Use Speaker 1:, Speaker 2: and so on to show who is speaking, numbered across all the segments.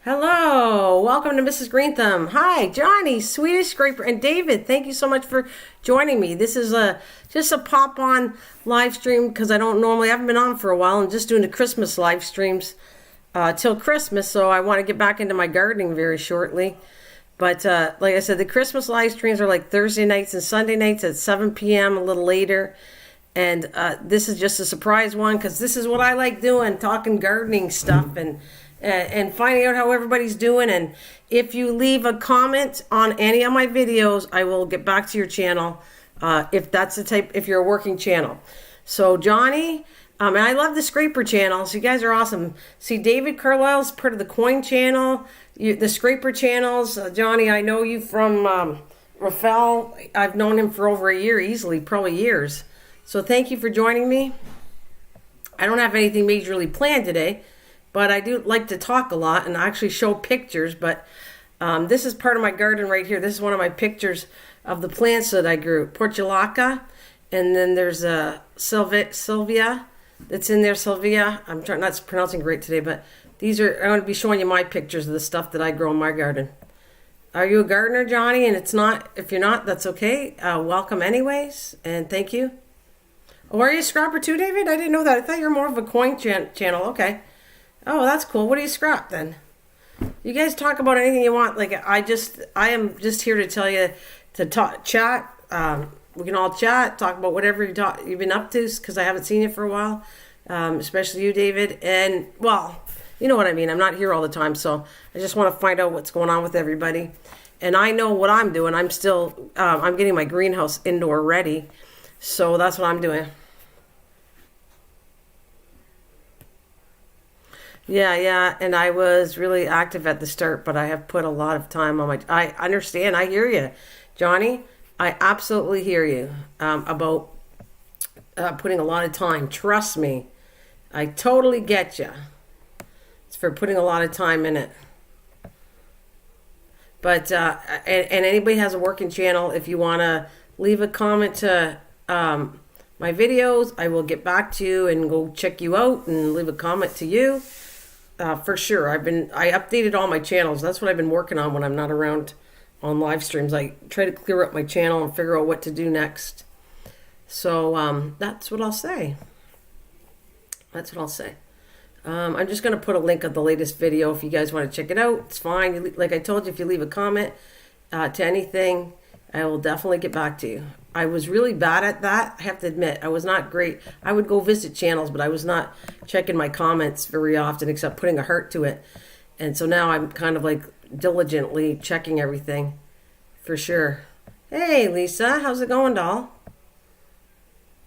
Speaker 1: Hello, welcome to Mrs. Greenthumb. Hi, Johnny, Swedish Scraper, and David. Thank you so much for joining me. This is just a pop-on live stream because I haven't been on for a while. I'm just doing the Christmas live streams till Christmas, so I want to get back into my gardening very shortly. But like I said, the Christmas live streams are like Thursday nights and Sunday nights at 7 p.m., a little later. And this is just a surprise one because this is what I like doing, talking gardening stuff and finding out how everybody's doing. And if you leave a comment on any of my videos, I will get back to your channel if you're a working channel. So Johnny, and I love the Scraper channel, so you guys are awesome. See, David Carlisle's part of the Coin channel, the Scraper channels. Johnny, I know you from Rafael. I've known him for over a year easily, probably years. So thank you for joining me. I don't have anything majorly planned today, but I do like to talk a lot and actually show pictures. But this is part of my garden right here. This is one of my pictures of the plants that I grew. Portulaca, and then there's Sylvia that's in there. Sylvia, I'm not pronouncing great today, but I'm going to be showing you my pictures of the stuff that I grow in my garden. Are you a gardener, Johnny? And if you're not, that's okay. Welcome anyways, and thank you. Oh, are you a scrapper too, David? I didn't know that. I thought you were more of a Coin channel. Okay. Oh, that's cool. What do you scrap then? You guys talk about anything you want. Like I am just here to tell you to chat. We can all chat, talk about whatever you've been up to, because I haven't seen you for a while, especially you, David. And well, you know what I mean. I'm not here all the time, so I just want to find out what's going on with everybody. And I know what I'm doing. I'm getting my greenhouse indoor ready, so that's what I'm doing. Yeah, and I was really active at the start, but I have put a lot of time on I understand, I hear you, Johnny. I absolutely hear you about putting a lot of time. Trust me, I totally get you. It's for putting a lot of time in it. But, and anybody has a working channel, if you want to leave a comment to my videos, I will get back to you and go check you out and leave a comment to you. For sure. I updated all my channels. That's what I've been working on when I'm not around on live streams. I try to clear up my channel and figure out what to do next. So that's what I'll say. I'm just going to put a link of the latest video if you guys want to check it out. It's fine. Like I told you, if you leave a comment to anything, I will definitely get back to you. I was really bad at that. I have to admit, I was not great. I would go visit channels, but I was not checking my comments very often, except putting a heart to it. And so now I'm kind of like diligently checking everything, for sure. Hey, Lisa, how's it going, doll?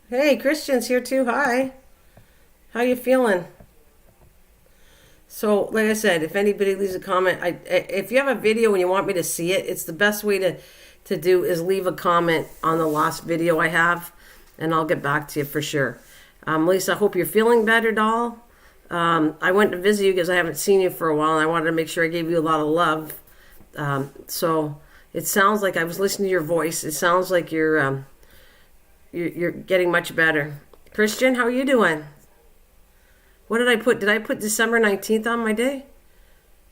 Speaker 1: Hey, Christian's here too. Hi. How you feeling? So, like I said, if anybody leaves a comment, if you have a video and you want me to see it, it's the best way to do is leave a comment on the last video I have, and I'll get back to you for sure. Lisa, I hope you're feeling better, doll. I went to visit you because I haven't seen you for a while, and I wanted to make sure I gave you a lot of love. So it sounds like I was listening to your voice. It sounds like you're getting much better. Christian, how are you doing? What did I put? Did I put December 19th on my day?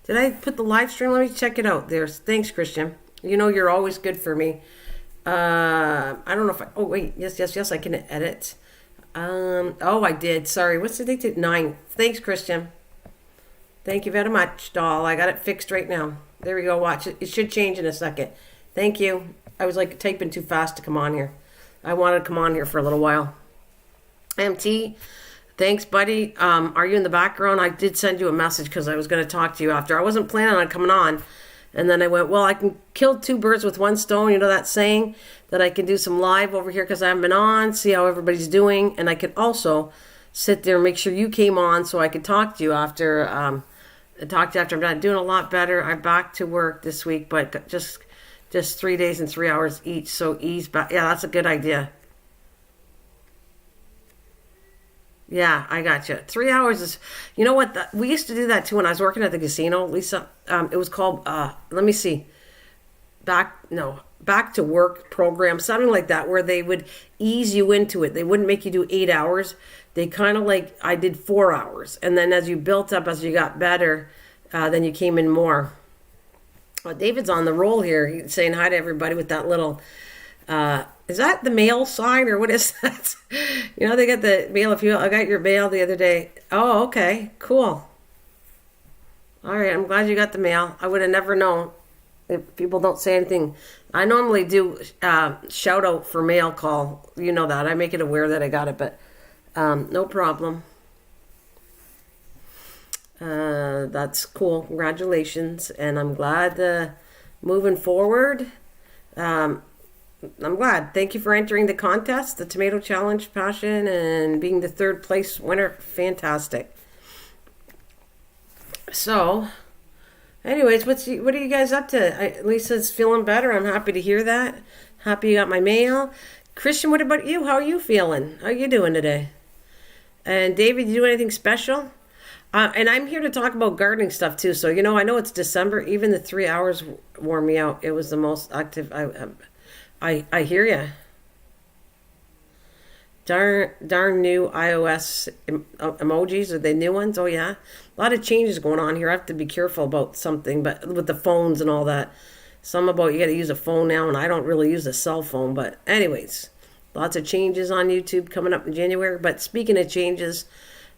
Speaker 1: Did I put the live stream? Let me check it out. Thanks, Christian. You know you're always good for me. I don't know if oh wait, yes, I can edit. Oh, I did. Sorry. What's the date? 9. Thanks, Christian. Thank you very much, doll. I got it fixed right now. There we go. Watch it. It should change in a second. Thank you. I was like typing too fast to come on here. I wanted to come on here for a little while. MT, thanks, buddy. Are you in the background? I did send you a message because I was going to talk to you after. I wasn't planning on coming on. And then I went, well, I can kill 2 birds with 1 stone. You know that saying? That I can do some live over here because I haven't been on, see how everybody's doing. And I could also sit there and make sure you came on so I could talk to you after. I'm not doing a lot better. I'm back to work this week, but just 3 days and 3 hours each. So ease back. Yeah, that's a good idea. Yeah, I got you. 3 hours is, you know what? We used to do that too when I was working at the casino, Lisa. It was called, let me see, back to work program, something like that, where they would ease you into it. They wouldn't make you do 8 hours. They kind of like, I did 4 hours. And then as you built up, as you got better, then you came in more. Well, David's on the roll here. He's saying hi to everybody with that little, is that the mail sign or what is that? You know, they got the mail. I got your mail the other day. Oh, okay, cool. All right, I'm glad you got the mail. I would have never known if people don't say anything. I normally do shout out for mail call. You know that. I make it aware that I got it, but no problem. That's cool. Congratulations. And I'm glad moving forward. I'm glad. Thank you for entering the contest, the Tomato Challenge Passion, and being the 3rd place winner. Fantastic. So, anyways, what are you guys up to? Lisa's feeling better. I'm happy to hear that. Happy you got my mail. Christian, what about you? How are you feeling? How are you doing today? And David, you do anything special? And I'm here to talk about gardening stuff too. So, you know, I know it's December. Even the 3 hours wore me out. It was the most active. I hear ya. Darn new iOS emojis. Are they new ones? Oh, yeah. A lot of changes going on here. I have to be careful about something, but with the phones and all that. Some about you got to use a phone now, and I don't really use a cell phone. But anyways, lots of changes on YouTube coming up in January. But speaking of changes,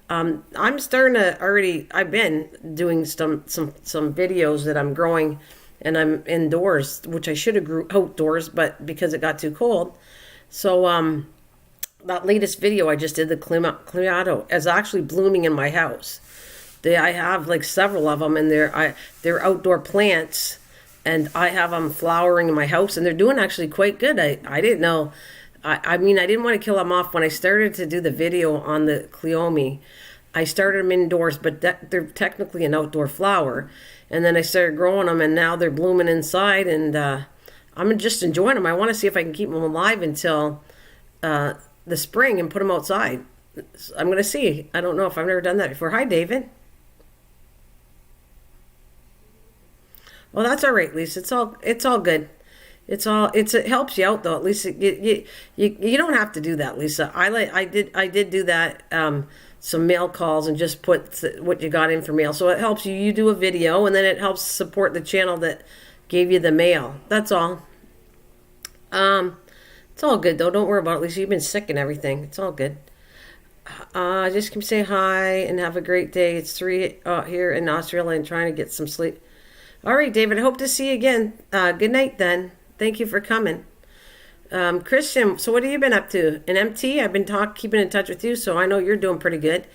Speaker 1: I'm starting to I've been doing some videos that I'm growing, and I'm indoors, which I should have grew outdoors, but because it got too cold. So, that latest video I just did, the Clamato, is actually blooming in my house. I have like several of them, and they're outdoor plants, and I have them flowering in my house, and they're doing actually quite good. I didn't know. I mean, I didn't want to kill them off when I started to do the video on the Cleome. I started them indoors, but they're technically an outdoor flower. And then I started growing them, and now they're blooming inside, and I'm just enjoying them. I want to see if I can keep them alive until the spring and put them outside. I'm going to see. I don't know if I've never done that before. Hi, David. Well, that's all right, Lisa. It's all good. It helps you out though. At least you don't have to do that, Lisa. I did do that. Some mail calls and just put what you got in for mail. So it helps you. You do a video, and then it helps support the channel that gave you the mail. That's all. It's all good though. Don't worry about it, Lisa. You've been sick and everything. It's all good. Just can say hi and have a great day. It's 3 here in Australia and trying to get some sleep. All right, David. I hope to see you again. Good night then. Thank you for coming. Christian, so what have you been up to? In MT, I've been keeping in touch with you, so I know you're doing pretty good.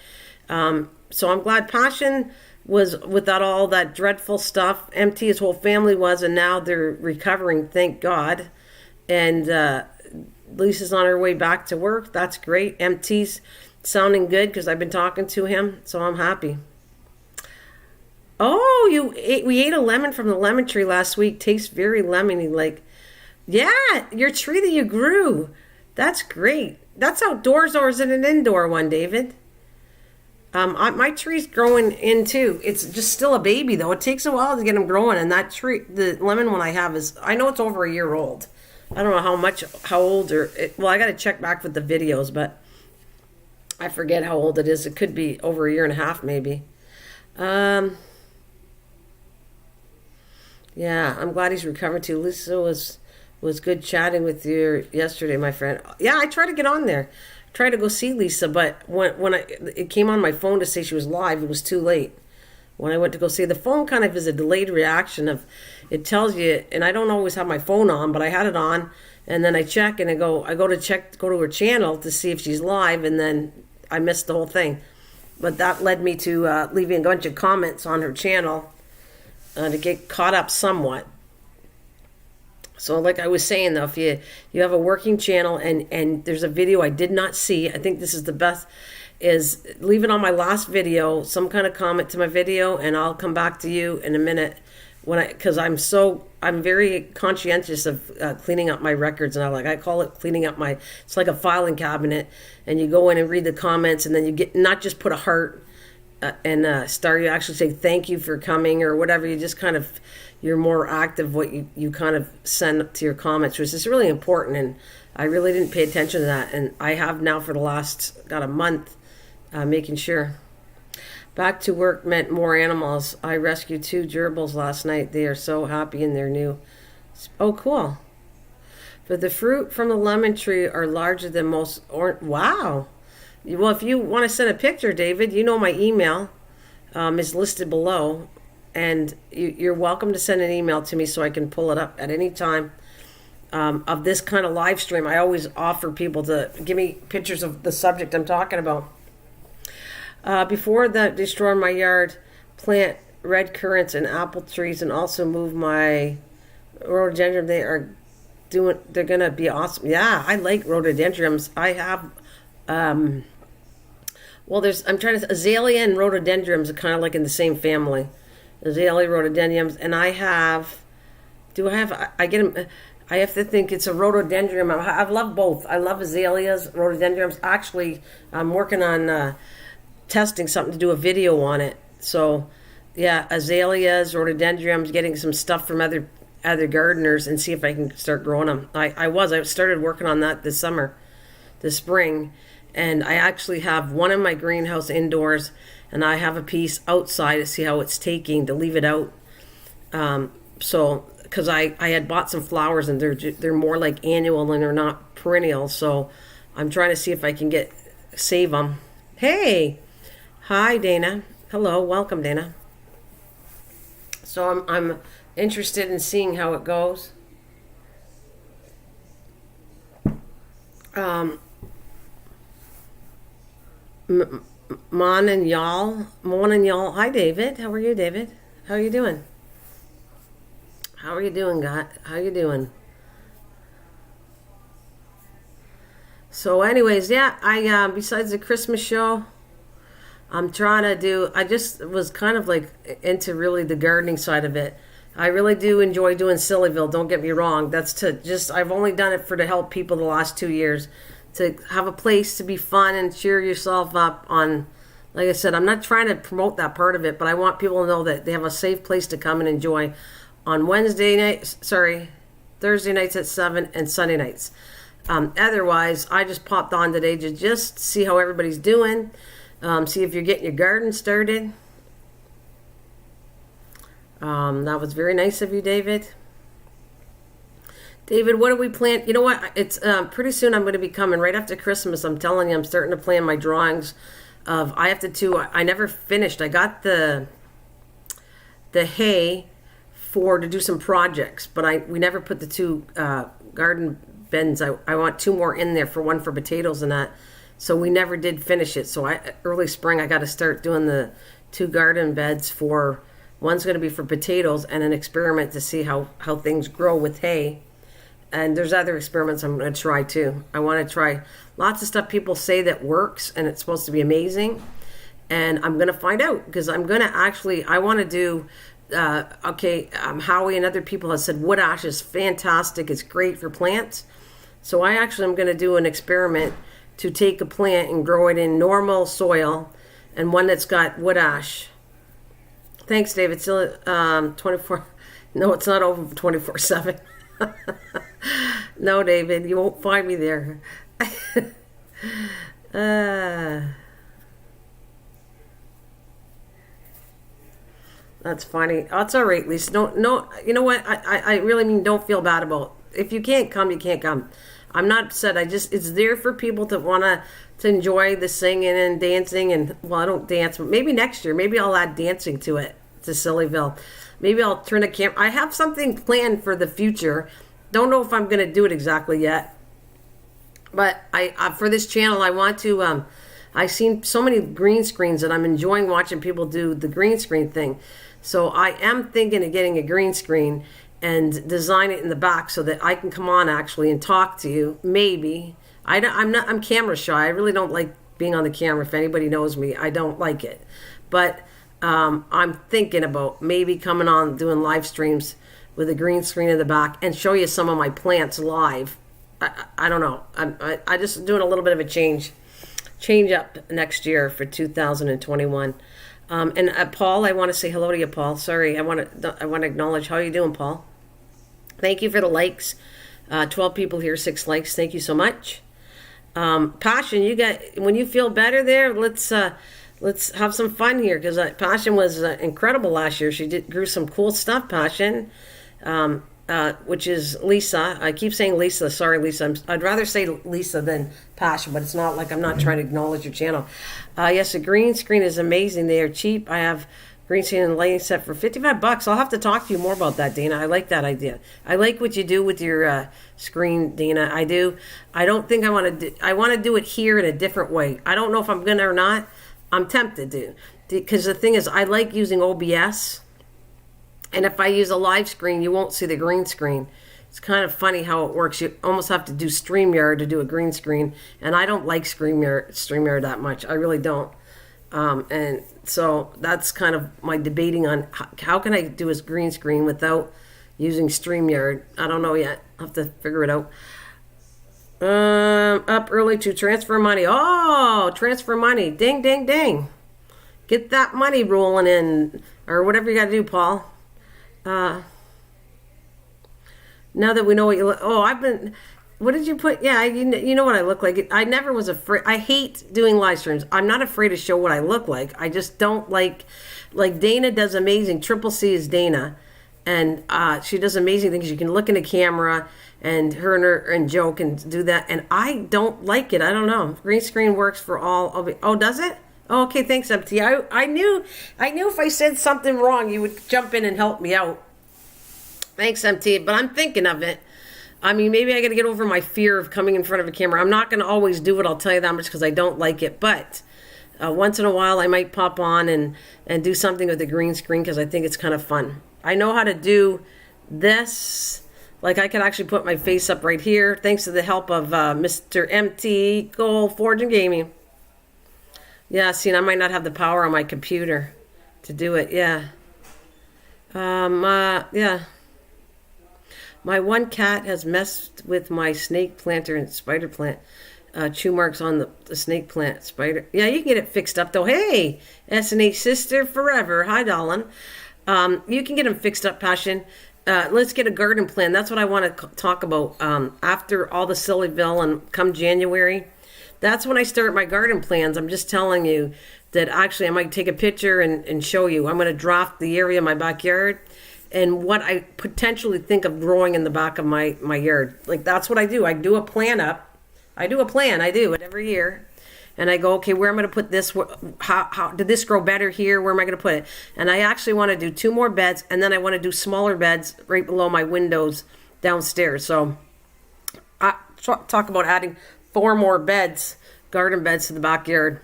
Speaker 1: So I'm glad Passion was without all that dreadful stuff. MT, his whole family was, and now they're recovering, thank God. And Lisa's on her way back to work. That's great. MT's sounding good because I've been talking to him, so I'm happy. Oh, we ate a lemon from the lemon tree last week. Tastes very lemony, like. Yeah, your tree that you grew. That's great. That's outdoors, or is it an indoor one, David? My tree's growing in too. It's just still a baby though. It takes a while to get them growing, and that tree, the lemon one I have I know it's over a year old. I don't know how old well, I got to check back with the videos, but I forget how old it is. It could be over a year and a half maybe. Yeah, I'm glad he's recovering too. Lisa was good chatting with you yesterday, my friend. Yeah, I tried to get on there. Tried to go see Lisa, but when it came on my phone to say she was live, it was too late. When I went to go see, the phone kind of is a delayed reaction of, it tells you, and I don't always have my phone on, but I had it on, and then I check and I go to her channel to see if she's live, and then I missed the whole thing. But that led me to leaving a bunch of comments on her channel to get caught up somewhat. So like I was saying though, if you have a working channel and there's a video I did not see, I think this is the best, is leave it on my last video, some kind of comment to my video, and I'll come back to you in a minute because I'm very conscientious of cleaning up my records, and I call it cleaning up it's like a filing cabinet, and you go in and read the comments, and then you get, not just put a heart and star, you actually say thank you for coming or whatever. You just kind of, you're more active what you kind of send to your comments, which is really important, and I really didn't pay attention to that, and I have now for the last a month, making sure. Back to work meant more animals. I rescued 2 gerbils last night. They are so happy in their new... Oh, cool. But the fruit from the lemon tree are larger than most Wow. Well, if you want to send a picture, David, you know my email is listed below. And you're welcome to send an email to me so I can pull it up at any time of this kind of live stream. I always offer people to give me pictures of the subject I'm talking about. Before that, destroy my yard, plant red currants and apple trees, and also move my rhododendron. They're going to be awesome. Yeah, I like rhododendrons. I have, I'm trying to, azalea and rhododendrons are kind of like in the same family. Azalea, rhododendrons, and I have to think it's a rhododendron. I love both. I love azaleas, rhododendrons. Actually, I'm working on testing something to do a video on it. So, yeah, azaleas, rhododendrons, getting some stuff from other gardeners and see if I can start growing them. I started working on that this spring, and I actually have one in my greenhouse indoors, and I have a piece outside to see how it's taking to leave it out. So, because I had bought some flowers and they're more like annual and they're not perennial, so I'm trying to see if I can save them. Hey, hi Dana. Hello, welcome Dana. So I'm interested in seeing how it goes. Mon and y'all. Hi David. How are you, David? How are you doing? How are you doing, God? How you doing? So anyways, yeah, I besides the Christmas show, I'm trying to do, I just was kind of like into really the gardening side of it. I really do enjoy doing Sillyville, don't get me wrong. I've only done it to help people the last 2 years, to have a place to be fun and cheer yourself up on. Like I said, I'm not trying to promote that part of it, but I want people to know that they have a safe place to come and enjoy on Thursday nights at 7 and Sunday nights. Otherwise, I just popped on today to just see how everybody's doing, see if you're getting your garden started. That was very nice of you, David. David, what do we plant? You know what? It's pretty soon I'm going to be coming right after Christmas. I'm telling you, I'm starting to plan my drawings of, I never finished. I got the hay to do some projects, but we never put the 2 garden bins. I want 2 more in there, one for potatoes and that. So we never did finish it. So early spring, I got to start doing the 2 garden beds one's going to be for potatoes and an experiment to see how things grow with hay. And there's other experiments I'm going to try too. I want to try lots of stuff people say that works and it's supposed to be amazing. And I'm going to find out, because I want to do, Howie and other people have said wood ash is fantastic. It's great for plants. So I actually am going to do an experiment to take a plant and grow it in normal soil and one that's got wood ash. Thanks, David. Still 24. No, it's not open for 24/7. No, David, you won't find me there. That's funny. Oh, it's all right, Lisa. No. You know what? I really mean, don't feel bad about it. If you can't come, you can't come. I'm not upset. It's there for people to want to enjoy the singing and dancing. And, well, I don't dance, but maybe next year, maybe I'll add dancing to Sillyville. Maybe I'll turn a camera. I have something planned for the future. Don't know if I'm going to do it exactly yet. But for this channel, I want to, I've seen so many green screens that I'm enjoying watching people do the green screen thing. So I am thinking of getting a green screen and design it in the back so that I can come on actually and talk to you. Maybe. I'm camera shy. I really don't like being on the camera. If anybody knows me, I don't like it. But I'm thinking about maybe coming on doing live streams with a green screen in the back and show you some of my plants live. I don't know. I just doing a little bit of a change up next year for 2021. And Paul, I want to say hello to you, Paul. Sorry, I want to acknowledge how you doing, Paul. Thank you for the likes. 12 people here, 6 likes. Thank you so much. Passion, when you feel better there, let's let's have some fun here, because Passion was incredible last year. She grew some cool stuff, Passion, which is Lisa. I keep saying Lisa. Sorry, Lisa. I'd rather say Lisa than Passion, but it's not like I'm not trying to acknowledge your channel. Yes, the green screen is amazing. They are cheap. I have green screen and lighting set for $55. I'll have to talk to you more about that, Dana. I like that idea. I like what you do with your screen, Dana. I do. I don't think I want to do. I want to do it here in a different way. I don't know if I'm gonna or not. I'm tempted to, because the thing is, I like using OBS, and if I use a live screen, you won't see the green screen. It's kind of funny how it works. You almost have to do StreamYard to do a green screen, and I don't like StreamYard that much. I really don't. And so that's kind of my debating on how can I do a green screen without using StreamYard. I don't know yet. I'll have to figure it out. Up early to transfer money. Oh, transfer money. Ding, ding, ding. Get that money rolling in, or whatever you got to do, Paul. Now that we know what you look... Oh, what did you put? Yeah, you know what I look like. I never was afraid. I hate doing live streams. I'm not afraid to show what I look like. I just don't like Dana does amazing. Triple C is Dana. And she does amazing things. You can look in the camera, and her and Joe can do that. And I don't like it. I don't know. Green screen works for all. Oh, does it? Oh, okay, thanks, MT. I knew if I said something wrong, you would jump in and help me out. Thanks, MT. But I'm thinking of it. I mean, maybe I got to get over my fear of coming in front of a camera. I'm not going to always do it, I'll tell you that much, because I don't like it. But once in a while, I might pop on and do something with the green screen, because I think it's kind of fun. I know how to do this. Like, I can actually put my face up right here, thanks to the help of Mr. MT Gold Fortune Gaming. Yeah, see, and I might not have the power on my computer to do it. Yeah. Yeah. My one cat has messed with my snake planter and spider plant. Chew marks on the snake plant spider. Yeah, you can get it fixed up, though. Hey, SNH sister forever. Hi, darling. You can get them fixed up, Passion. Let's get a garden plan. That's what I want to talk about after all the Sillyville and come January. That's when I start my garden plans. I'm just telling you that actually I might take a picture and show you. I'm going to draft the area in my backyard and what I potentially think of growing in the back of my yard. Like, that's what I do. I do a plan up. I do it every year. And I go, okay, where am I going to put this? How did this grow better here? Where am I going to put it? And I actually want to do 2 more beds, and then I want to do smaller beds right below my windows downstairs. So I talk about adding 4 more beds, garden beds, to the backyard.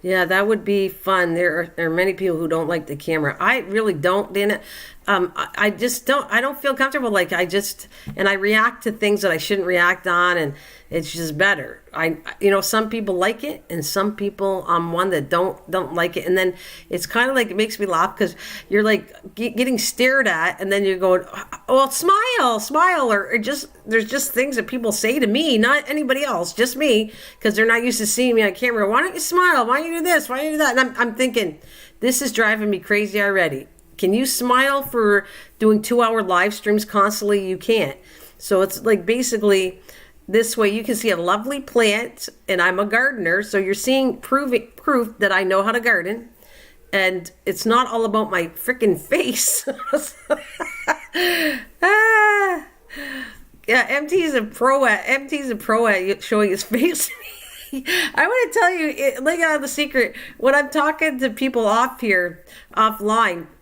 Speaker 1: Yeah, that would be fun. There are many people who don't like the camera. I really don't, Dana. I just don't. I don't feel comfortable. Like, and I react to things that I shouldn't react on, and it's just better. Some people like it, and some people, I'm one that don't like it. And then it's kind of like, it makes me laugh, because you're like getting stared at, and then you're going, well, smile, or just, there's just things that people say to me, not anybody else, just me, because they're not used to seeing me on camera. Why don't you smile? Why don't you do this? Why don't you do that? And I'm thinking, this is driving me crazy already. Can you smile for doing 2-hour live streams constantly? You can't. So it's like, basically, this way you can see a lovely plant, and I'm a gardener, so you're seeing proof that I know how to garden, and it's not all about my freaking face. Yeah, MT's a pro at showing his face. I want to tell you, like, the secret, when I'm talking to people offline,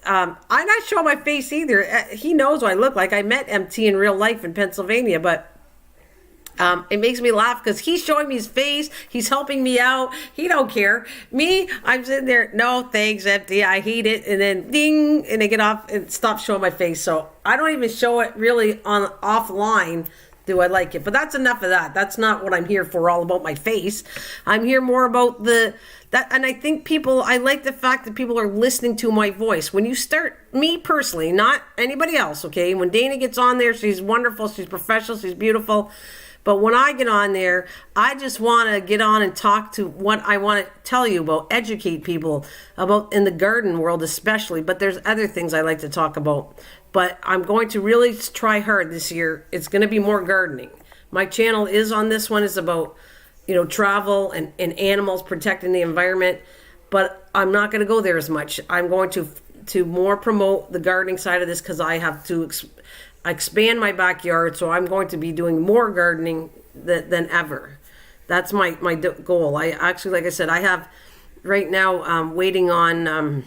Speaker 1: I'm not showing my face either. He knows what I look like. I met MT in real life in Pennsylvania, but it makes me laugh, because he's showing me his face. He's helping me out. He don't care. Me, I'm sitting there, no, thanks, MT, I hate it. And then ding, and I get off and stop showing my face. So I don't even show it really on offline. Do I like it? But that's enough of that. That's not what I'm here for, all about my face. I'm here more about that. And I think I like the fact that people are listening to my voice. When you start, me personally, not anybody else, okay? When Dana gets on there, she's wonderful, she's professional, she's beautiful. But when I get on there, I just want to get on and talk to what I want to tell you about, educate people about, in the garden world especially. But there's other things I like to talk about. But I'm going to really try hard this year. It's going to be more gardening. My channel is on this one is about, travel and animals, protecting the environment. But I'm not going to go there as much. I'm going to more promote the gardening side of this because I have to expand my backyard. So I'm going to be doing more gardening than ever. That's my goal. I actually, like I said, I have right now waiting on,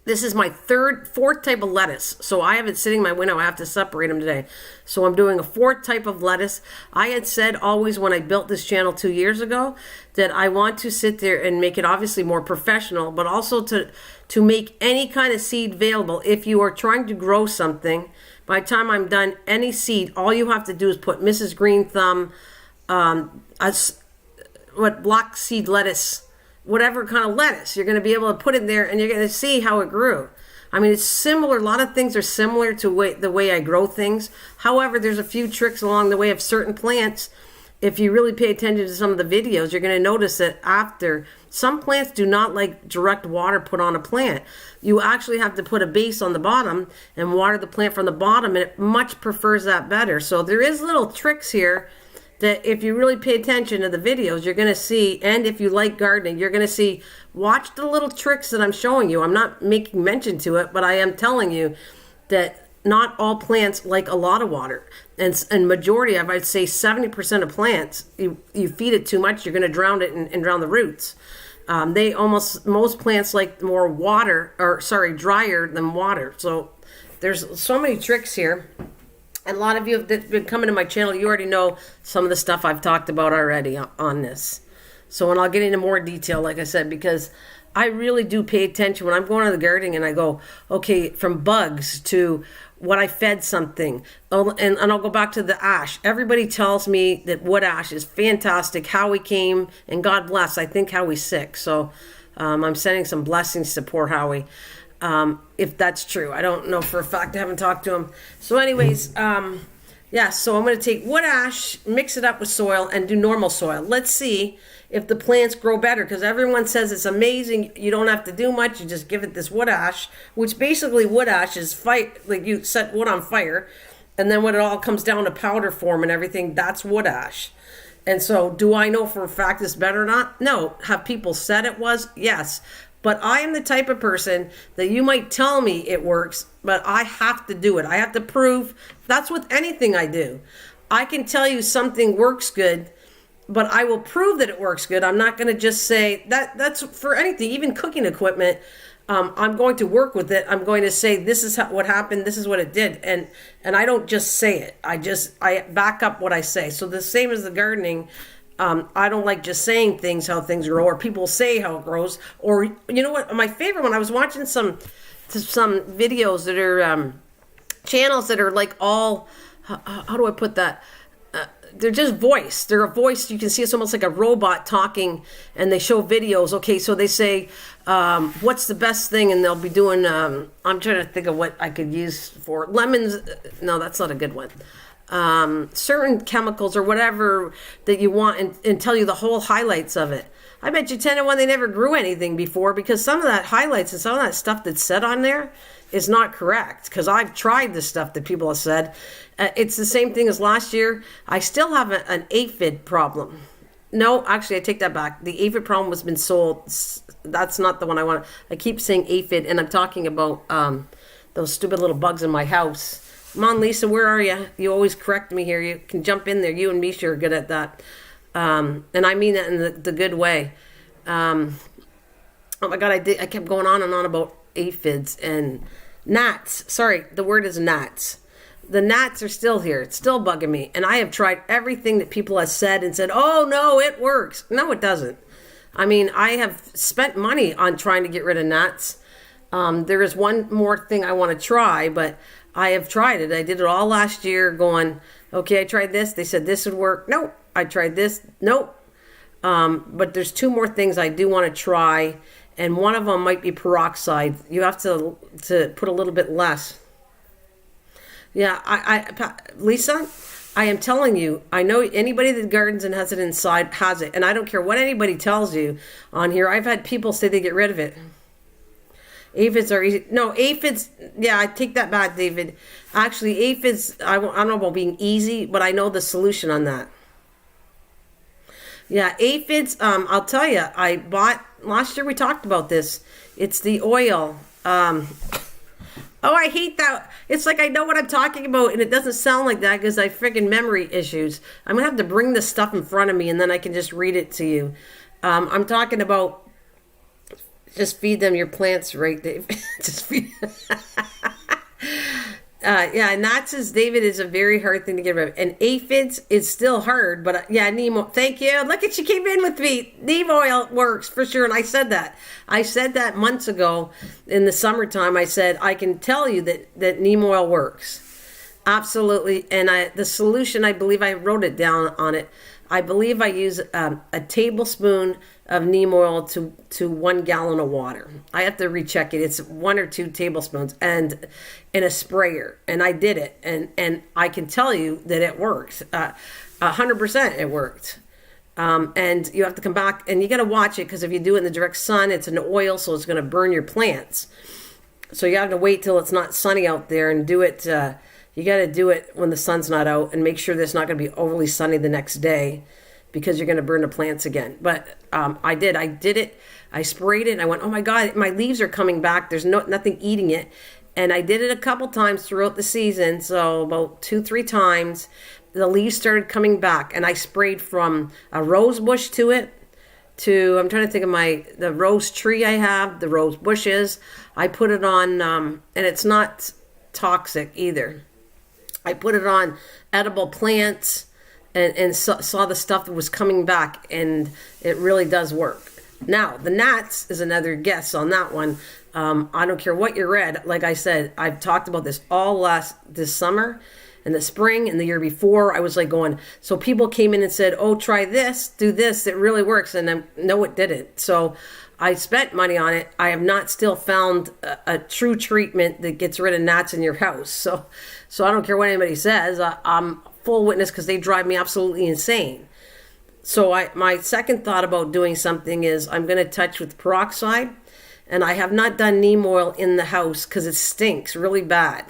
Speaker 1: this is my fourth type of lettuce. So I have it sitting in my window. I have to separate them today. So I'm doing a fourth type of lettuce. I had said always when I built this channel 2 years ago that I want to sit there and make it obviously more professional, but also to make any kind of seed available. If you are trying to grow something, by the time I'm done, any seed, all you have to do is put Mrs. Green Thumb, black seed lettuce, whatever kind of lettuce, you're going to be able to put it there and you're going to see how it grew. I mean, it's similar. A lot of things are similar to the way I grow things. However, there's a few tricks along the way of certain plants. If you really pay attention to some of the videos, you're going to notice that after, some plants do not like direct water put on a plant. You actually have to put a base on the bottom and water the plant from the bottom, and it much prefers that better. So there is little tricks here that if you really pay attention to the videos, you're going to see, and if you like gardening, you're going to see, watch the little tricks that I'm showing you. I'm not making mention to it, but I am telling you that not all plants like a lot of water. And majority of, I'd say 70% of plants, you feed it too much, you're going to drown it and drown the roots. Most plants like more drier than water. So there's so many tricks here. And a lot of you have been coming to my channel. You already know some of the stuff I've talked about already on this. So, and I'll get into more detail, like I said, because I really do pay attention when I'm going to the gardening and I go, okay, from bugs to what I fed something. And I'll go back to the ash. Everybody tells me that wood ash is fantastic. Howie came, and God bless, I think Howie's sick. So I'm sending some blessings to poor Howie. If that's true. I don't know for a fact. I haven't talked to him. So anyways, so I'm going to take wood ash, mix it up with soil, and do normal soil. Let's see if the plants grow better, because everyone says it's amazing. You don't have to do much. You just give it this wood ash, which basically wood ash is like you set wood on fire, and then when it all comes down to powder form and everything, that's wood ash. And so do I know for a fact it's better or not? No. Have people said it was? Yes. But I am the type of person that you might tell me it works, but I have to do it. I have to prove. That's with anything I do. I can tell you something works good, but I will prove that it works good. I'm not going to just say that's for anything, even cooking equipment. I'm going to work with it. I'm going to say, this is what happened. This is what it did. And I don't just say it. I back up what I say. So the same as the gardening. I don't like just saying things, how things grow, or people say how it grows. Or, you know what, my favorite one, I was watching some videos that are channels that are like all, how do I put that? They're just voice. They're a voice. You can see it's almost like a robot talking, and they show videos. Okay, so they say, what's the best thing? And they'll be doing, I'm trying to think of what I could use for lemons. No, that's not a good one. Certain chemicals or whatever that you want, and tell you the whole highlights of it. I bet you 10 to 1 they never grew anything before, because some of that highlights and some of that stuff that's said on there is not correct, because I've tried the stuff that people have said. It's the same thing as last year. I still have an aphid problem. No, actually, I take that back. The aphid problem has been sold. That's not the one I want. I keep saying aphid, and I'm talking about those stupid little bugs in my house. Come on, Lisa, where are you? You always correct me here. You can jump in there. You and Misha are good at that. And I mean that in the good way. Oh my God, I kept going on and on about aphids and gnats. Sorry, the word is gnats. The gnats are still here. It's still bugging me. And I have tried everything that people have said and said, oh, no, it works. No, it doesn't. I mean, I have spent money on trying to get rid of gnats. There is one more thing I want to try, but I have tried it. I did it all last year going, okay, I tried this. They said this would work. Nope. I tried this. Nope. But there's 2 more things I do want to try. And one of them might be peroxide. You have to put a little bit less. Yeah, Lisa, I am telling you, I know anybody that gardens and has it inside has it. And I don't care what anybody tells you on here. I've had people say they get rid of it. Aphids are easy. No, aphids, yeah, I take that back, David. Actually, aphids, I don't know about being easy, but I know the solution on that. Yeah, aphids, I'll tell you, I bought, last year we talked about this. It's the oil. Oh, I hate that. It's like I know what I'm talking about, and it doesn't sound like that because I freaking memory issues. I'm going to have to bring this stuff in front of me, and then I can just read it to you. I'm talking about just feed them your plants, right, Dave? Just feed yeah, gnats, David, is a very hard thing to get rid of. And aphids is still hard, but yeah, neem oil. Thank you. Look at you came in with me. Neem oil works for sure, and I said that. I said that months ago in the summertime. I said, I can tell you that neem oil works. Absolutely. And the solution, I believe I wrote it down on it. I believe I use a tablespoon of neem oil to 1 gallon of water. I have to recheck it. It's 1 or 2 tablespoons and in a sprayer. And I did it. And I can tell you that it works. 100% it worked. And you have to come back and you got to watch it because if you do it in the direct sun, it's an oil, so it's going to burn your plants. So you have to wait till it's not sunny out there and do it. You got to do it when the sun's not out and make sure that it's not going to be overly sunny the next day because you're going to burn the plants again. But I did it. I sprayed it. And I went, oh my God, my leaves are coming back. There's nothing eating it. And I did it a couple times throughout the season. So about 2-3 times, the leaves started coming back. And I sprayed from a rose bush to it to, I'm trying to think of the rose tree I have, the rose bushes. I put it on, and it's not toxic either. I put it on edible plants and saw the stuff that was coming back, and it really does work. Now, the gnats is another guess on that one. I don't care what you read. Like I said, I've talked about this all this summer and the spring and the year before. I was like going, so people came in and said, oh, try this, do this. It really works. And no, it didn't. So I spent money on it. I have not still found a true treatment that gets rid of gnats in your house. So I don't care what anybody says. I'm full witness because they drive me absolutely insane. So my second thought about doing something is I'm going to touch with peroxide. And I have not done neem oil in the house because it stinks really bad.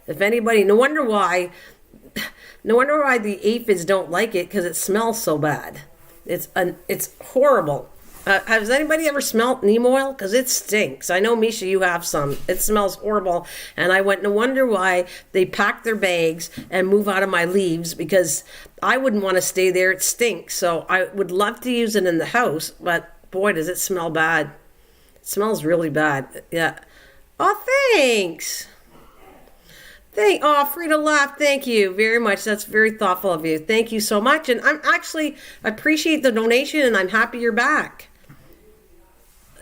Speaker 1: If anybody, no wonder why the aphids don't like it because it smells so bad. It's horrible. Has anybody ever smelled neem oil? Because it stinks. I know, Misha, you have some. It smells horrible. And I went, no wonder why they pack their bags and move out of my leaves because I wouldn't want to stay there. It stinks. So I would love to use it in the house, but boy, does it smell bad. It smells really bad. Yeah. Oh, thanks. Free to laugh. Thank you very much. That's very thoughtful of you. Thank you so much. And I appreciate the donation and I'm happy you're back.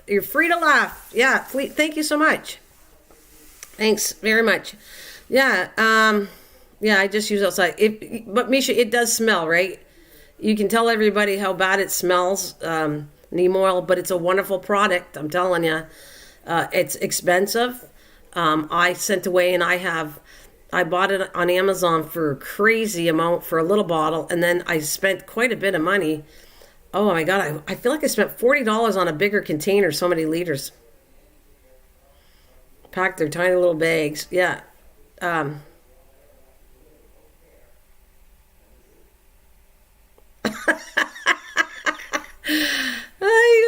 Speaker 1: You're free to laugh. Yeah. Thank you so much. Thanks very much. Yeah. I just use outside. But Misha, it does smell, right? You can tell everybody how bad it smells, neem oil, but it's a wonderful product. I'm telling you, it's expensive. I sent away and I bought it on Amazon for a crazy amount for a little bottle. And then I spent quite a bit of money. Oh my God. I feel like I spent $40 on a bigger container, so many liters. Packed their tiny little bags. Yeah.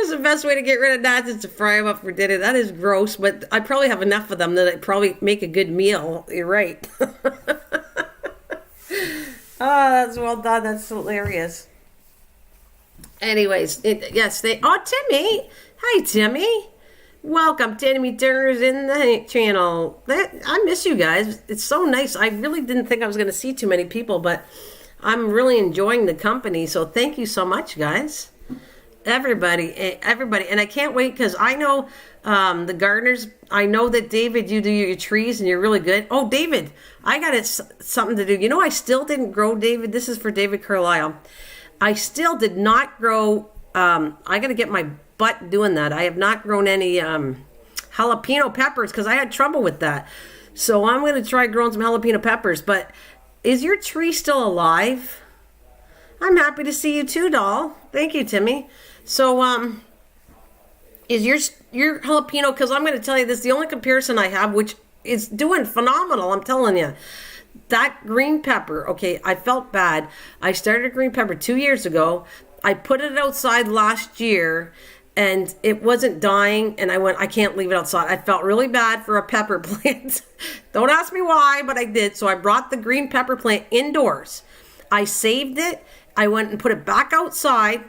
Speaker 1: The best way to get rid of gnats is to fry them up for dinner. That is gross, but I probably have enough of them that I probably make a good meal. You're right. That's well done. That's hilarious. Anyways, Timmy. Hi, Timmy. Welcome. Timmy Turner's in the channel. I miss you guys. It's so nice. I really didn't think I was going to see too many people, but I'm really enjoying the company. So thank you so much, guys. Everybody, and I can't wait because I know the gardeners. I know that David, you do your trees and you're really good. Oh, David, I got something to do. You know, I still didn't grow, David. This is for David Carlisle. I still did not grow. I got to get my butt doing that. I have not grown any jalapeno peppers because I had trouble with that. So I'm going to try growing some jalapeno peppers. But is your tree still alive? I'm happy to see you too, doll. Thank you, Timmy. So, is your jalapeno, because I'm going to tell you this, the only comparison I have, which is doing phenomenal, I'm telling you. That green pepper, okay, I felt bad. I started a green pepper 2 years ago. I put it outside last year, and it wasn't dying, and I went, I can't leave it outside. I felt really bad for a pepper plant. Don't ask me why, but I did. So I brought the green pepper plant indoors. I saved it. I went and put it back outside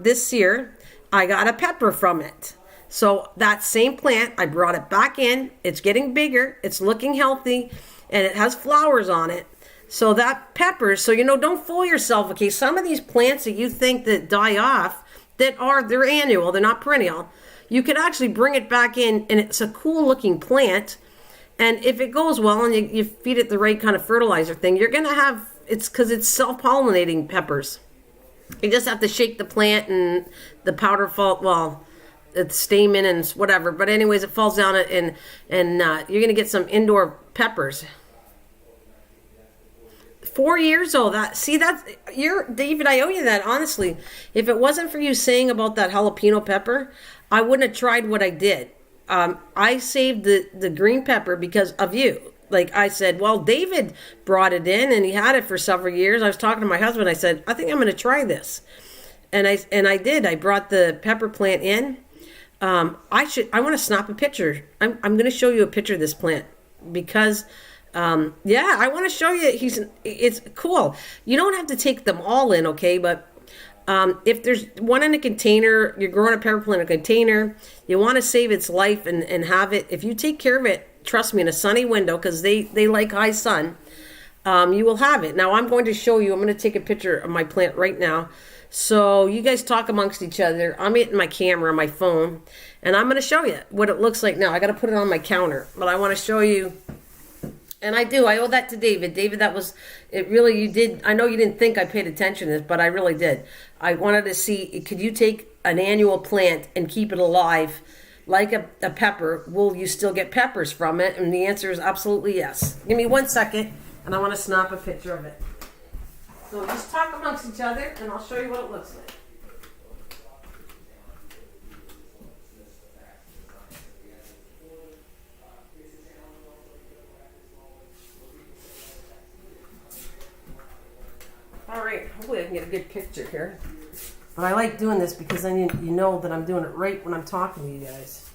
Speaker 1: this year. I got a pepper from it. So that same plant, I brought it back in. It's getting bigger. It's looking healthy, and it has flowers on it. So that pepper, so don't fool yourself, okay? Some of these plants that you think that die off, they're annual, they're not perennial. You could actually bring it back in, and it's a cool looking plant. And if it goes well and you feed it the right kind of fertilizer thing, you're going to have, it's because it's self-pollinating peppers. You just have to shake the plant and the powder it's stamen and whatever. But anyways, it falls down and you're going to get some indoor peppers. 4 years old. David, I owe you that, honestly. If it wasn't for you saying about that jalapeno pepper, I wouldn't have tried what I did. I saved the green pepper because of you. Like I said, well, David brought it in and he had it for several years. I was talking to my husband. I said, I think I'm going to try this. And I did. I brought the pepper plant in. I want to snap a picture. I'm going to show you a picture of this plant because I want to show you. It's cool. You don't have to take them all in, okay? But if there's one in a container, you're growing a pepper plant in a container, you want to save its life and have it. If you take care of it, trust me, in a sunny window, because they like high sun, you will have it. Now I'm going to show you. I'm going to take a picture of my plant right now. So you guys talk amongst each other. I'm hitting my camera, my phone, and I'm going to show you what it looks like now. I got to put it on my counter, but I want to show you. And I owe that to David. David, that was, it really, you did, I know you didn't think I paid attention to this, but I really did. I wanted to see, could you take an annual plant and keep it alive like a pepper? Will you still get peppers from it? And the answer is absolutely yes. Give me 1 second, and I want to snap a picture of it. So just talk amongst each other, and I'll show you what it looks like. All right, hopefully I can get a good picture here. But I like doing this because then you know that I'm doing it right when I'm talking to you guys.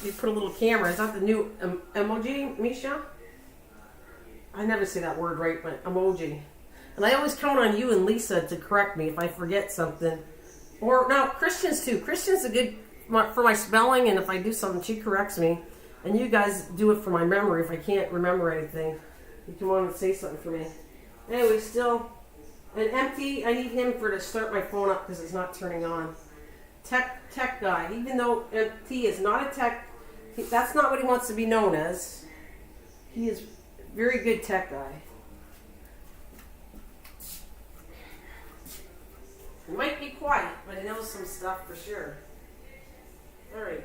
Speaker 1: You put a little camera. Is that the new emoji, Misha? I never say that word right, but emoji. And I always count on you and Lisa to correct me if I forget something. Or, no, Christian's too. Christian's a good, for my spelling, and if I do something, she corrects me. And you guys do it for my memory if I can't remember anything. You can want to say something for me. Anyway, still an empty. I need him to start my phone up because it's not turning on. Tech guy. Even though MT is not a tech, that's not what he wants to be known as. He is a very good tech guy. He might be quiet, but he knows some stuff for sure. All right.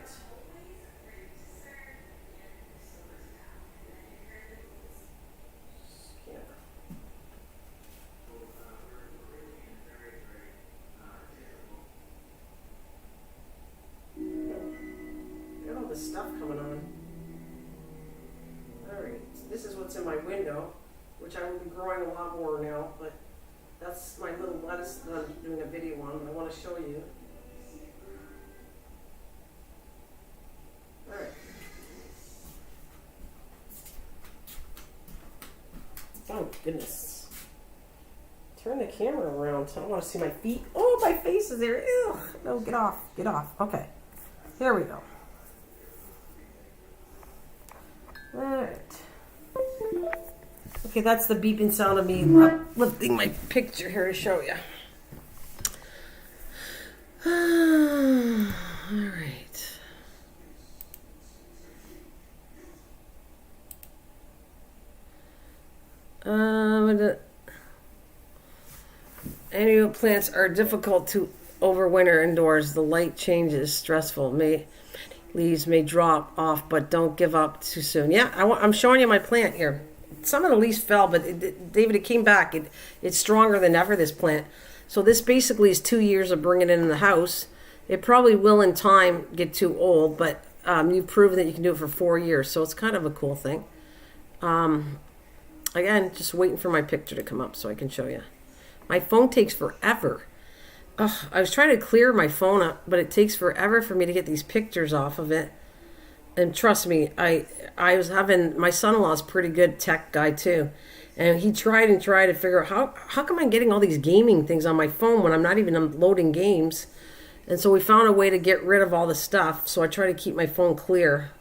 Speaker 1: Stuff coming on. Alright, this is what's in my window, which I will be growing a lot more now, but that's my little lettuce that I'm doing a video on, and I want to show you. Alright. Oh goodness. Turn the camera around. I don't want to see my feet. Oh, my face is there. Ew. No, get off. Get off. Okay. Here we go. Alright. Okay, that's the beeping sound of me lifting my picture here to show you. Alright. Annual plants are difficult to overwinter indoors. The light changes stressful. Leaves may drop off, but don't give up too soon. Yeah, I'm showing you my plant here. Some of the leaves fell, but David, it came back. It's stronger than ever, this plant. So this basically is 2 years of bringing it in the house. It probably will in time get too old, but you've proven that you can do it for 4 years. So it's kind of a cool thing. Again, just waiting for my picture to come up so I can show you. My phone takes forever. Ugh, I was trying to clear my phone up, but it takes forever for me to get these pictures off of it. And trust me, I was having, my son-in-law's a pretty good tech guy too. And he tried to figure out how come I'm getting all these gaming things on my phone when I'm not even loading games. And so we found a way to get rid of all the stuff. So I try to keep my phone clear.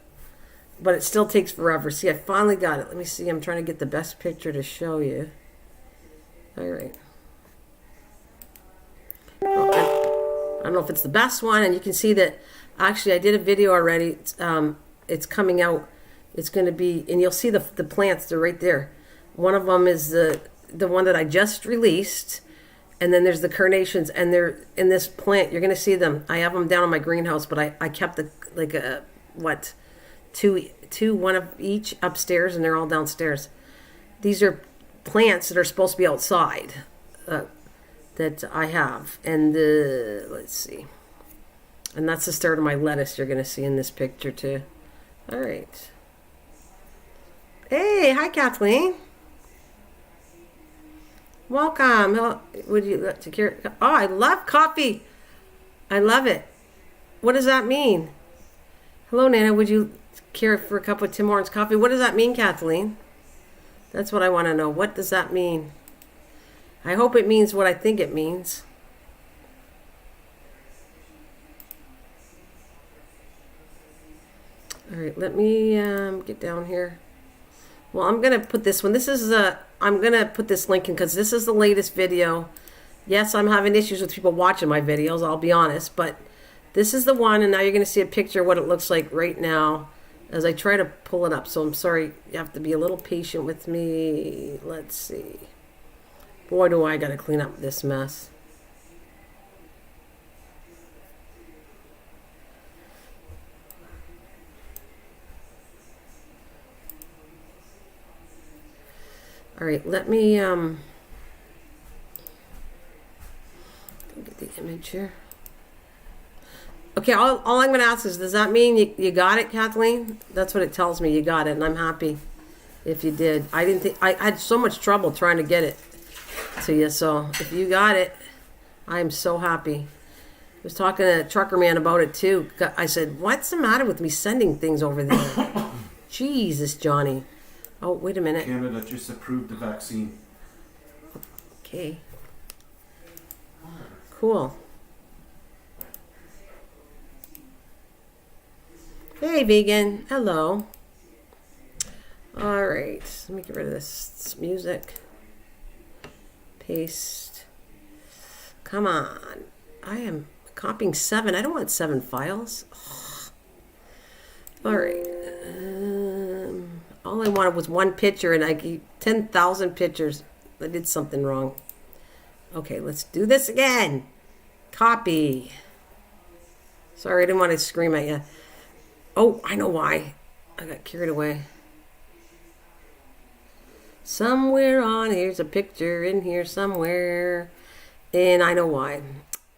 Speaker 1: But it still takes forever. See, I finally got it. Let me see. I'm trying to get the best picture to show you. All right. I don't know if it's the best one. And you can see that, actually, I did a video already. It's coming out. It's going to be, and you'll see the plants. They're right there. One of them is the one that I just released. And then there's the carnations. And they're in this plant. You're going to see them. I have them down in my greenhouse. But I kept one of each upstairs, and they're all downstairs. These are plants that are supposed to be outside that I have. And let's see. And that's the start of my lettuce you're going to see in this picture too. All right. Hey, hi Kathleen. Welcome. Would you like to hear? Oh, I love coffee. I love it. What does that mean? Hello, Nana. Would you care for a cup of Tim Hortons coffee? What does that mean, Kathleen? That's what I want to know. What does that mean? I hope it means what I think it means. All right, let me get down here. Well, I'm going to put this one. This is I'm going to put this link in because this is the latest video. Yes, I'm having issues with people watching my videos, I'll be honest, but this is the one, and now you're going to see a picture of what it looks like right now as I try to pull it up. So I'm sorry, you have to be a little patient with me. Let's see. Boy, do I got to clean up this mess. All right, let me get the image here. Okay, all I'm going to ask is, does that mean you got it, Kathleen? That's what it tells me. You got it, and I'm happy if you did. I didn't think I had so much trouble trying to get it to you, so if you got it, I'm so happy. I was talking to Trucker Man about it too. I said, what's the matter with me sending things over there? Jesus, Johnny. Oh, wait a minute.
Speaker 2: Canada just approved the vaccine.
Speaker 1: Okay. Cool. Hey, vegan. Hello. All right. Let me get rid of this music. Paste. Come on. I am copying 7. I don't want 7 files. All right. All I wanted was 1 picture, and I gave 10,000 pictures. I did something wrong. Okay, let's do this again. Copy. Sorry, I didn't want to scream at you. Oh, I know why. I got carried away. Somewhere on here's a picture in here somewhere. And I know why.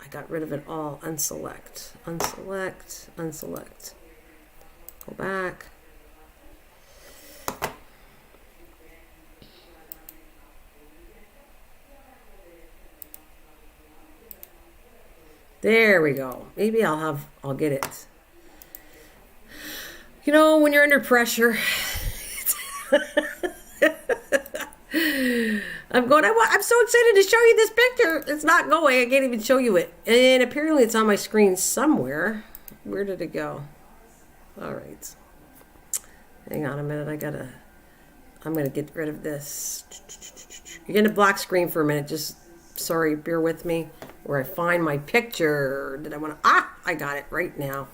Speaker 1: I got rid of it all. Unselect. Unselect. Unselect. Go back. There we go. Maybe I'll get it. You know, when you're under pressure, I'm so excited to show you this picture. It's not going. I can't even show you it. And apparently it's on my screen somewhere. Where did it go? All right. Hang on a minute. I'm going to get rid of this. You're getting a black screen for a minute. Just, sorry, bear with me. Where I find my picture. Did I want to? I got it right now.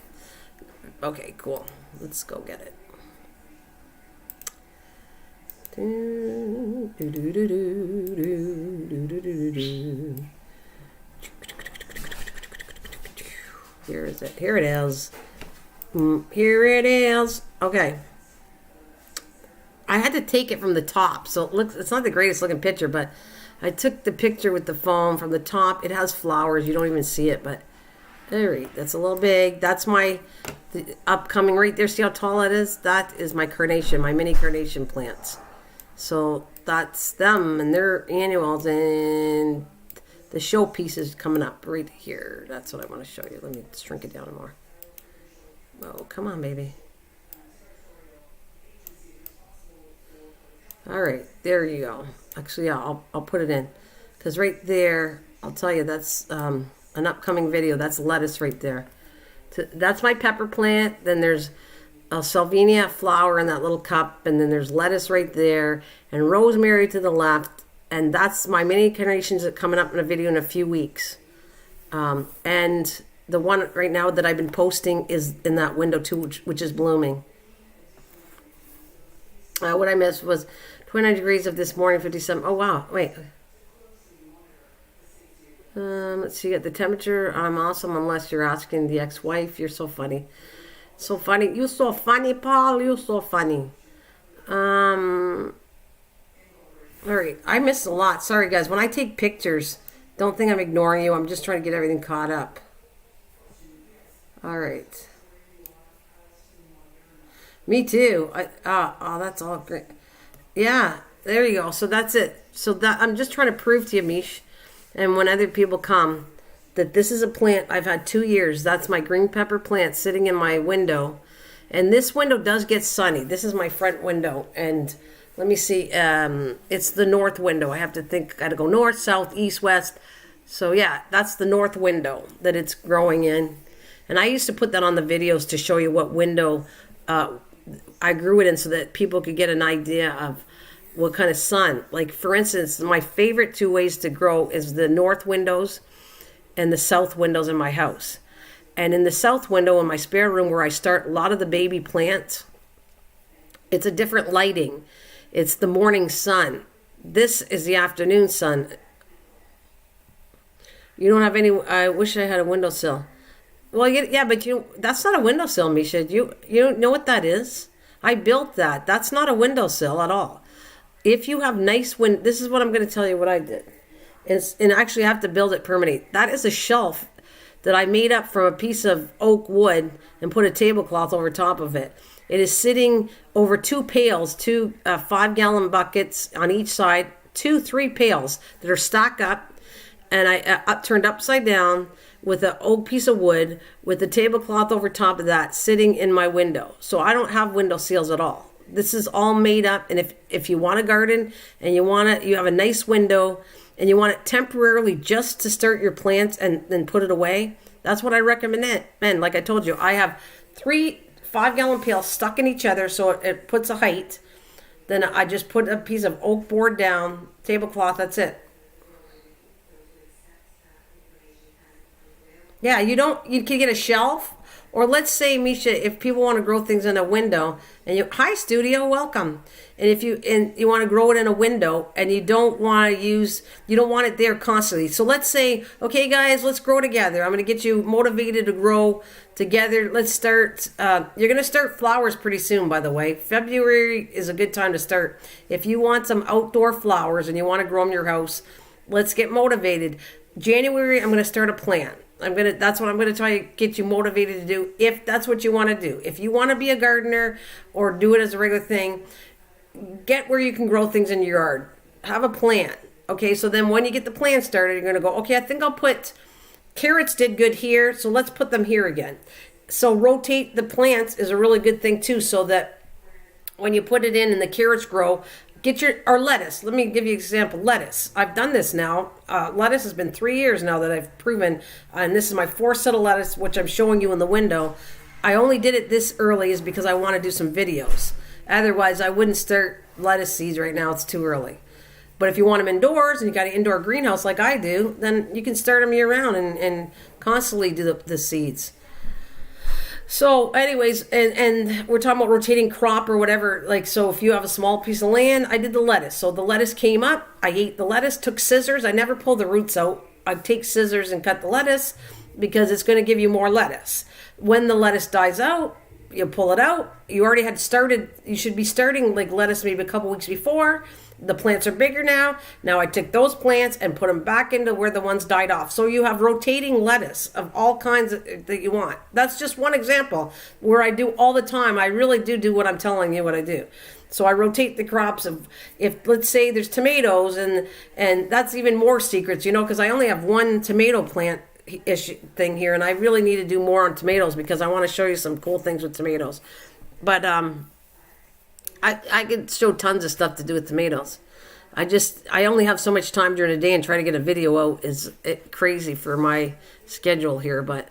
Speaker 1: Okay, cool. Let's go get it. Here is it. Here it is. Here it is. Okay. I had to take it from the top, so it's not the greatest looking picture, but I took the picture with the phone from the top. It has flowers. You don't even see it, but there, that's a little big. That's the upcoming right there. See how tall that is? That is my carnation, my mini carnation plants. So that's them and their annuals, and the showpiece is coming up right here. That's what I want to show you. Let me shrink it down more. Oh, come on, baby. All right, there you go. Actually, yeah, I'll put it in, because right there, I'll tell you, that's an upcoming video. That's lettuce right there. That's my pepper plant. Then there's a salvinia flower in that little cup, and then there's lettuce right there, and rosemary to the left, and that's my mini carnations that coming up in a video in a few weeks. And the one right now that I've been posting is in that window too, which is blooming. What I missed was 29 degrees of this morning, 57. Oh, wow. Wait. Let's see. At the temperature, I'm awesome unless you're asking the ex-wife. You're so funny. So funny. You're so funny, Paul. You're so funny. All right. I missed a lot. Sorry, guys. When I take pictures, don't think I'm ignoring you. I'm just trying to get everything caught up. All right. Me too. Oh, that's all great. Yeah, there you go. So that's it. So that I'm just trying to prove to you, Mish, and when other people come, that this is a plant I've had 2 years. That's my green pepper plant sitting in my window. And this window does get sunny. This is my front window. And let me see. It's the north window. I have to think. Got to go north, south, east, west. So yeah, that's the north window that it's growing in. And I used to put that on the videos to show you what window I grew it in, so that people could get an idea of what kind of sun. Like, for instance, my favorite 2 ways to grow is the north windows and the south windows in my house. And in the south window in my spare room, where I start a lot of the baby plants, it's a different lighting. It's the morning sun. This is the afternoon sun. You don't have any. I wish I had a windowsill. Well, yeah, but that's not a windowsill, Misha. You know what that is? I built that. That's not a windowsill at all. If you have nice this is what I'm going to tell you what I did. And actually I have to build it permanent. That is a shelf that I made up from a piece of oak wood and put a tablecloth over top of it. It is sitting over 2 pails, 2 5-gallon buckets on each side, 3 pails that are stacked up, and I turned upside down with an oak piece of wood with a tablecloth over top of that sitting in my window. So I don't have window seals at all. This is all made up. And if you want to garden and you have a nice window and you want it temporarily just to start your plants and then put it away, that's what I recommend. Man, like I told you, I have 3 5-gallon pails stuck in each other, so it puts a height. Then I just put a piece of oak board down, tablecloth, that's it. Yeah, you can get a shelf, or let's say, Misha, if people want to grow things in a window, and hi studio, welcome. And if you want to grow it in a window, and you don't want it there constantly. So let's say, okay, guys, let's grow together. I'm going to get you motivated to grow together. Let's start. You're going to start flowers pretty soon, by the way. February is a good time to start. If you want some outdoor flowers and you want to grow them in your house, let's get motivated. January, I'm going to start a plant. That's what I'm going to try to get you motivated to do, if that's what you want to do. If you want to be a gardener or do it as a regular thing, get where you can grow things in your yard. Have a plant. Okay, so then when you get the plant started, you're going to go, okay, I think I'll put carrots did good here, so let's put them here again. So rotate the plants is a really good thing too, so that when you put it in and the carrots grow, or lettuce. Let me give you an example. Lettuce. I've done this now. Lettuce has been 3 years now that I've proven, and this is my 4th set of lettuce, which I'm showing you in the window. I only did it this early is because I want to do some videos. Otherwise, I wouldn't start lettuce seeds right now. It's too early. But if you want them indoors and you got an indoor greenhouse like I do, then you can start them year round and constantly do the seeds. So anyways, and we're talking about rotating crop or whatever. Like, so if you have a small piece of land, I did the lettuce. So the lettuce came up. I ate the lettuce, took scissors. I never pull the roots out. I take scissors and cut the lettuce because it's going to give you more lettuce. When the lettuce dies out, you pull it out. You already had started. You should be starting like lettuce maybe a couple weeks before. the plants are bigger now. Now I took those plants and put them back into where the ones died off. So you have rotating lettuce of all kinds that you want. That's just one example where I do all the time. I really do what I'm telling you what I do. So I rotate the crops of, if let's say there's tomatoes, and that's even more secrets, because I only have one tomato plant issue thing here, and I really need to do more on tomatoes because I want to show you some cool things with tomatoes. But I could show tons of stuff to do with tomatoes. I only have so much time during the day, and trying to get a video out is crazy for my schedule here. But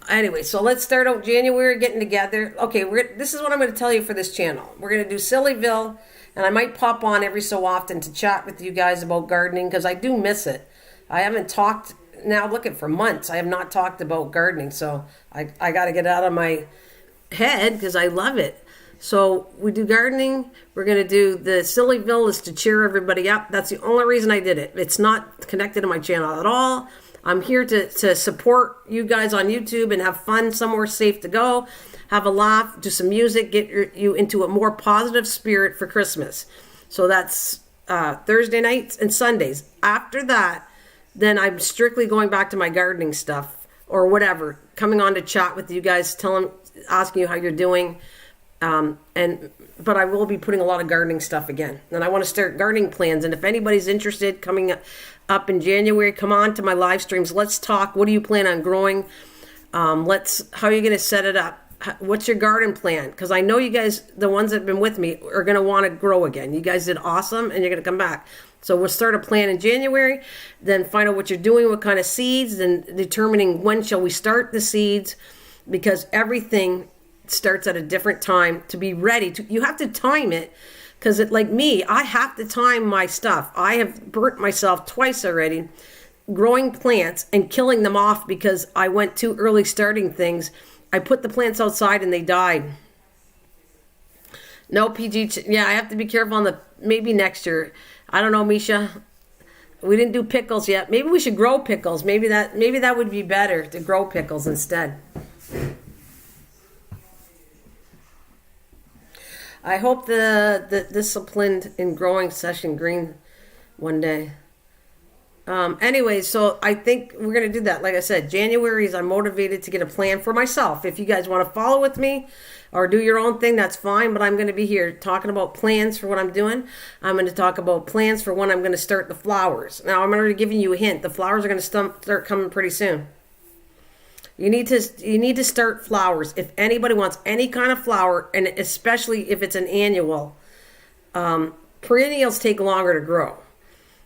Speaker 1: anyway, so let's start out January getting together. Okay, this is what I'm going to tell you for this channel. We're going to do Sillyville, and I might pop on every so often to chat with you guys about gardening because I do miss it. I haven't talked now, looking for months. I have not talked about gardening, so I got to get it out of my head because I love it. So we do gardening. We're going to do the Sillyville is to cheer everybody up. That's the only reason I did it. It's not connected to my channel at all. I'm here to support you guys on YouTube and have fun, somewhere safe to go, have a laugh, do some music, get you into a more positive spirit for Christmas. So that's Thursday nights and Sundays. After that, then I'm strictly going back to my gardening stuff or whatever, coming on to chat with you guys, asking you how you're doing. But I will be putting a lot of gardening stuff again. And I want to start gardening plans. And if anybody's interested coming up in January, come on to my live streams. Let's talk. What do you plan on growing? How are you going to set it up? What's your garden plan? Because I know you guys, the ones that have been with me, are going to want to grow again. You guys did awesome, and you're going to come back. So we'll start a plan in January, then find out what you're doing, what kind of seeds, and determining when shall we start the seeds, because everything starts at a different time to be ready. You have to time it, because like me, I have to time my stuff. I have burnt myself twice already growing plants and killing them off because I went too early starting things. I put the plants outside and they died. No PG. Yeah, I have to be careful on maybe next year. I don't know, Misha. We didn't do pickles yet. Maybe we should grow pickles. Maybe that would be better to grow pickles instead. I hope the disciplined in growing session green one day. Anyway, so I think we're going to do that. Like I said, January is I'm motivated to get a plan for myself. If you guys want to follow with me or do your own thing, that's fine. But I'm going to be here talking about plans for what I'm doing. I'm going to talk about plans for when I'm going to start the flowers. Now, I'm already giving you a hint. The flowers are going to start coming pretty soon. You need to start flowers. If anybody wants any kind of flower, and especially if it's an annual, perennials take longer to grow.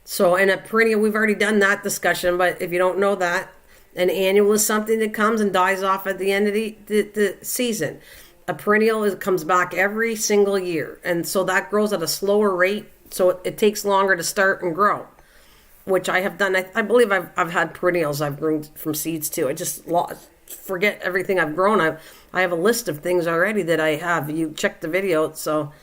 Speaker 1: So, and a perennial, we've already done that discussion, but if you don't know that, an annual is something that comes and dies off at the end of the season. A perennial comes back every single year, and so that grows at a slower rate, so it takes longer to start and grow, which I have done. I believe I've had perennials I've grown from seeds too. I just forget everything I've grown. I have a list of things already that I have. You check the video, so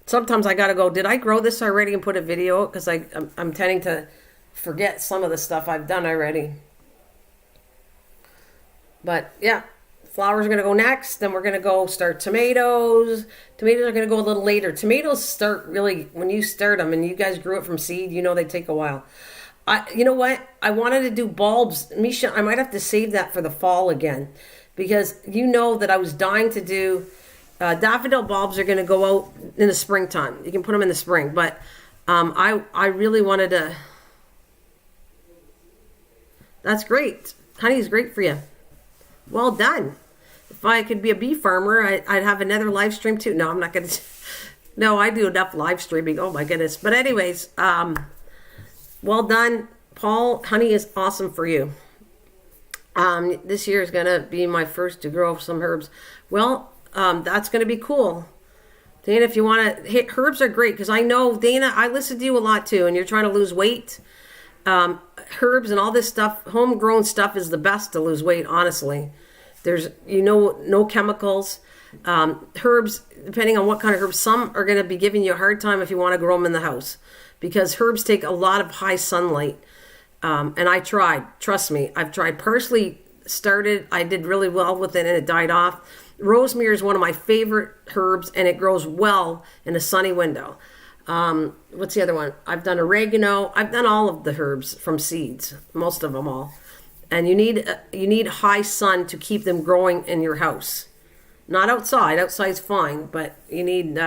Speaker 1: sometimes I got to go, did I grow this already and put a video? Because I'm tending to forget some of the stuff I've done already. But yeah, flowers are going to go next. Then we're going to go start tomatoes. Tomatoes are going to go a little later. Tomatoes start really, when you start them and you guys grew it from seed, they take a while. You know what? I wanted to do bulbs. Misha, I might have to save that for the fall again. Because that I was dying to do daffodil bulbs are going to go out in the springtime. You can put them in the spring, but I really wanted to. That's great. Honey is great for you. Well done. If I could be a bee farmer, I'd have another live stream too. No, I'm not going to. No, I do enough live streaming. Oh my goodness. But anyways, well done, Paul. Honey is awesome for you. This year is going to be my first to grow some herbs. Well, that's going to be cool. Dana, if you want to, herbs are great because I know, Dana, I listen to you a lot too, and you're trying to lose weight. Herbs and all this stuff, homegrown stuff is the best to lose weight, honestly. There's, no chemicals. Herbs, depending on what kind of herbs, some are going to be giving you a hard time if you want to grow them in the house because herbs take a lot of high sunlight. And I tried, trust me, I've tried. Parsley started, I did really well with it and it died off. Rosemary is one of my favorite herbs and it grows well in a sunny window. What's the other one? I've done oregano. I've done all of the herbs from seeds, most of them all. And you need high sun to keep them growing in your house. Not outside. Outside's fine, but you need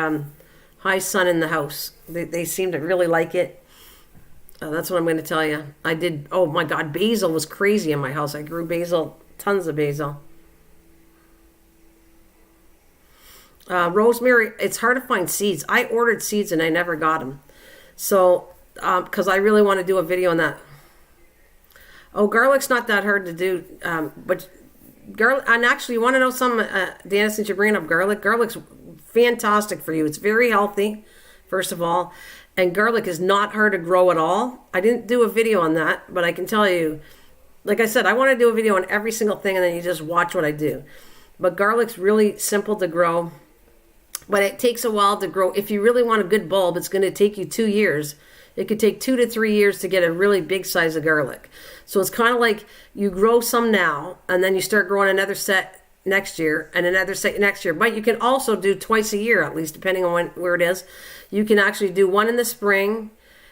Speaker 1: high sun in the house. They seem to really like it. That's what I'm going to tell you. I did. Oh my God, basil was crazy in my house. I grew basil, tons of basil. Rosemary, it's hard to find seeds. I ordered seeds and I never got them. So, because I really want to do a video on that. Oh, garlic's not that hard to do. But garlic, and actually, you want to know something, Dana, since you're bringing up garlic? Garlic's fantastic for you. It's very healthy, first of all. And garlic is not hard to grow at all. I didn't do a video on that, but I can tell you, like I said, I want to do a video on every single thing and then you just watch what I do. But garlic's really simple to grow. But it takes a while to grow. If you really want a good bulb, it's going to take you 2 years. It could take 2 to 3 years to get a really big size of garlic. So it's kind of like you grow some now, and then you start growing another set next year, and another set next year. But you can also do twice a year, at least, depending on where it is. You can actually do one in the spring.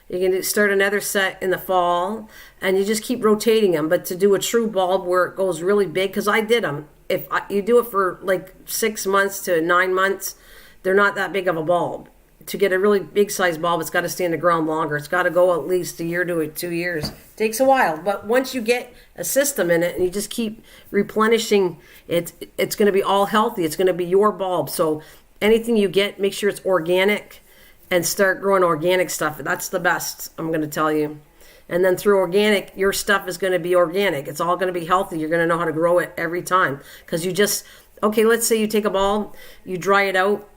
Speaker 1: You can start another set in the fall, and you just keep rotating them. But to do a true bulb where it goes really big, because I did them. If you do it for like 6 months to 9 months, they're not that big of a bulb. To get a really big size bulb, it's got to stay in the ground longer. It's got to go at least a year to 2 years. It takes a while, but once you get a system in it and you just keep replenishing it, it's going to be all healthy. It's going to be your bulb. So anything you get, make sure it's organic and start growing organic stuff. That's the best, I'm going to tell you. And then through organic, your stuff is going to be organic. It's all going to be healthy. You're going to know how to grow it every time. Because you just, okay, let's say you take a bulb, you dry it out,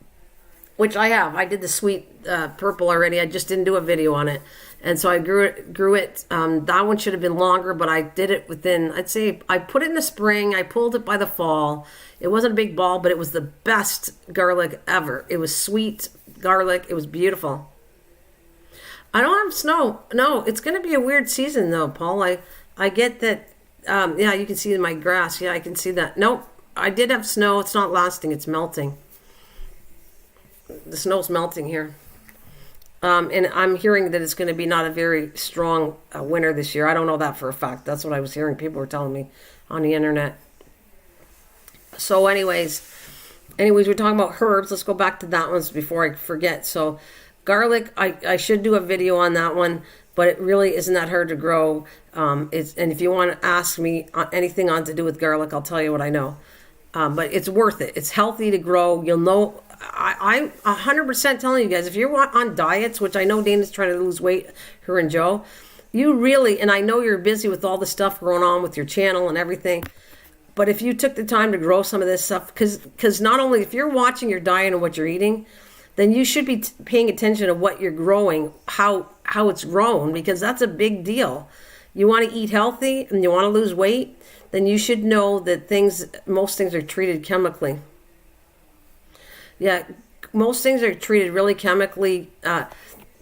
Speaker 1: which I have. I did the sweet purple already. I just didn't do a video on it. And so I grew it. That one should have been longer, but I did it within, I'd say, I put it in the spring. I pulled it by the fall. It wasn't a big ball, but it was the best garlic ever. It was sweet garlic. It was beautiful. I don't have snow. No, it's going to be a weird season, though, Paul. I get that. Yeah, you can see my grass. Yeah, I can see that. Nope, I did have snow. It's not lasting. It's melting. The snow's melting here. And I'm hearing that it's going to be not a very strong winter this year. I don't know that for a fact. That's what I was hearing. People were telling me on the internet. So anyways, we're talking about herbs. Let's go back to that one before I forget. So garlic, I should do a video on that one, but it really isn't that hard to grow. And if you want to ask me anything on to do with garlic, I'll tell you what I know. But it's worth it. It's healthy to grow. You'll know. I'm 100% telling you guys, if you're on diets, which I know Dana's trying to lose weight, her and Joe, you really, and I know you're busy with all the stuff going on with your channel and everything, but if you took the time to grow some of this stuff, because not only if you're watching your diet and what you're eating, then you should be paying attention to what you're growing, how it's grown, because that's a big deal. You want to eat healthy and you want to lose weight, then you should know that most things are treated chemically. Yeah, most things are treated really chemically.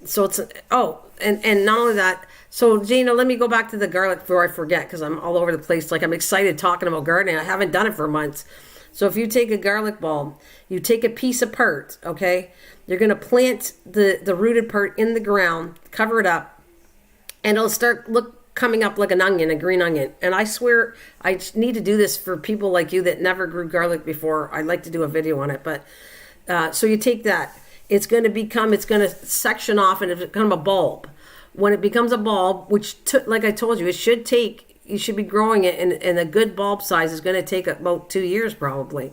Speaker 1: So it's, and not only that, so Gina, let me go back to the garlic before I forget, because I'm all over the place. Like, I'm excited talking about gardening. I haven't done it for months. So if you take a garlic bulb, you take a piece apart, okay? You're going to plant the rooted part in the ground, cover it up, and it'll start coming up like an onion, a green onion. And I swear, I need to do this for people like you that never grew garlic before. I'd like to do a video on it, but so you take that. It's going to section off and become a bulb. When it becomes a bulb, which, like I told you, you should be growing it, and a good bulb size is going to take about 2 years probably.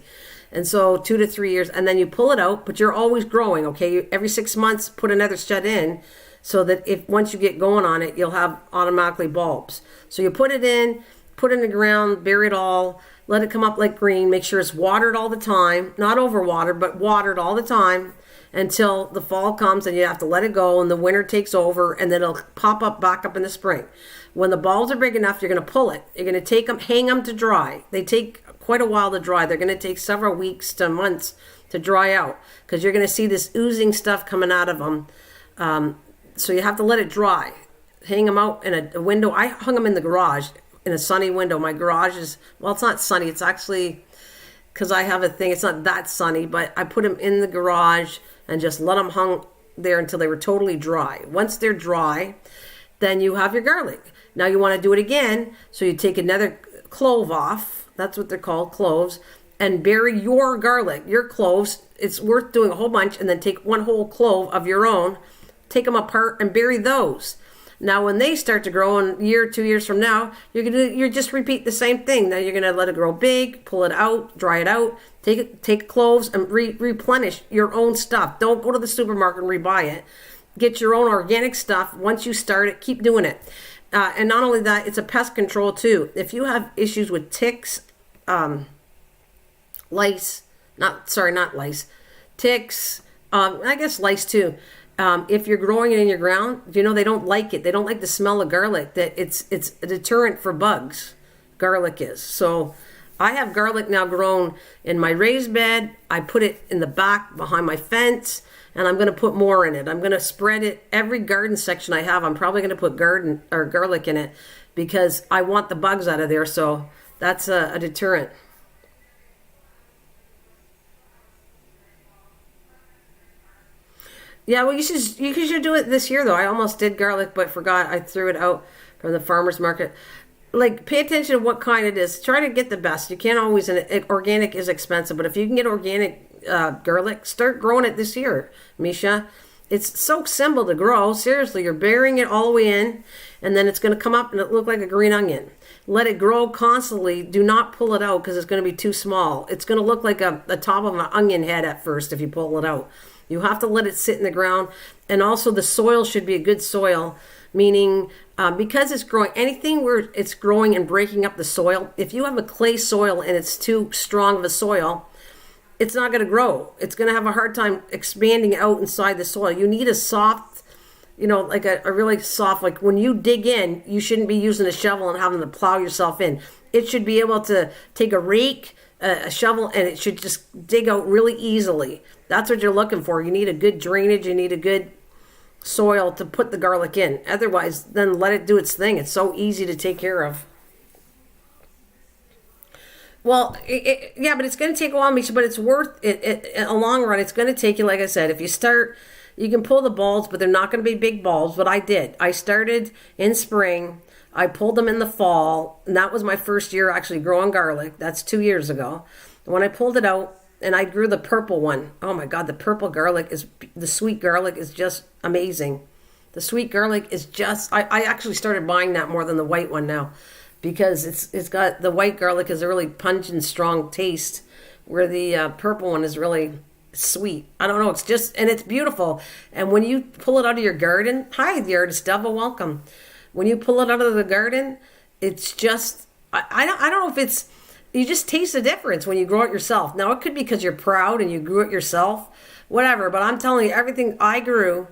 Speaker 1: And so 2 to 3 years, and then you pull it out, but you're always growing, okay? Every 6 months, put another stud in, so that once you get going on it, you'll have automatically bulbs. So you put it in the ground, bury it all, let it come up like green, make sure it's watered all the time, not overwatered, but watered all the time until the fall comes, and you have to let it go, and the winter takes over, and then it'll pop up back up in the spring. When the bulbs are big enough, you're going to pull it. You're going to take them, hang them to dry. They take quite a while to dry. They're going to take several weeks to months to dry out, because you're going to see this oozing stuff coming out of them. So you have to let it dry. Hang them out in a window. I hung them in the garage, in a sunny window. My garage is, well, it's not sunny. It's actually, because I have a thing, it's not that sunny, but I put them in the garage and just let them there until they were totally dry. Once they're dry, then you have your garlic. Now you want to do it again, so you take another clove off. That's what they're called, cloves, and bury your garlic, your cloves. It's worth doing a whole bunch, and then take one whole clove of your own, take them apart, and bury those. Now, when they start to grow in a year, 2 years from now, you're just repeat the same thing. Now you're gonna let it grow big, pull it out, dry it out, take cloves and replenish your own stuff. Don't go to the supermarket and rebuy it. Get your own organic stuff. Once you start it, keep doing it. And not only that, it's a pest control too. If you have issues with ticks, lice, not lice, ticks, I guess lice too. If you're growing it in your ground, they don't like it. They don't like the smell of garlic. That it's a deterrent for bugs. Garlic is. So I have garlic now grown in my raised bed. I put it in the back behind my fence, and I'm going to put more in it. I'm going to spread it. Every garden section I have, I'm probably going to put garlic in it because I want the bugs out of there. So that's a deterrent. Yeah, well, you should do it this year, though. I almost did garlic, but forgot. I threw it out from the farmer's market. Like, pay attention to what kind it is. Try to get the best. You can't always, organic is expensive, but if you can get organic garlic, start growing it this year, Misha. It's so simple to grow. Seriously, you're burying it all the way in, and then it's going to come up and it look like a green onion. Let it grow constantly. Do not pull it out because it's going to be too small. It's going to look like the top of an onion head at first if you pull it out. You have to let it sit in the ground. And also the soil should be a good soil, meaning because it's growing, anything where it's growing and breaking up the soil, if you have a clay soil and it's too strong of a soil, it's not going to grow. It's going to have a hard time expanding out inside the soil. You need a soft, like a really soft, like when you dig in, you shouldn't be using a shovel and having to plow yourself in. It should be able to take a rake, a shovel, and it should just dig out really easily. That's what you're looking for. You need a good drainage. You need a good soil to put the garlic in. Otherwise, then let it do its thing. It's so easy to take care of. Well, yeah, but it's going to take a while, Misha, but it's worth it in a long run. It's going to take you, like I said, if you start, you can pull the bulbs, but they're not going to be big bulbs. But I did. I started in spring. I pulled them in the fall, and that was my first year actually growing garlic. That's 2 years ago. When I pulled it out, and I grew the purple one. Oh my God, the sweet garlic is just amazing. The sweet garlic is just, I actually started buying that more than the white one now because it's got, the white garlic is a really pungent, strong taste where the purple one is really sweet. I don't know, it's just, and it's beautiful. And when you pull it out of your garden, hi, the artist devil, welcome. When you pull it out of the garden, it's just, I don't know if it's, you just taste the difference when you grow it yourself. Now, it could be because you're proud and you grew it yourself, whatever. But I'm telling you, everything I grew,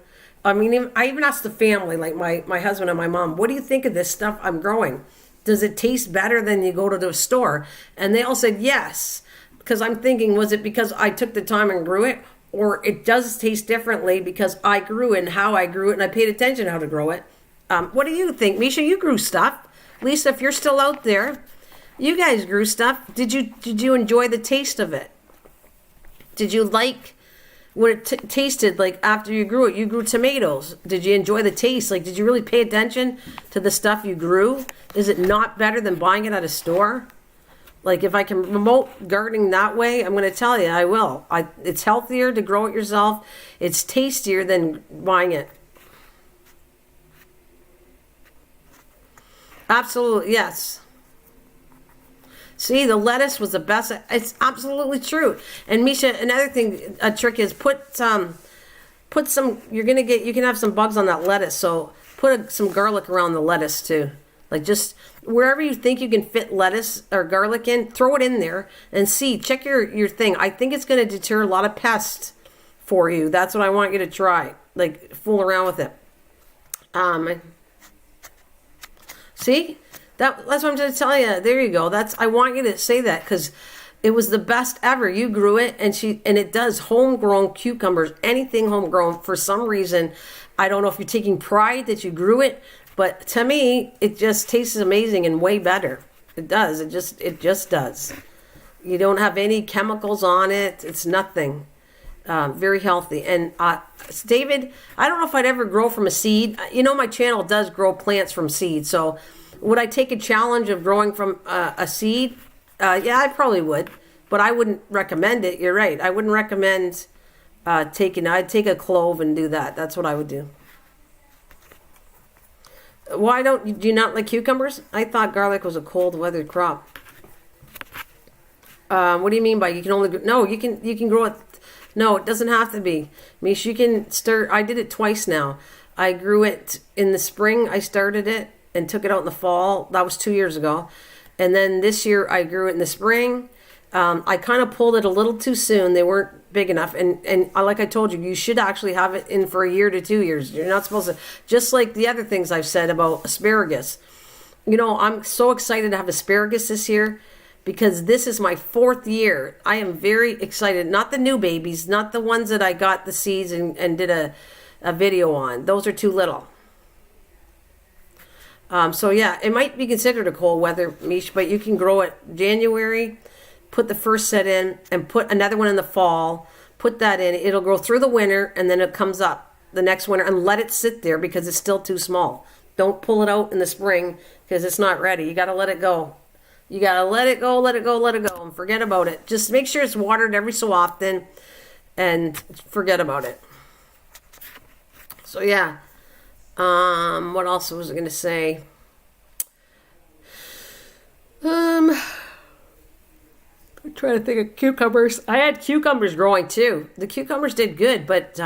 Speaker 1: I mean, I even asked the family, like my husband and my mom, what do you think of this stuff I'm growing? Does it taste better than you go to the store? And they all said yes. Because I'm thinking, was it because I took the time and grew it? Or it does taste differently because I grew it and how I grew it and I paid attention how to grow it. What do you think? Misha, you grew stuff. Lisa, if you're still out there, you guys grew stuff. Did you enjoy the taste of it? Did you like what it tasted like after you grew it? You grew tomatoes. Did you enjoy the taste? Like, did you really pay attention to the stuff you grew? Is it not better than buying it at a store? Like, if I can promote gardening that way, I'm going to tell you, I will. It's healthier to grow it yourself. It's tastier than buying it. Absolutely, yes. See, the lettuce was the best. It's absolutely true. And Misha, another thing, a trick is put some, you can have some bugs on that lettuce. So put some garlic around the lettuce too. Like just wherever you think you can fit lettuce or garlic in, throw it in there and see, check your thing. I think it's going to deter a lot of pests for you. That's what I want you to try. Like fool around with it. See? That's what I'm trying to tell you. There you go. I want you to say that because it was the best ever. You grew it, and it does homegrown cucumbers, anything homegrown. For some reason, I don't know if you're taking pride that you grew it, but to me, it just tastes amazing and way better. It does. It just does. You don't have any chemicals on it. It's nothing. Very healthy. And David, I don't know if I'd ever grow from a seed. You know, my channel does grow plants from seed. So would I take a challenge of growing from a seed? Yeah, I probably would. But I wouldn't recommend it. You're right. I wouldn't recommend I'd take a clove and do that. That's what I would do. Do you not like cucumbers? I thought garlic was a cold weather crop. What do you mean by you can only no, you can grow it. No, it doesn't have to be. Mish, you can start. I did it twice now. I grew it in the spring. I started it and took it out in the fall. That was 2 years ago. And then this year I grew it in the spring. I kind of pulled it a little too soon. They weren't big enough. And like I told you, you should actually have it in for a year to 2 years. You're not supposed to, just like the other things I've said about asparagus. You know, I'm so excited to have asparagus this year because this is my 4th year. I am very excited. Not the new babies, not the ones that I got the seeds and did a video on. Those are too little. So yeah, it might be considered a cold weather, Mish, but you can grow it January, put the first set in, and put another one in the fall. Put that in. It'll grow through the winter, and then it comes up the next winter, and let it sit there because it's still too small. Don't pull it out in the spring because it's not ready. You got to let it go. You got to let it go, let it go, let it go, and forget about it. Just make sure it's watered every so often, and forget about it. So yeah. What else was I going to say? I'm trying to think of cucumbers. I had cucumbers growing too. The cucumbers did good, but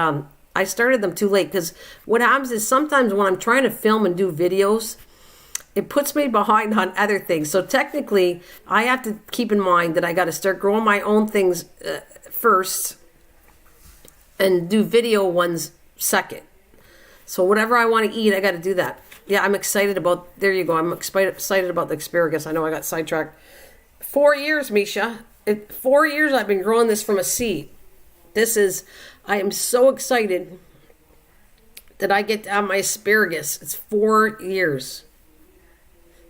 Speaker 1: I started them too late because what happens is sometimes when I'm trying to film and do videos, it puts me behind on other things. So technically, I have to keep in mind that I got to start growing my own things first and do video ones second. So whatever I want to eat, I got to do that. Yeah, I'm excited about, there you go. I'm excited about the asparagus. I know I got sidetracked. 4 years, Misha. 4 years I've been growing this from a seed. I am so excited that I get to have my asparagus. It's 4 years.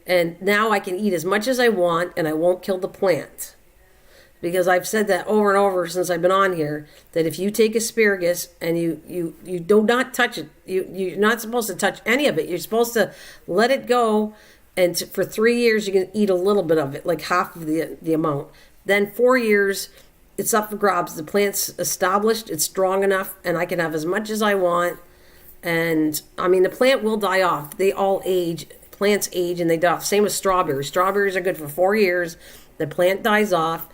Speaker 1: And now I can eat as much as I want and I won't kill the plant. Because I've said that over and over since I've been on here, that if you take asparagus and you do not touch it, you're not supposed to touch any of it. You're supposed to let it go, and for 3 years you can eat a little bit of it, like half of the amount. Then 4 years, it's up for grabs. The plant's established, it's strong enough, and I can have as much as I want. And I mean, the plant will die off. They all age. Plants age and they die off. Same with strawberries. Strawberries are good for 4 years. The plant dies off.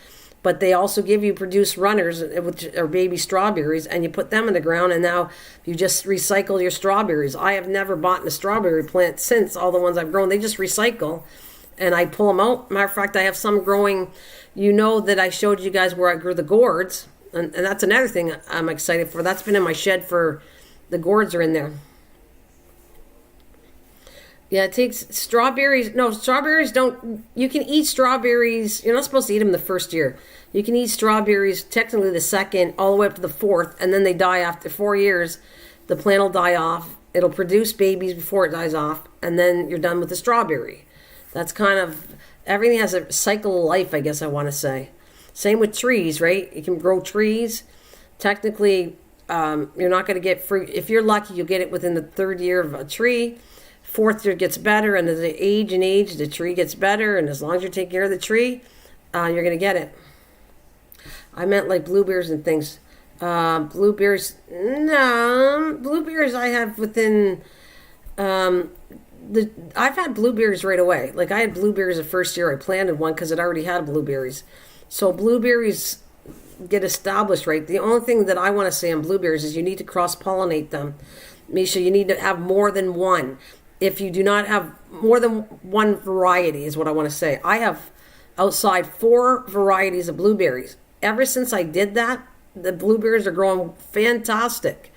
Speaker 1: But they also produce runners, which are baby strawberries, and you put them in the ground, and now you just recycle your strawberries. I have never bought a strawberry plant since. All the ones I've grown, they just recycle, and I pull them out. Matter of fact, I have some growing. You know that I showed you guys where I grew the gourds, and that's another thing I'm excited for. That's been in my shed for, the gourds are in there. Yeah, it takes strawberries. No, strawberries don't. You can eat strawberries. You're not supposed to eat them the first year. You can eat strawberries technically the second, all the way up to the 4th, and then they die after 4 years. The plant will die off. It'll produce babies before it dies off, and then you're done with the strawberry. That's kind of, everything has a cycle of life, I guess I want to say. Same with trees, right? You can grow trees. Technically, you're not going to get fruit. If you're lucky, you'll get it within the 3rd year of a tree. 4th year gets better, and as they age and age, the tree gets better, and as long as you're taking care of the tree, you're going to get it. I meant like blueberries and things. Blueberries, no, blueberries I have within, I've had blueberries right away. Like I had blueberries the first year I planted one because it already had blueberries. So blueberries get established right. The only thing that I want to say on blueberries is you need to cross-pollinate them. Misha, you need to have more than one. If you do not have more than one variety is what I want to say. I have outside 4 varieties of blueberries. Ever since I did that, the blueberries are growing fantastic.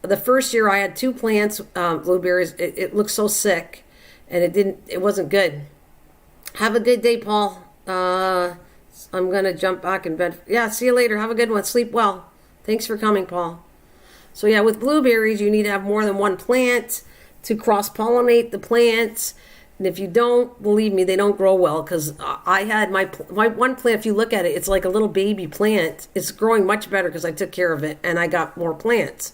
Speaker 1: The first year I had 2 plants, blueberries. It looked so sick, and it wasn't good. Have a good day, Paul. I'm going to jump back in bed. Yeah, see you later. Have a good one. Sleep well. Thanks for coming, Paul. So yeah, with blueberries, you need to have more than one plant to cross-pollinate the plants. And if you don't believe me, they don't grow well, because I had my one plant, if you look at it, it's like a little baby plant. It's growing much better because I took care of it and I got more plants.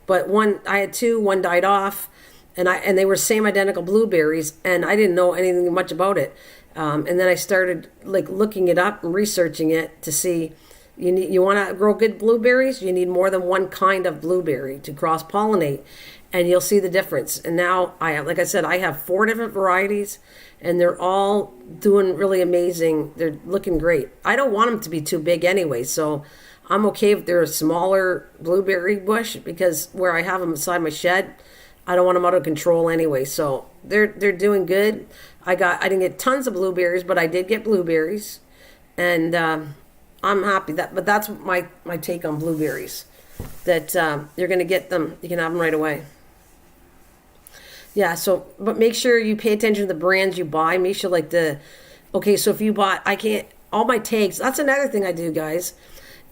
Speaker 1: But I had two, one died off, and they were same identical blueberries, and I didn't know anything much about it. And then I started like looking it up and researching it to see, you want to grow good blueberries, you need more than one kind of blueberry to cross pollinate, and you'll see the difference. And now like I said, I have 4 different varieties, and they're all doing really amazing. They're looking great. I don't want them to be too big anyway, so I'm okay if they're a smaller blueberry bush, because where I have them inside my shed, I don't want them out of control anyway. So they're doing good. I didn't get tons of blueberries, but I did get blueberries, and I'm happy but that's my take on blueberries. That you're going to get them, you can have them right away. Yeah, so, but make sure you pay attention to the brands you buy. Make sure so if you bought, all my tags, that's another thing I do, guys.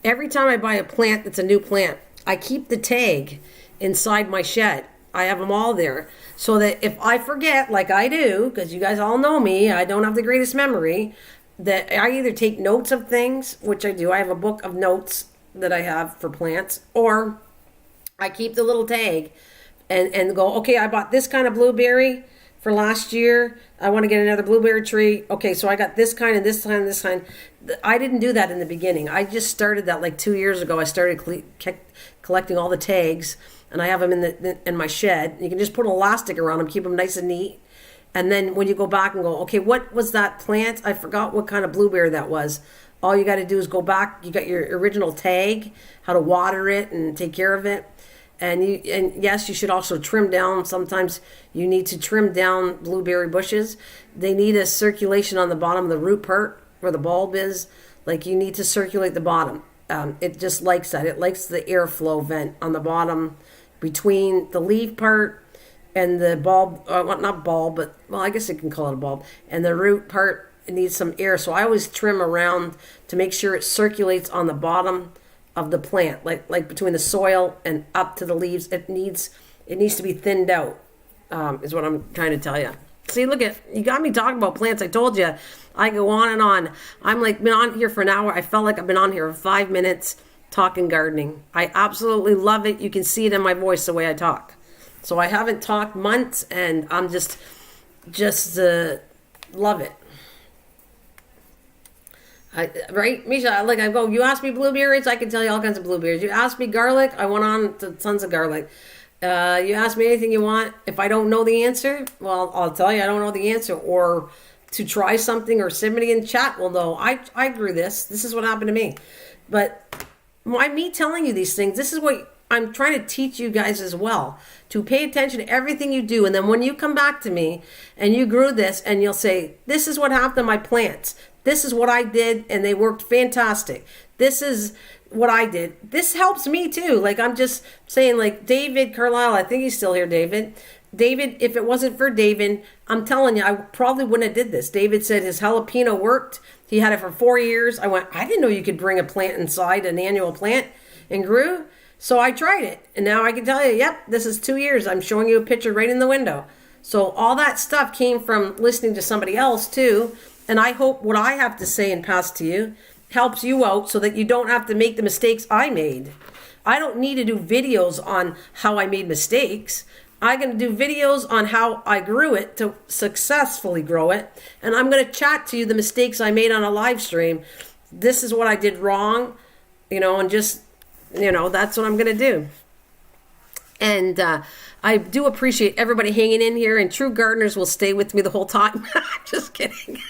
Speaker 1: Every time I buy a plant that's a new plant, I keep the tag inside my shed. I have them all there, so that if I forget, like I do, because you guys all know me, I don't have the greatest memory, that I either take notes of things, which I do. I have a book of notes that I have for plants, or I keep the little tag and go, okay, I bought this kind of blueberry for last year. I want to get another blueberry tree. Okay, so I got this kind and this kind and this kind. I didn't do that in the beginning. I just started that like 2 years ago. I started collecting all the tags, and I have them in my shed. You can just put elastic around them, keep them nice and neat. And then when you go back and go, okay, what was that plant? I forgot what kind of blueberry that was. All you got to do is go back. You got your original tag, how to water it and take care of it. And yes, you should also trim down. Sometimes you need to trim down blueberry bushes. They need a circulation on the bottom of the root part where the bulb is. Like, you need to circulate the bottom. It just likes that. It likes the airflow vent on the bottom between the leaf part and the bulb. Not bulb, but, well, I guess you can call it a bulb. And the root part, it needs some air. So I always trim around to make sure it circulates on the bottom of the plant, like between the soil and up to the leaves. It needs to be thinned out, is what I'm trying to tell you. See, look you got me talking about plants. I told you I go on and on. I'm like been on here for an hour. I felt like I've been on here for 5 minutes talking gardening. I absolutely love it. You can see it in my voice the way I talk. So I haven't talked months, and I'm just love it. Right, Misha? Like, I go, you ask me blueberries, I can tell you all kinds of blueberries. You ask me garlic, I went on to tons of garlic. You ask me anything you want. If I don't know the answer, well, I'll tell you I don't know the answer. Or to try something, or somebody in chat will know. I grew this. This is what happened to me. But by me telling you these things, this is what I'm trying to teach you guys as well. To pay attention to everything you do. And then when you come back to me and you grew this, and you'll say, this is what happened to my plants. This is what I did, and they worked fantastic. This is what I did. This helps me too. Like, I'm just saying, like, David Carlisle, I think he's still here, David. David, if it wasn't for David, I'm telling you, I probably wouldn't have did this. David said his jalapeno worked. He had it for 4 years. I didn't know you could bring a plant inside, an annual plant, and grew. So I tried it. And now I can tell you, yep, this is 2 years. I'm showing you a picture right in the window. So all that stuff came from listening to somebody else too. And I hope what I have to say and pass to you helps you out, so that you don't have to make the mistakes I made. I don't need to do videos on how I made mistakes. I'm going to do videos on how I grew it to successfully grow it. And I'm going to chat to you the mistakes I made on a live stream. This is what I did wrong, and just, that's what I'm going to do. And I do appreciate everybody hanging in here, and true gardeners will stay with me the whole time. Just kidding.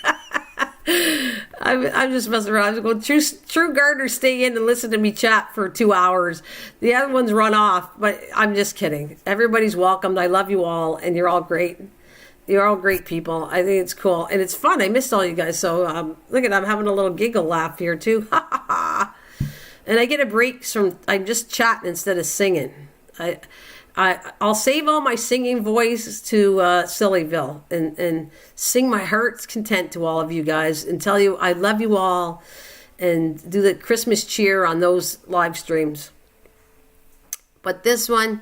Speaker 1: I'm just messing around. I'm going, true gardeners stay in and listen to me chat for 2 hours. The other ones run off, but I'm just kidding. Everybody's welcomed. I love you all, and you're all great. You're all great people. I think it's cool, and it's fun. I missed all you guys, so look at, I'm having a little giggle laugh here too. And I get a break from, I'm just chatting instead of singing. I'll save all my singing voice to Sillyville and sing my heart's content to all of you guys and tell you I love you all, and do the Christmas cheer on those live streams. But this one,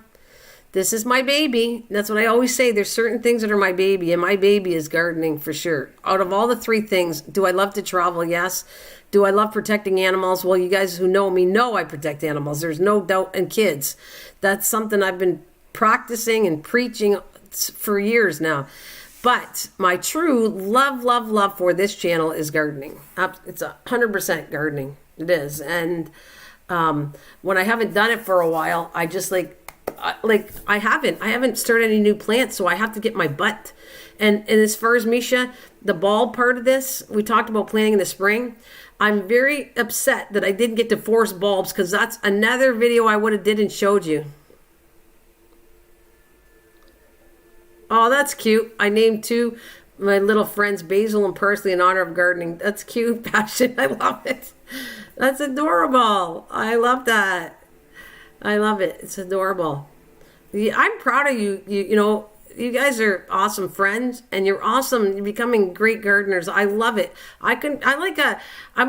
Speaker 1: This is my baby. That's what I always say. There's certain things that are my baby, and my baby is gardening for sure. Out of all the three things, do I love to travel? Yes. Do I love protecting animals? Well, you guys who know me know I protect animals. There's no doubt. And kids. That's something I've been practicing and preaching for years now. But my true love for this channel is gardening. It's 100% gardening. It is. And when I haven't done it for a while, I just I haven't started any new plants, so I have to get my butt. And as far as Misha, the bulb part of this, we talked about planting in the spring. I'm very upset that I didn't get to force bulbs, because that's another video I would have did and showed you. Oh, that's cute. I named two my little friends, Basil and Parsley, in honor of gardening. That's cute, Passion. I love it. That's adorable. I love that. I love it. It's adorable. I'm proud of you. You know, you guys are awesome friends, and you're awesome. You're becoming great gardeners. I love it. I'm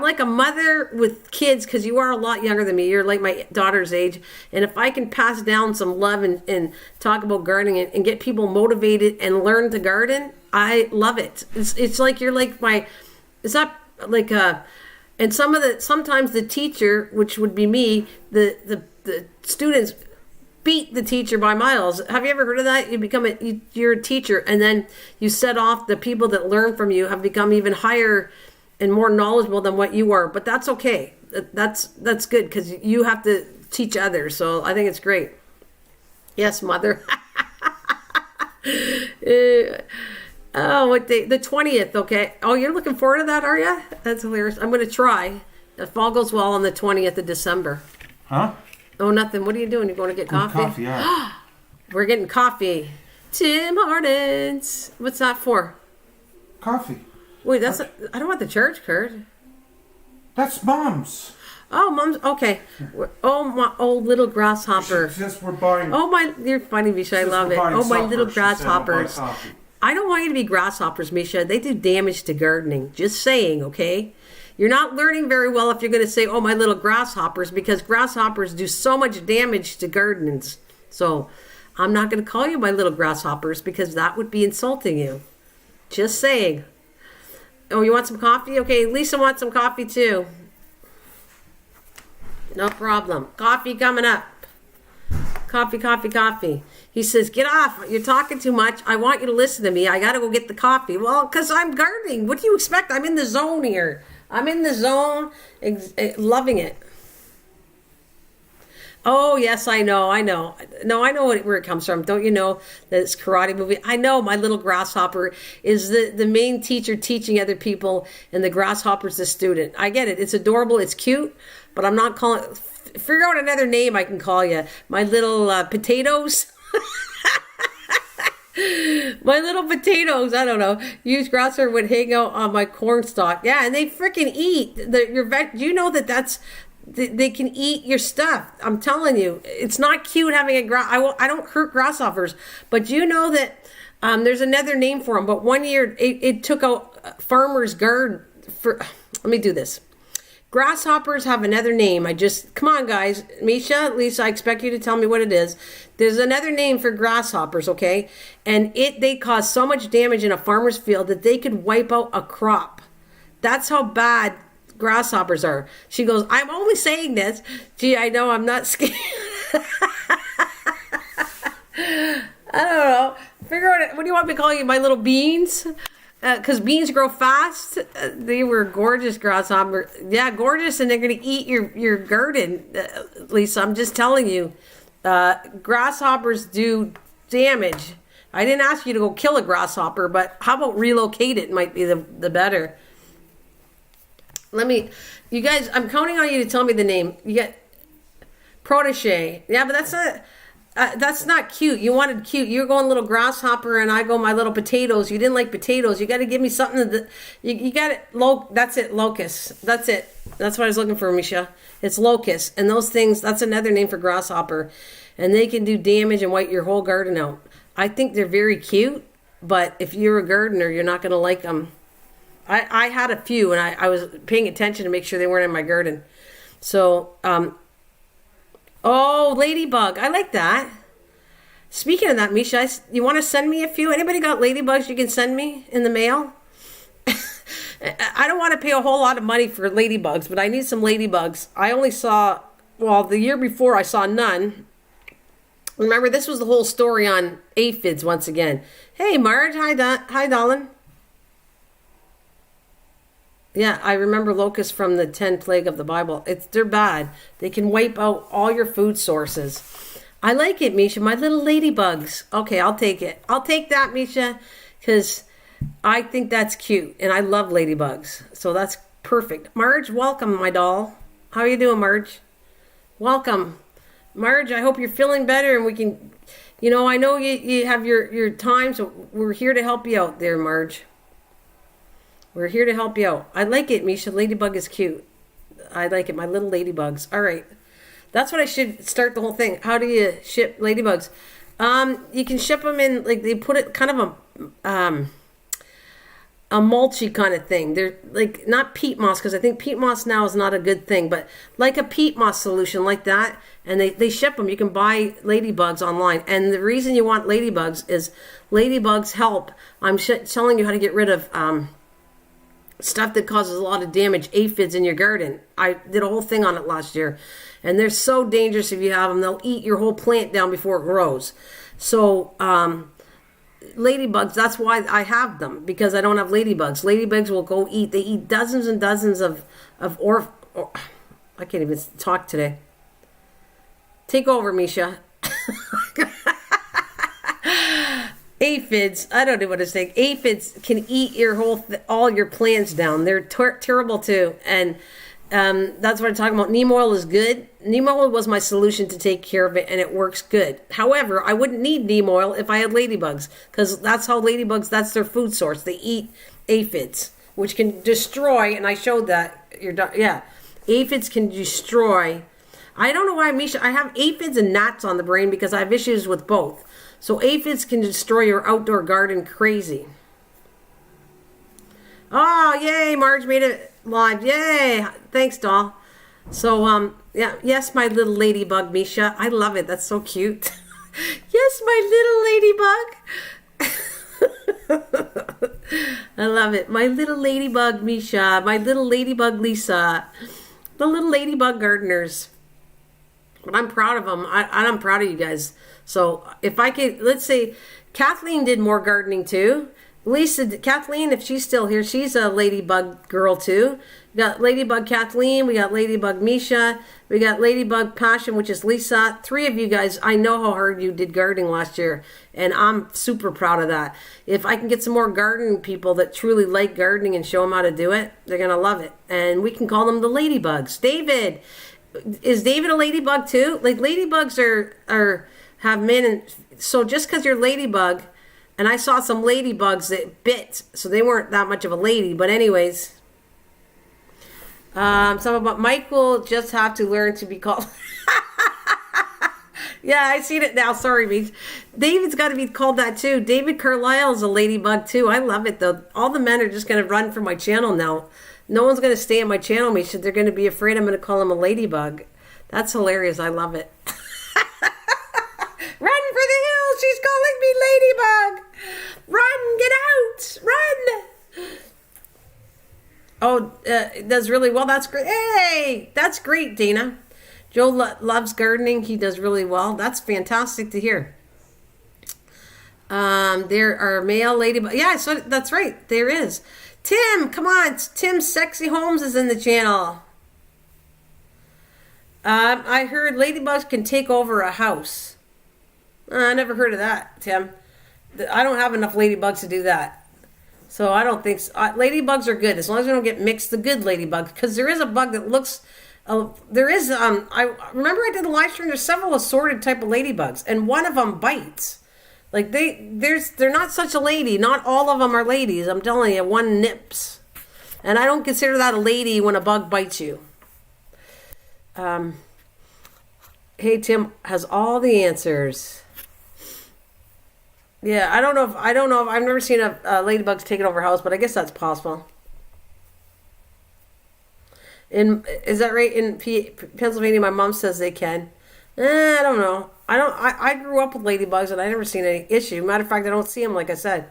Speaker 1: like a mother with kids, because you are a lot younger than me. You're like my daughter's age. And if I can pass down some love and talk about gardening and get people motivated and learn to garden, I love it. It's like you're like my, it's not like and sometimes the teacher, which would be me, the students beat the teacher by miles. Have you ever heard of that? You're a teacher, and then you set off the people that learn from you have become even higher and more knowledgeable than what you are. But that's okay. That's good, because you have to teach others. So I think it's great. Yes, mother. Oh, what day? The 20th. Okay. Oh, you're looking forward to that, are you? That's hilarious. I'm going to try. If all goes well, on the 20th of December.
Speaker 2: Huh?
Speaker 1: Oh, nothing. What are you doing? You're going to get coffee?
Speaker 2: Coffee, yeah.
Speaker 1: We're getting coffee. Tim Hortons. What's that for?
Speaker 2: Coffee.
Speaker 1: Wait, I don't want the church card.
Speaker 2: That's Mom's.
Speaker 1: Oh, Mom's. Okay. Oh, my old little grasshopper.
Speaker 2: She says we're buying.
Speaker 1: Oh, you're funny, Misha. I love it. Oh, my little grasshoppers. I don't want you to be grasshoppers, Misha. They do damage to gardening. Just saying, okay? You're not learning very well if you're going to say, oh, my little grasshoppers, because grasshoppers do so much damage to gardens. So I'm not going to call you my little grasshoppers, because that would be insulting you. Just saying. Oh, you want some coffee? Okay, Lisa wants some coffee too. No problem. Coffee coming up. Coffee. He says, get off. You're talking too much. I want you to listen to me. I got to go get the coffee. Well, because I'm gardening. What do you expect? I'm in the zone here. I'm in the zone, loving it. Oh, yes, I know. No, I know where it comes from. Don't you know that it's a karate movie? I know my little grasshopper is the main teacher teaching other people, and the grasshopper's the student. I get it. It's adorable. It's cute, but I'm not calling... Figure out another name I can call you. My little potatoes. My little potatoes. I don't know. Used grasshopper would hang out on my corn stalk. Yeah, and they freaking eat your veg. You know that's they can eat your stuff. I'm telling you, it's not cute having a I don't hurt grasshoppers, but you know that there's another name for them. But one year it took out farmer's garden for. Let me do this. Grasshoppers have another name. Come on, guys. Misha, Lisa, I expect you to tell me what it is. There's another name for grasshoppers, okay? And they cause so much damage in a farmer's field that they could wipe out a crop. That's how bad grasshoppers are. She goes, I'm only saying this. Gee, I know, I'm not scared. I don't know. Figure out, what do you want me to call you? My little beans? Because beans grow fast. They were gorgeous grasshoppers. Yeah, gorgeous, and they're going to eat your garden, Lisa. I'm just telling you. Grasshoppers do damage. I didn't ask you to go kill a grasshopper, but how about relocate it might be the better. You guys, I'm counting on you to tell me the name. You get protege. Yeah, but that's not cute. You wanted cute. You're going little grasshopper, and I go my little potatoes. You didn't like potatoes. You got to give me something that you got it. That's it. Locust. That's it. That's what I was looking for, Misha. It's locust, and those things. That's another name for grasshopper, and they can do damage and wipe your whole garden out. I think they're very cute, but if you're a gardener, you're not going to like them. I had a few, and I was paying attention to make sure they weren't in my garden. So, oh, ladybug. I like that. Speaking of that, Misha, you want to send me a few? Anybody got ladybugs you can send me in the mail? I don't want to pay a whole lot of money for ladybugs, but I need some ladybugs. I only saw, well, the year before I saw none. Remember, this was the whole story on aphids once again. Hey, Marge. Hi, darling. Yeah, I remember locusts from the 10 plague of the Bible. They're bad. They can wipe out all your food sources. I like it, Misha. My little ladybugs. Okay, I'll take it. I'll take that, Misha, because I think that's cute, and I love ladybugs. So that's perfect. Marge, welcome, my doll. How are you doing, Marge? Welcome. Marge, I hope you're feeling better, and we can, I know you have your time, so we're here to help you out there, Marge. We're here to help you out. I like it, Misha. Ladybug is cute. I like it. My little ladybugs. All right. That's what I should start the whole thing. How do you ship ladybugs? You can ship them in, like, they put it kind of a mulchy kind of thing. They're like not peat moss, because I think peat moss now is not a good thing, but like a peat moss solution like that. And they ship them. You can buy ladybugs online. And the reason you want ladybugs is ladybugs help. I'm telling you how to get rid of stuff that causes a lot of damage, aphids in your garden. I did a whole thing on it last year. And they're so dangerous if you have them. They'll eat your whole plant down before it grows. So ladybugs, that's why I have them, because I don't have ladybugs. Ladybugs will go eat. They eat dozens and dozens of I can't even talk today. Take over, Misha. Aphids, I don't know what to say. Aphids can eat your all your plants down. They're terrible too. And that's what I'm talking about. Neem oil is good. Neem oil was my solution to take care of it, and it works good. However, I wouldn't need neem oil if I had ladybugs, because that's how ladybugs, that's their food source. They eat aphids, which can destroy, and I showed that. Aphids can destroy. I don't know why, Misha, I have aphids and gnats on the brain because I have issues with both. So aphids can destroy your outdoor garden crazy. Oh, yay, Marge made it live. Yay. Thanks, doll. So, yes, my little ladybug, Misha. I love it. That's so cute. Yes, my little ladybug. I love it. My little ladybug, Misha. My little ladybug, Lisa. The little ladybug gardeners. But I'm proud of them. I'm proud of you guys. So if I could, let's say Kathleen did more gardening too. Kathleen, if she's still here, she's a ladybug girl too. We got Ladybug Kathleen, we got Ladybug Misha, we got Ladybug Passion, which is Lisa. 3 of you guys, I know how hard you did gardening last year, and I'm super proud of that. If I can get some more gardening people that truly like gardening and show them how to do it, they're going to love it. And we can call them the ladybugs. David, is David a ladybug too? Like, ladybugs have men, and so just because you're ladybug, and I saw some ladybugs that bit, so they weren't that much of a lady, but anyways. Some about Mike will just have to learn to be called. Yeah, I seen it now. Sorry, Beach. David's got to be called that too. David Carlisle is a ladybug too. I love it though. All the men are just going to run for my channel now. No one's going to stay on my channel, Misha. They're going to be afraid I'm going to call him a ladybug. That's hilarious. I love it. Run for the hills. She's calling me ladybug. Run. Get out. Run. Oh, it does really well. That's great. Hey, that's great, Dana. Joe loves gardening. He does really well. That's fantastic to hear. There are male ladybug. Yeah, so that's right. There is. Tim, come on. Tim Sexy Holmes is in the channel. I heard ladybugs can take over a house. I never heard of that, Tim. I don't have enough ladybugs to do that. So I don't think so. Ladybugs are good as long as we don't get mixed the good ladybugs, because there is a bug that looks. There is. I remember I did a live stream. There's several assorted type of ladybugs, and one of them bites. Like they're not such a lady. Not all of them are ladies. I'm telling you, one nips, and I don't consider that a lady when a bug bites you. Hey, Tim has all the answers. Yeah, I don't know if I've never seen a ladybugs taking over a house, but I guess that's possible. Is that right? In Pennsylvania, my mom says they can. I don't know. I grew up with ladybugs and I never seen any issue. Matter of fact, I don't see them, like I said.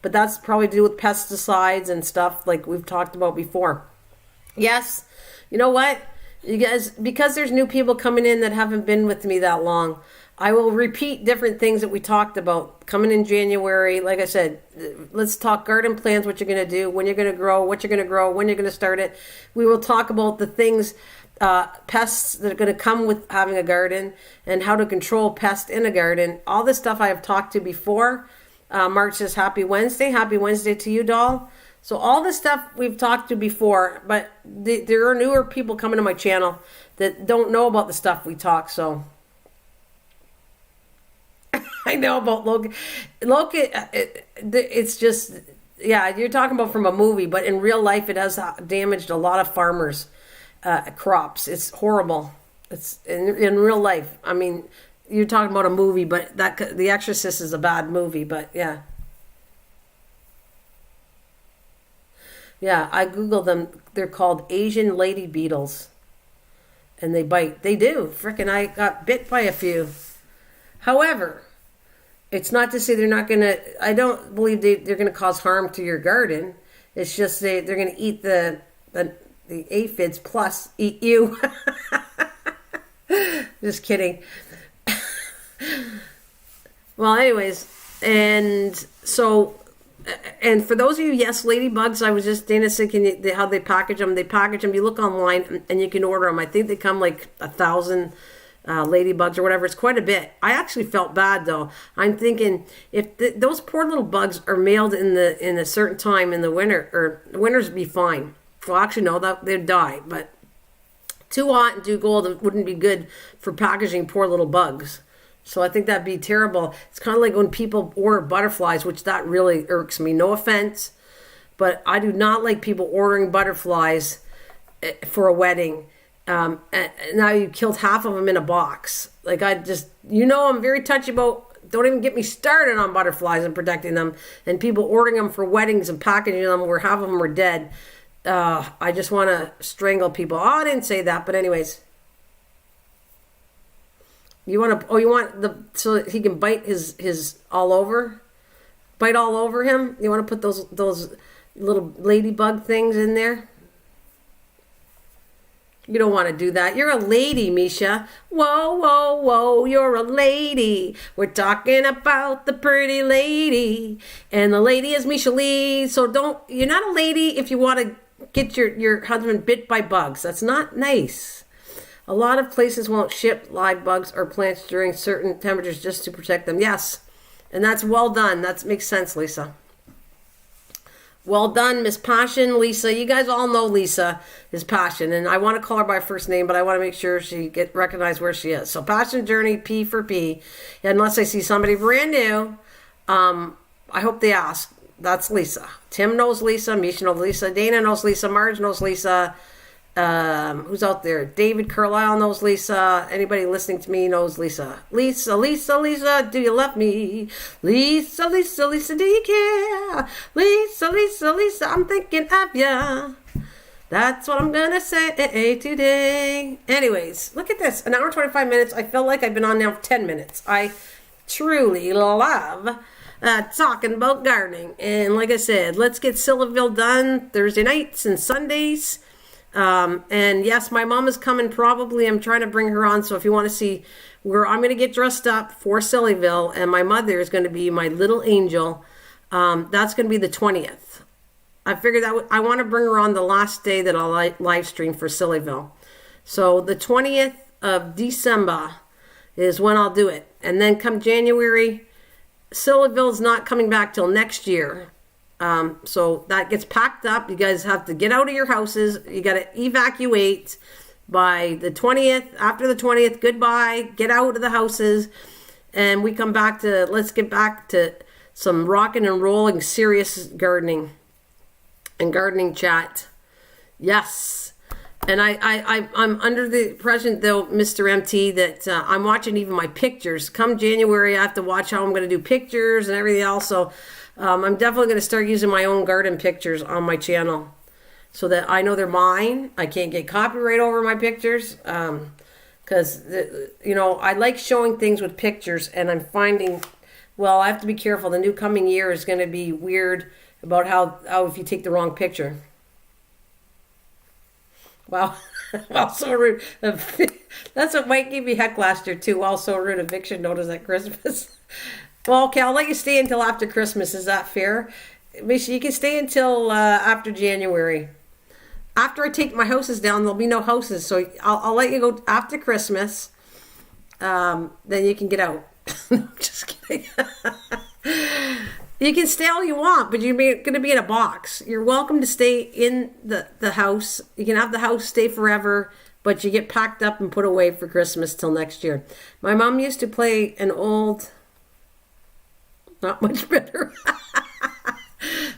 Speaker 1: But that's probably to do with pesticides and stuff like we've talked about before. Yes, you know what? You guys, because there's new people coming in that haven't been with me that long, I will repeat different things that we talked about coming in January. Like I said, let's talk garden plans, what you're going to do, when you're going to grow, what you're going to grow, when you're going to start it. We will talk about the things, pests that are going to come with having a garden and how to control pests in a garden. All this stuff I have talked to before. Mark says, happy Wednesday. Happy Wednesday to you, doll. So all this stuff we've talked to before, but there are newer people coming to my channel that don't know about the stuff we talk, so... I know about Loki. It's just, yeah, you're talking about from a movie, but in real life it has damaged a lot of farmers' crops. It's horrible. It's in real life. I mean, you're talking about a movie, but The Exorcist is a bad movie, but yeah. Yeah, I Googled them. They're called Asian lady beetles. And they bite. They do. Frickin' I got bit by a few. However... it's not to say they're not going to... I don't believe they're going to cause harm to your garden. It's just they're going to eat the aphids plus eat you. Just kidding. Well, anyways, and so... and for those of you, yes, ladybugs, I was just... Dana said, how they package them. They package them. You look online and you can order them. I think they come like 1,000... ladybugs or whatever. It's quite a bit. I actually felt bad though. I'm thinking if those poor little bugs are mailed in a certain time in the winter, or the winters would be fine. Well, actually no, they'd die. But too hot and too cold wouldn't be good for packaging poor little bugs. So I think that'd be terrible. It's kind of like when people order butterflies, which that really irks me. No offense, but I do not like people ordering butterflies for a wedding. And now you killed half of them in a box. Like I'm very touchy about, don't even get me started on butterflies and protecting them, and people ordering them for weddings and packaging them where half of them are dead. I just want to strangle people. Oh, I didn't say that, but anyways. So he can bite his all over? Bite all over him? You want to put those little ladybug things in there? You don't want to do that. You're a lady, Misha. Whoa, whoa, whoa, you're a lady. We're talking about the pretty lady. And the lady is Misha Lee. So you're not a lady if you want to get your husband bit by bugs. That's not nice. A lot of places won't ship live bugs or plants during certain temperatures just to protect them. Yes. And that's well done. That makes sense, Lisa. Well done, Miss Passion, Lisa. You guys all know Lisa is Passion, and I want to call her by her first name, but I want to make sure she get recognized where she is. So Passion Journey, P for P. Unless I see somebody brand new, I hope they ask. That's Lisa. Tim knows Lisa. Misha knows Lisa. Dana knows Lisa. Marge knows Lisa. Who's out there? David Carlisle knows Lisa. Anybody listening to me knows Lisa. Lisa, do you love me? Lisa, do you care? Lisa, I'm thinking of ya. That's what I'm gonna say today. Anyways, look at this. An hour and 25 minutes. I feel like I've been on now for 10 minutes. I truly love talking about gardening. And like I said, let's get Silverville done Thursday nights and Sundays. And yes, my mom is coming probably. I'm trying to bring her on. So if you want to see where I'm going to get dressed up for Sillyville, and my mother is going to be my little angel, that's going to be the 20th. I figured that I want to bring her on the last day that I'll live stream for Sillyville. So the 20th of December is when I'll do it. And then come January, Sillyville's not coming back till next year. So that gets packed up. You guys have to get out of your houses. You got to evacuate by the 20th. After the 20th, goodbye. Get out of the houses. And we come back to, let's get back to some rocking and rolling serious gardening and gardening chat. Yes. And I'm under the impression, though, Mr. MT, that I'm watching even my pictures. Come January, I have to watch how I'm going to do pictures and everything else. So I'm definitely going to start using my own garden pictures on my channel so that I know they're mine. I can't get copyright over my pictures. because I like showing things with pictures, and I'm finding, well, I have to be careful. The new coming year is going to be weird about how if you take the wrong picture. Wow. Well, so rude. That's what Mike gave me heck last year too. Well, so rude. Eviction notice at Christmas. Well, okay, I'll let you stay until after Christmas. Is that fair? Misha, you can stay until after January. After I take my houses down, there'll be no houses. So I'll let you go after Christmas. Then you can get out. No, just kidding. You can stay all you want, but you're going to be in a box. You're welcome to stay in the house. You can have the house stay forever, but you get packed up and put away for Christmas till next year. My mom used to play an old... Not much better.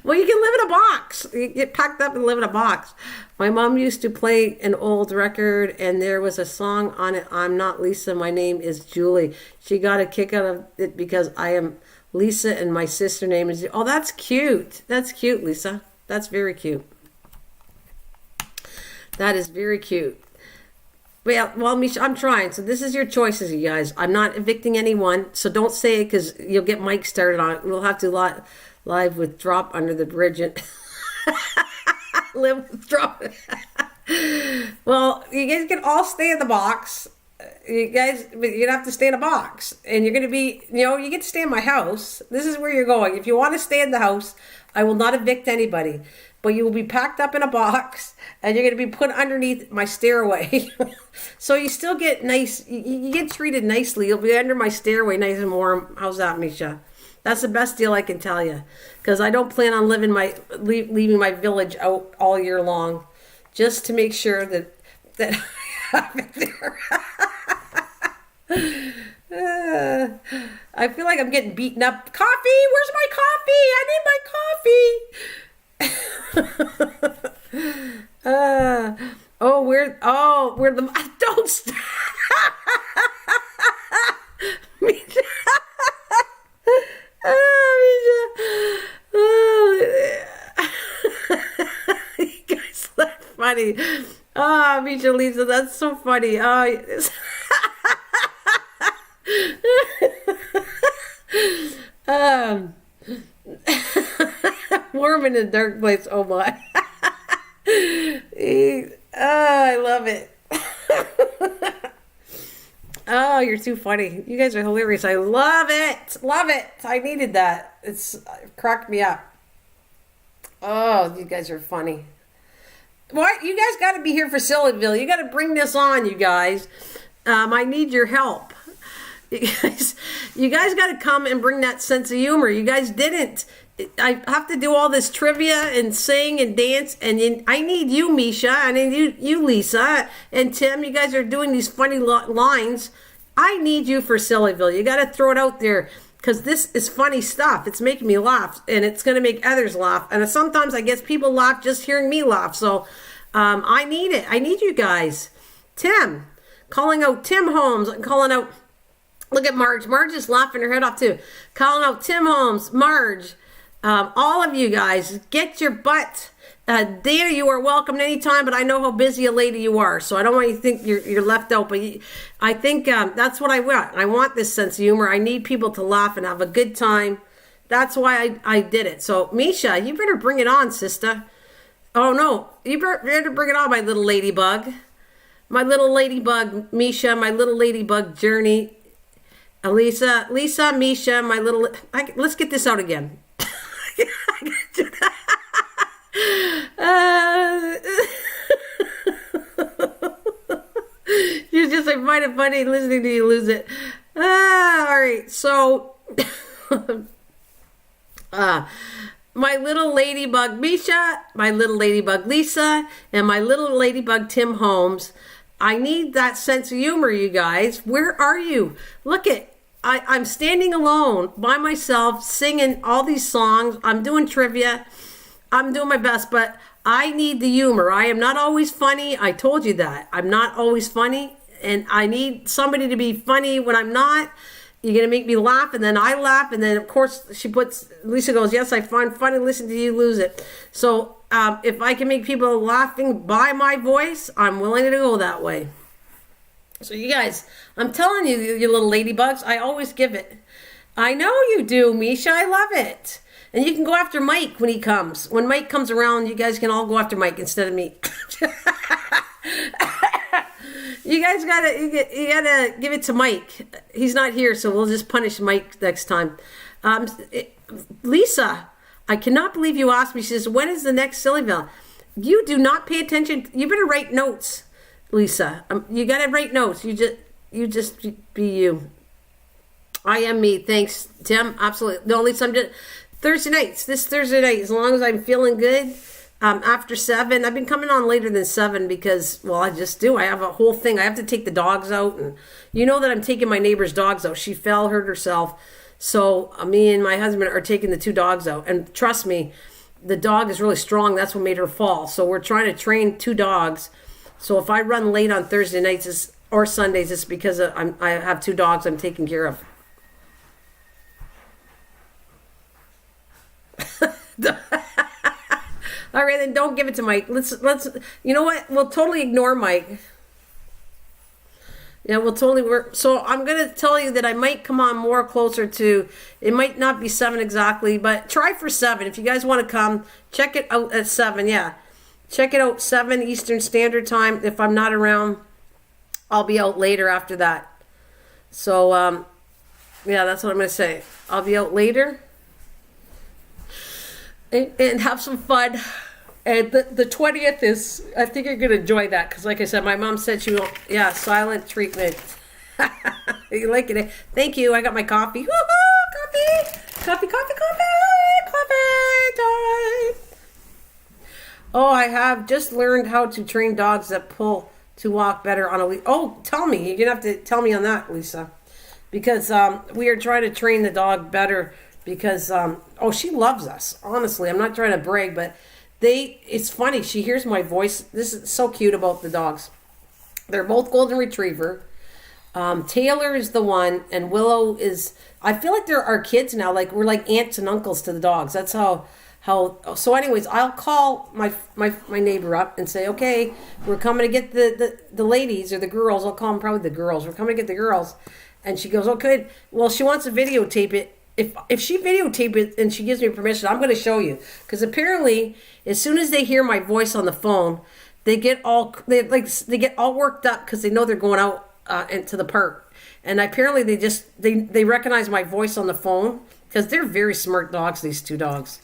Speaker 1: Well, you can live in a box. You get packed up and live in a box. My mom used to play an old record, and there was a song on it. I'm not Lisa. My name is Julie. She got a kick out of it because I am Lisa and my sister name is... Oh, that's cute. That's cute, Lisa. That's very cute. That is very cute. Well, Misha, I'm trying. So this is your choices, you guys. I'm not evicting anyone, so don't say it because you'll get Mike started on it. We'll have to live with drop under the bridge and live with drop. Well, you guys can all stay in the box. You guys, but you're gonna have to stay in a box, and you're gonna be, you get to stay in my house. This is where you're going. If you want to stay in the house, I will not evict anybody, but you will be packed up in a box, and you're gonna be put underneath my stairway. So you still get nice. You get treated nicely. You'll be under my stairway, nice and warm. How's that, Misha? That's the best deal I can tell you, because I don't plan on leaving my village out all year long, just to make sure that I have it there. I feel like I'm getting beaten up. Coffee? Where's my coffee? I need my coffee. We're the... Don't stop. You guys laugh funny. Oh, Misha, Lisa, that's so funny. Warm in a dark place. Oh my. I love it. Oh, you're too funny. You guys are hilarious. I love it. Love it. I needed that. It cracked me up. Oh, you guys are funny. What? You guys got to be here for Sillyville. You got to bring this on, you guys. I need your help. You guys got to come and bring that sense of humor. You guys didn't. I have to do all this trivia and sing and dance, and I need you, Misha, and I need you, Lisa, and Tim. You guys are doing these funny lines. I need you for Sillyville. You got to throw it out there, because this is funny stuff. It's making me laugh, and it's going to make others laugh. And sometimes I guess people laugh just hearing me laugh. So I need it. I need you guys. Tim, calling out Tim Holmes, calling out, look at Marge. Marge is laughing her head off too. Calling out Tim Holmes, Marge, all of you guys, get your butt. Dana, you are welcome anytime, but I know how busy a lady you are, so I don't want you to think you're left out. But I think that's what I want. I want this sense of humor. I need people to laugh and have a good time. That's why I did it. So, Misha, you better bring it on, sister. Oh, no. You better bring it on, my little ladybug. My little ladybug, Misha, my little ladybug journey. Lisa, Misha, my little... let's get this out again. You just find it funny listening to you lose it. All right, so my little ladybug Misha, my little ladybug Lisa, and my little ladybug Tim Holmes. I need that sense of humor, you guys. Where are you? Look at, I'm standing alone by myself singing all these songs. I'm doing trivia. I'm doing my best, but I need the humor. I am not always funny. I told you that. I'm not always funny, and I need somebody to be funny when I'm not. You're going to make me laugh, and then I laugh, and then, of course, Lisa goes, yes, I find funny, listen to you lose it. So if I can make people laughing by my voice, I'm willing to go that way. So you guys, I'm telling you, you little ladybugs, I always give it. I know you do, Misha. I love it. And you can go after Mike when he comes. When Mike comes around, you guys can all go after Mike instead of me. You guys gotta give it to Mike. He's not here, so we'll just punish Mike next time. Lisa, I cannot believe you asked me. She says, when is the next Sillyville? You do not pay attention. You better write notes, Lisa. You gotta write notes. You just be you. I am me. Thanks, Tim. Absolutely. No, Lisa, I'm just Thursday nights. This Thursday night, as long as I'm feeling good. After 7, I've been coming on later than 7 because, well, I just do. I have a whole thing. I have to take the dogs out, and you know that I'm taking my neighbor's dogs out. She fell, hurt herself, so me and my husband are taking the 2 dogs out. And trust me, the dog is really strong. That's what made her fall. So we're trying to train 2 dogs. So if I run late on Thursday nights or Sundays, it's because I have 2 dogs I'm taking care of. All right, then don't give it to Mike. Let's. You know what? We'll totally ignore Mike. Yeah, we'll totally work. So I'm gonna tell you that I might come on more closer to. It might not be 7 exactly, but try for 7. If you guys want to come, check it out at 7. Yeah, check it out 7 Eastern Standard Time. If I'm not around, I'll be out later after that. So yeah, that's what I'm gonna say. I'll be out later. And have some fun. And the 20th is, I think you're going to enjoy that. Because like I said, my mom said she won't, yeah, silent treatment. You like it? Thank you. I got my coffee. Woo-hoo! Coffee time. Oh, I have just learned how to train dogs that pull to walk better on a leash. Oh, tell me. You're going to have to tell me on that, Lisa. Because we are trying to train the dog better. Because, she loves us. Honestly, I'm not trying to brag, but it's funny. She hears my voice. This is so cute about the dogs. They're both golden retriever. Taylor is the one, and Willow is, I feel like they're our kids now. Like, we're like aunts and uncles to the dogs. That's how, so anyways, I'll call my neighbor up and say, okay, we're coming to get the ladies or the girls. I'll call them probably the girls. We're coming to get the girls. And she goes, okay, well, she wants to videotape it. If she videotaped it and she gives me permission, I'm going to show you. Because apparently, as soon as they hear my voice on the phone, they get all worked up because they know they're going out into the park. And apparently, they recognize my voice on the phone because they're very smart dogs. These 2 dogs,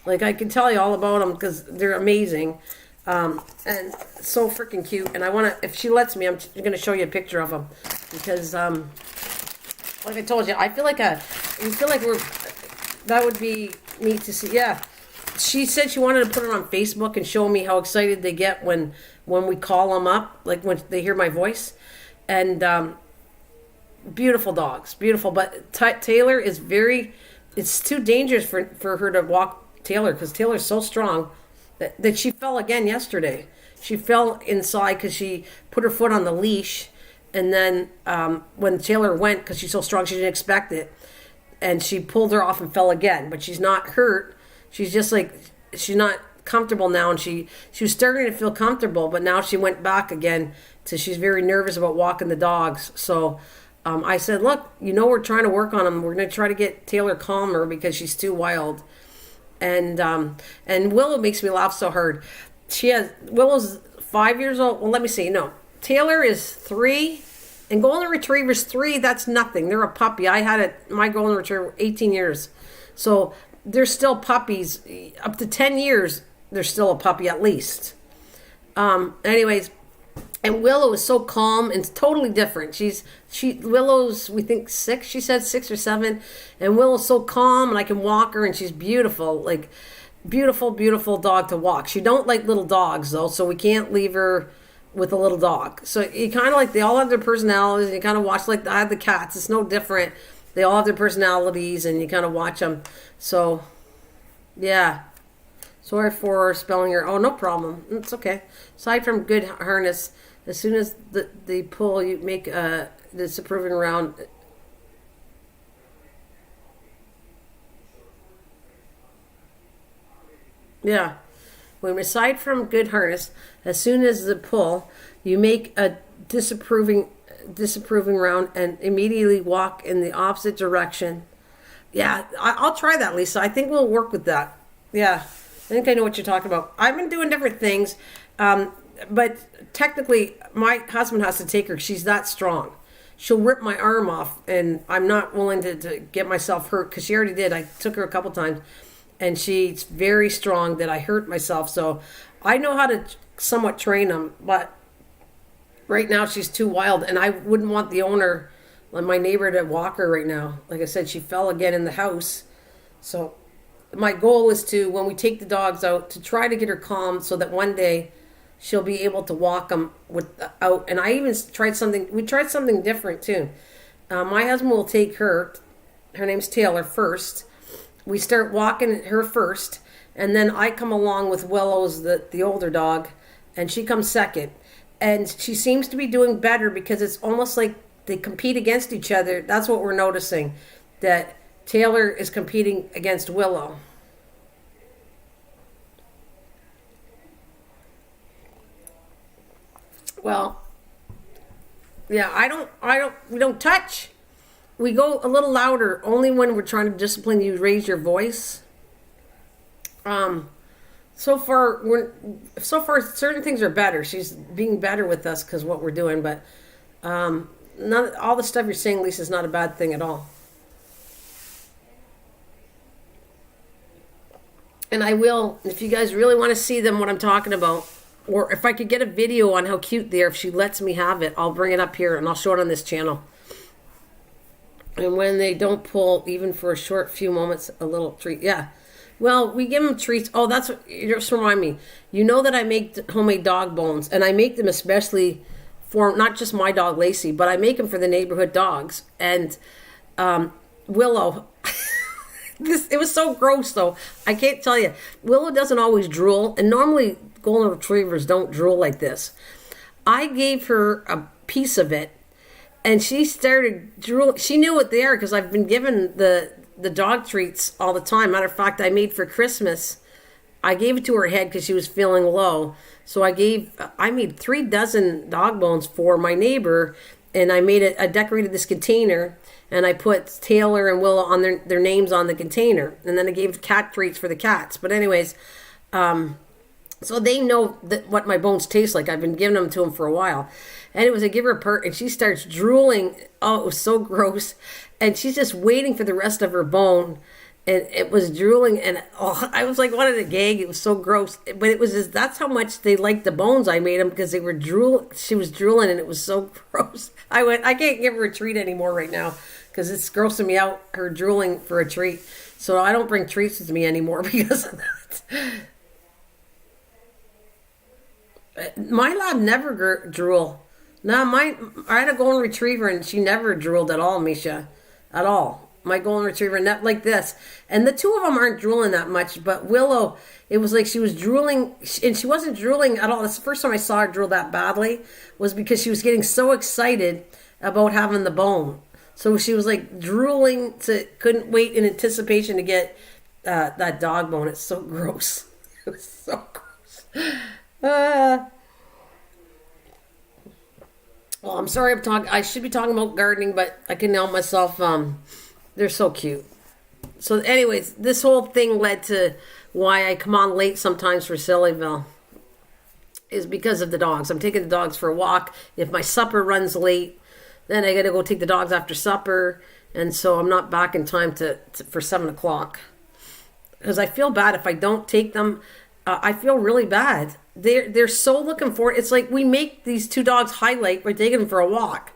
Speaker 1: like I can tell you all about them because they're amazing and so freaking cute. And I want to, if she lets me, I'm going to show you a picture of them because. Like I told you, I feel like that would be neat to see. Yeah, she said she wanted to put it on Facebook and show me how excited they get when we call them up, like when they hear my voice. And beautiful dogs, beautiful. But Taylor is it's too dangerous for her to walk Taylor because Taylor's so strong that she fell again yesterday. She fell inside because she put her foot on the leash. And then when Taylor went, because she's so strong, she didn't expect it. And she pulled her off and fell again. But she's not hurt. She's just like, she's not comfortable now. And she was starting to feel comfortable. But now she went back again to, she's very nervous about walking the dogs. So I said, look, we're trying to work on them. We're going to try to get Taylor calmer because she's too wild. And Willow makes me laugh so hard. Willow's 5 years old. Well, let me see. No. Taylor is 3, and Golden Retriever's 3. That's nothing. They're a puppy. I had my Golden Retriever 18 years. So they're still puppies. Up to 10 years, they're still a puppy at least. Anyways, and Willow is so calm and totally different. Willow's, we think 6, she said 6 or 7. And Willow's so calm, and I can walk her, and she's beautiful. Like, beautiful, beautiful dog to walk. She don't like little dogs, though, so we can't leave her with a little dog. So you kind of like, they all have their personalities, and you kind of watch, like I have the cats, it's no different. They all have their personalities, and you kind of watch them. So yeah, sorry for spelling your, oh, no problem, it's okay. Aside from good harness, as soon as the pull, you make the disapproving round. Yeah. When aside from good harness, as soon as the pull, you make a disapproving disapproving round and immediately walk in the opposite direction. Yeah, I'll try that, Lisa. I think we'll work with that. Yeah, I think I know what you're talking about. I've been doing different things, but technically, my husband has to take her. She's that strong. She'll rip my arm off, and I'm not willing to get myself hurt because she already did. I took her a couple times, and she's very strong that I hurt myself. So I know how to somewhat train them, but right now she's too wild, and I wouldn't want the owner, like my neighbor, to walk her right now. Like I said, she fell again in the house. So my goal is to, when we take the dogs out, to try to get her calm so that one day she'll be able to walk them without. And I even tried something. We tried something different too. My husband will take her. Her name's Taylor first. We start walking her first, and then I come along with Willow's the older dog, and she comes second. And she seems to be doing better because it's almost like they compete against each other. That's what we're noticing, that Taylor is competing against Willow. Well, yeah, we don't touch. We go a little louder only when we're trying to discipline you, raise your voice. So far certain things are better. She's being better with us because what we're doing, but all the stuff you're saying, Lisa, is not a bad thing at all. And I will, if you guys really want to see them, what I'm talking about, or if I could get a video on how cute they are, if she lets me have it, I'll bring it up here and I'll show it on this channel. And when they don't pull, even for a short few moments, a little treat. Yeah. Well, we give them treats. Oh, that's what, you just remind me. You know that I make homemade dog bones, and I make them especially for not just my dog, Lacey, but I make them for the neighborhood dogs. And Willow, it was so gross, though. I can't tell you. Willow doesn't always drool, and normally golden retrievers don't drool like this. I gave her a piece of it, and she started drooling. She knew what they are because I've been given the dog treats all the time. Matter of fact, I made for Christmas, I gave it to her head because she was feeling low. So I made 3 dozen dog bones for my neighbor, and I decorated this container, and I put Taylor and Willow on their names on the container, and then I gave cat treats for the cats. But anyways, so they know what my bones taste like. I've been giving them to them for a while. And it was, I give her a part, and she starts drooling. Oh, it was so gross. And she's just waiting for the rest of her bone. And it was drooling. And I was like, wanted to gag. It was so gross. But it was just, that's how much they liked the bones I made them, because they were she was drooling, and it was so gross. I can't give her a treat anymore right now because it's grossing me out, her drooling for a treat. So I don't bring treats with me anymore because of that. My lab never drool. No, I had a golden retriever, and she never drooled at all, Misha. At all. My golden retriever, not like this. And the 2 of them aren't drooling that much, but Willow, it was like she was drooling, and she wasn't drooling at all. That's the first time I saw her drool that badly, was because she was getting so excited about having the bone. So she was like drooling, couldn't wait in anticipation to get that dog bone. It's so gross. It was so gross. Well, I'm sorry I should be talking about gardening, but I can help myself. They're so cute. So anyways, this whole thing led to why I come on late sometimes for Sillyville, is because of the dogs. I'm taking the dogs for a walk. If my supper runs late, then I got to go take the dogs after supper. And so I'm not back in time for 7 o'clock. Because I feel bad if I don't take them. I feel really bad. They're so looking forward. It's like we make these 2 dogs highlight by taking them for a walk.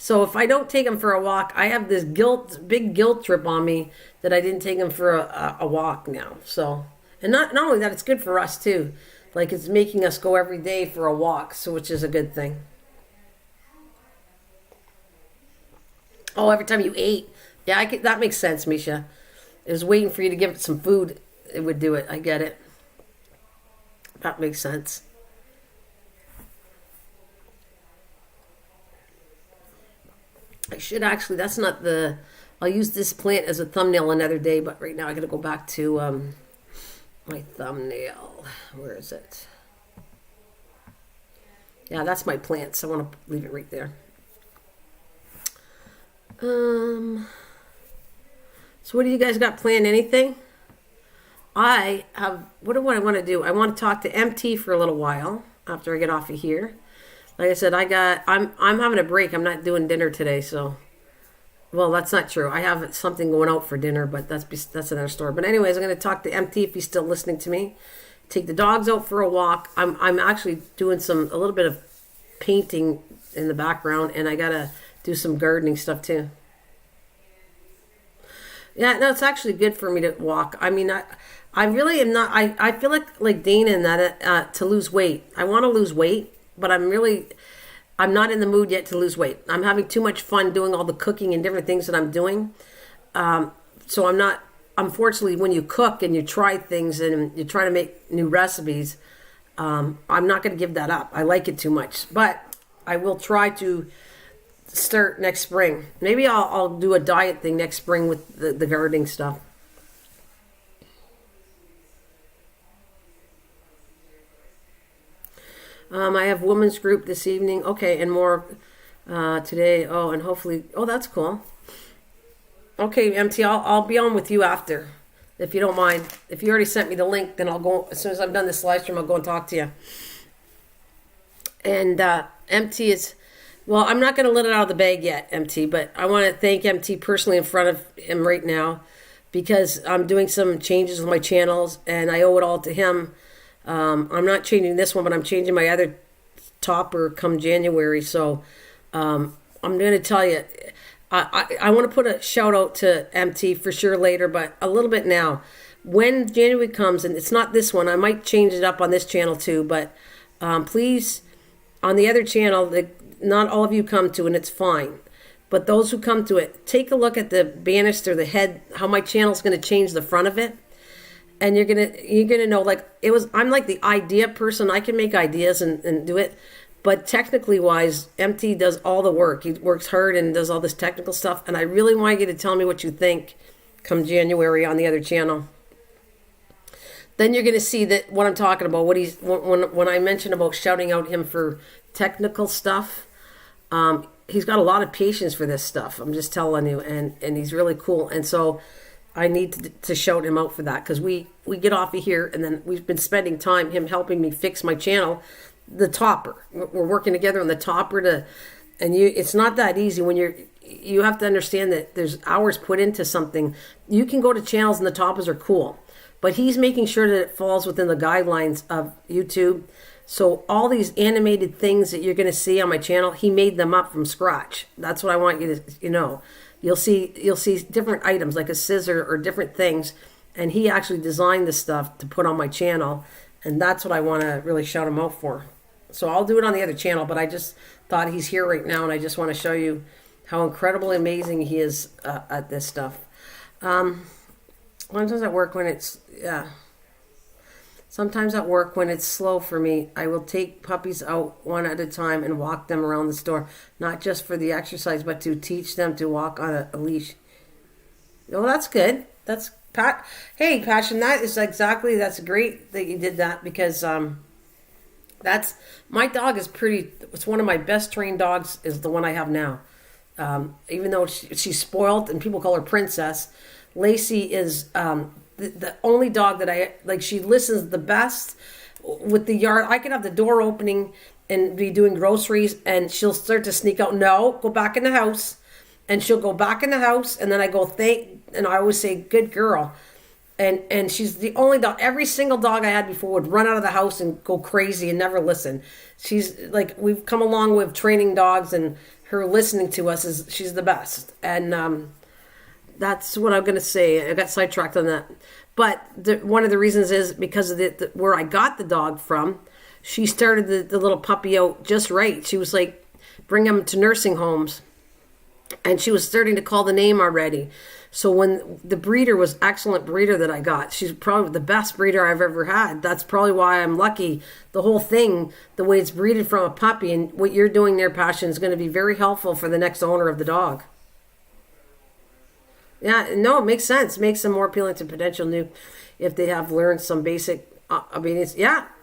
Speaker 1: So if I don't take them for a walk, I have this big guilt trip on me that I didn't take them for a walk now. So, and not only that, it's good for us too. Like, it's making us go every day for a walk, so which is a good thing. Oh, every time you ate. Yeah, that makes sense, Misha. It was waiting for you to give it some food. It would do it. I get it. That makes sense. I should actually, that's not I'll use this plant as a thumbnail another day, but right now I gotta go back to my thumbnail. Where is it? Yeah, that's my plant, so I want to leave it right there. So what do you guys got planned? Anything? I have, what do I want to do? I want to talk to MT for a little while after I get off of here. Like I said, I'm having a break. I'm not doing dinner today, so. Well, that's not true. I have something going out for dinner, but that's another story. But anyways, I'm going to talk to MT if he's still listening to me. Take the dogs out for a walk. I'm actually doing a little bit of painting in the background, and I got to do some gardening stuff too. Yeah, no, it's actually good for me to walk. I mean, I really am not. I feel like Dana in that to lose weight. I want to lose weight, but I'm not in the mood yet to lose weight. I'm having too much fun doing all the cooking and different things that I'm doing. So I'm not, unfortunately, when you cook and you try things and you try to make new recipes, I'm not going to give that up. I like it too much. But I will try to start next spring. Maybe I'll do a diet thing next spring with the gardening stuff. I have women's group this evening. Okay, and more today. Oh, and hopefully. Oh, that's cool. Okay, MT, I'll be on with you after, if you don't mind. If you already sent me the link, then I'll go as soon as I'm done this live stream. I'll go and talk to you. And MT is, well, I'm not going to let it out of the bag yet, MT. But I want to thank MT personally in front of him right now, because I'm doing some changes with my channels, and I owe it all to him. I'm not changing this one, but I'm changing my other topper come January. So I'm going to tell you, I want to put a shout out to MT for sure later, but a little bit now. When January comes, and it's not this one, I might change it up on this channel too, but please, on the other channel that not all of you come to, and it's fine. But those who come to it, take a look at the banister, the head, how my channel's going to change the front of it. And you're gonna know, like, I'm like the idea person. I can make ideas and do it, but technically wise, MT does all the work. He works hard and does all this technical stuff. And I really want you to tell me what you think come January on the other channel. Then you're gonna see that what I'm talking about. When I mention about shouting out him for technical stuff, he's got a lot of patience for this stuff. I'm just telling you, and he's really cool. And so I need to shout him out for that, because we get off of here, and then we've been spending time him helping me fix my channel, the topper. We're working together on the topper it's not that easy when you have to understand that there's hours put into something. You can go to channels and the toppers are cool, but he's making sure that it falls within the guidelines of YouTube. So all these animated things that you're going to see on my channel, he made them up from scratch. That's what I want you to know. You'll see different items like a scissor or different things, and he actually designed this stuff to put on my channel, and that's what I want to really shout him out for. So I'll do it on the other channel, but I just thought he's here right now, and I just want to show you how incredibly amazing he is at this stuff. When does it work? When it's Sometimes at work, when it's slow for me, I will take puppies out one at a time and walk them around the store, not just for the exercise, but to teach them to walk on a leash. Oh, that's good. That's Pat. Hey, Passion, that's great that you did that, because that's, my dog is it's one of my best trained dogs, is the one I have now. Even though she's spoiled and people call her Princess, Lacey is the only dog that I like. She listens the best with the yard. I could have the door opening and be doing groceries, and she'll start to sneak out. No, go back in the house. And she'll go back in the house, and then I go, and I always say, good girl. And she's the only dog. Every single dog I had before would run out of the house and go crazy and never listen. She's like, we've come a long way with training dogs, and her listening to us she's the best. And that's what I'm going to say. I got sidetracked on that. But one of the reasons is because of where I got the dog from. She started the little puppy out just right. She was like, bring him to nursing homes. And she was starting to call the name already. So when the breeder was excellent breeder that I got, she's probably the best breeder I've ever had. That's probably why I'm lucky. The whole thing, the way it's breeded from a puppy, and what you're doing there, Passion, is going to be very helpful for the next owner of the dog. Yeah, no, it makes sense. It makes them more appealing to potential new, if they have learned some basic I mean,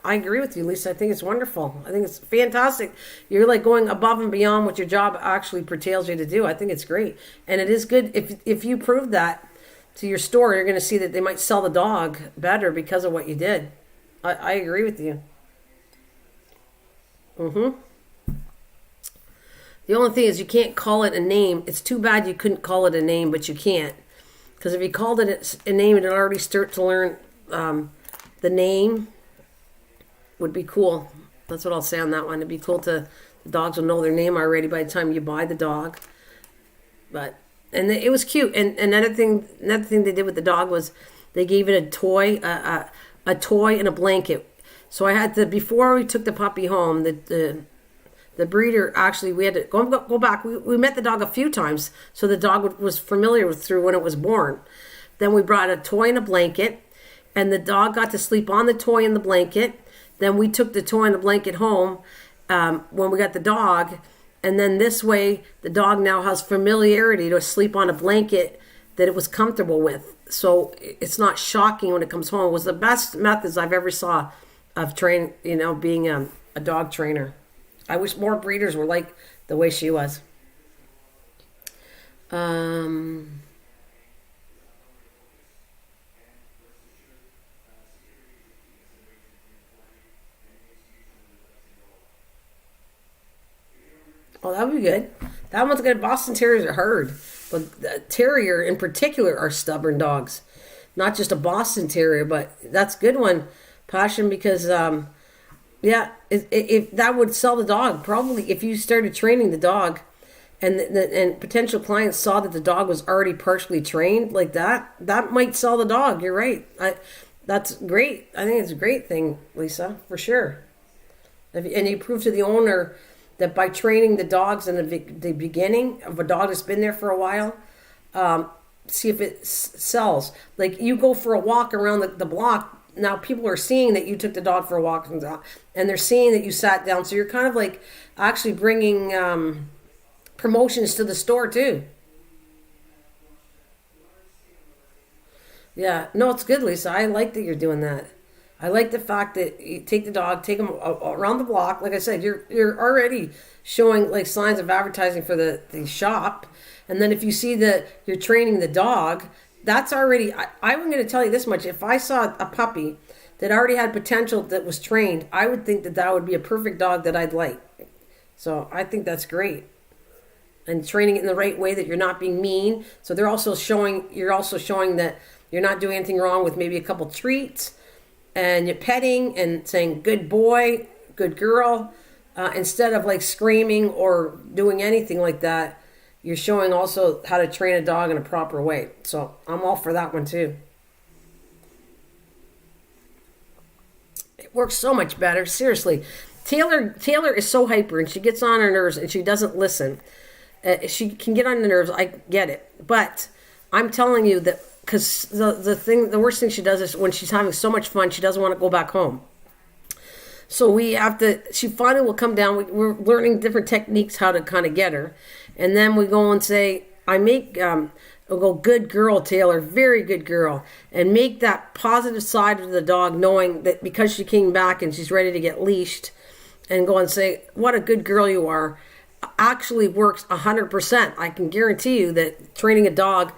Speaker 1: I agree with you, Lisa. I think it's wonderful. I think it's fantastic. You're like going above and beyond what your job actually pertains you to do. I think it's great. And it is good if you prove that to your store, you're going to see that they might sell the dog better because of what you did. I agree with you. The only thing is you can't call it a name. It's too bad you couldn't call it a name, but you can't. Because if you called it a name, it'd already start to learn the name. Would be cool. That's what I'll say on that one. It'd be cool the dogs will know their name already by the time you buy the dog. And it was cute. And another thing they did with the dog was they gave it a toy, a toy and a blanket. So I had to, before we took the puppy home, the breeder, actually, we had to go back. We met the dog a few times, so the dog was familiar with through when it was born. Then we brought a toy and a blanket, and the dog got to sleep on the toy and the blanket. Then we took the toy and the blanket home when we got the dog, and then this way, the dog now has familiarity to sleep on a blanket that it was comfortable with. So it's not shocking when it comes home. It was the best methods I've ever saw of being a dog trainer. I wish more breeders were like the way she was. Oh, that would be good. That one's good. Boston Terriers are herd. But the Terrier in particular are stubborn dogs. Not just a Boston Terrier, but that's a good one, Passion, because... if that would sell the dog. Probably if you started training the dog and potential clients saw that the dog was already partially trained like that might sell the dog. You're right. That's great. I think it's a great thing, Lisa, for sure. And you prove to the owner that by training the dogs in the beginning of a dog that's been there for a while, see if it sells. Like you go for a walk around the block. Now people are seeing that you took the dog for a walk and they're seeing that you sat down. So you're kind of like actually bringing promotions to the store too. Yeah, no, it's good, Lisa. I like that you're doing that. I like the fact that you take the dog, take him around the block. Like I said, you're already showing like signs of advertising for the shop. And then if you see that you're training the dog, that's already, I'm going to tell you this much. If I saw a puppy that already had potential that was trained, I would think that would be a perfect dog that I'd like. So I think that's great. And training it in the right way, that you're not being mean. So you're also showing that you're not doing anything wrong with maybe a couple treats and you're petting and saying, good boy, good girl, instead of like screaming or doing anything like that. You're showing also how to train a dog in a proper way. So I'm all for that one too. It works so much better. Seriously. Taylor is so hyper and she gets on her nerves and she doesn't listen. She can get on the nerves. I get it. But I'm telling you that because the worst thing she does is when she's having so much fun, she doesn't want to go back home. So she finally will come down. We're learning different techniques how to kind of get her. And then we go and say, we'll go, good girl, Taylor, very good girl. And make that positive side of the dog, knowing that because she came back and she's ready to get leashed, and go and say, what a good girl you are, actually works 100%. I can guarantee you that training a dog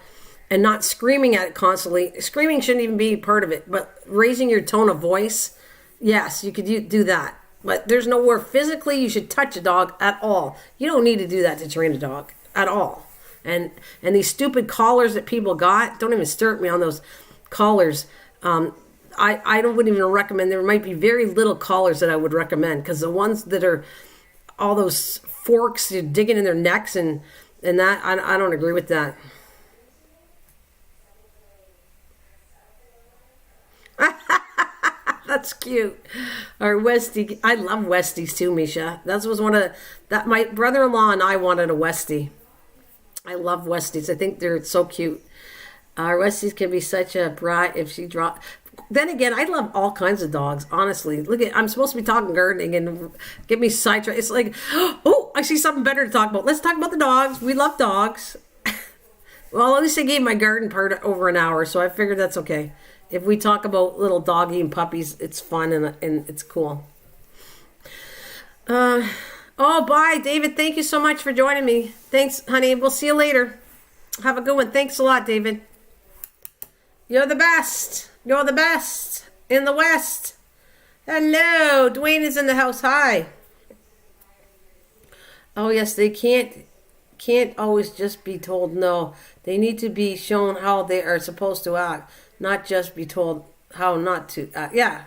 Speaker 1: and not screaming at it constantly, screaming shouldn't even be part of it, but raising your tone of voice, yes, you could do that. But there's nowhere physically you should touch a dog at all. You don't need to do that to train a dog at all. And these stupid collars that people got, don't even start me on those collars. I wouldn't even recommend. There might be very little collars that I would recommend, because the ones that are all those forks digging in their necks and that, I don't agree with that. That's cute. Our Westie. I love Westies too, Misha. That was my brother-in-law and I wanted a Westie. I love Westies. I think they're so cute. Our Westies can be such a brat if she drops. Then again, I love all kinds of dogs, honestly. I'm supposed to be talking gardening and get me sidetracked. It's like, oh, I see something better to talk about. Let's talk about the dogs. We love dogs. Well, at least I gave my garden part over an hour, so I figured that's okay. If we talk about little doggy and puppies, it's fun and it's cool. Oh, bye, David. Thank you so much for joining me. Thanks, honey. We'll see you later. Have a good one. Thanks a lot, David. You're the best. You're the best in the West. Hello. Dwayne is in the house. Hi. Oh, yes, they can't always just be told no. They need to be shown how they are supposed to act, not just be told how not to act. Yeah,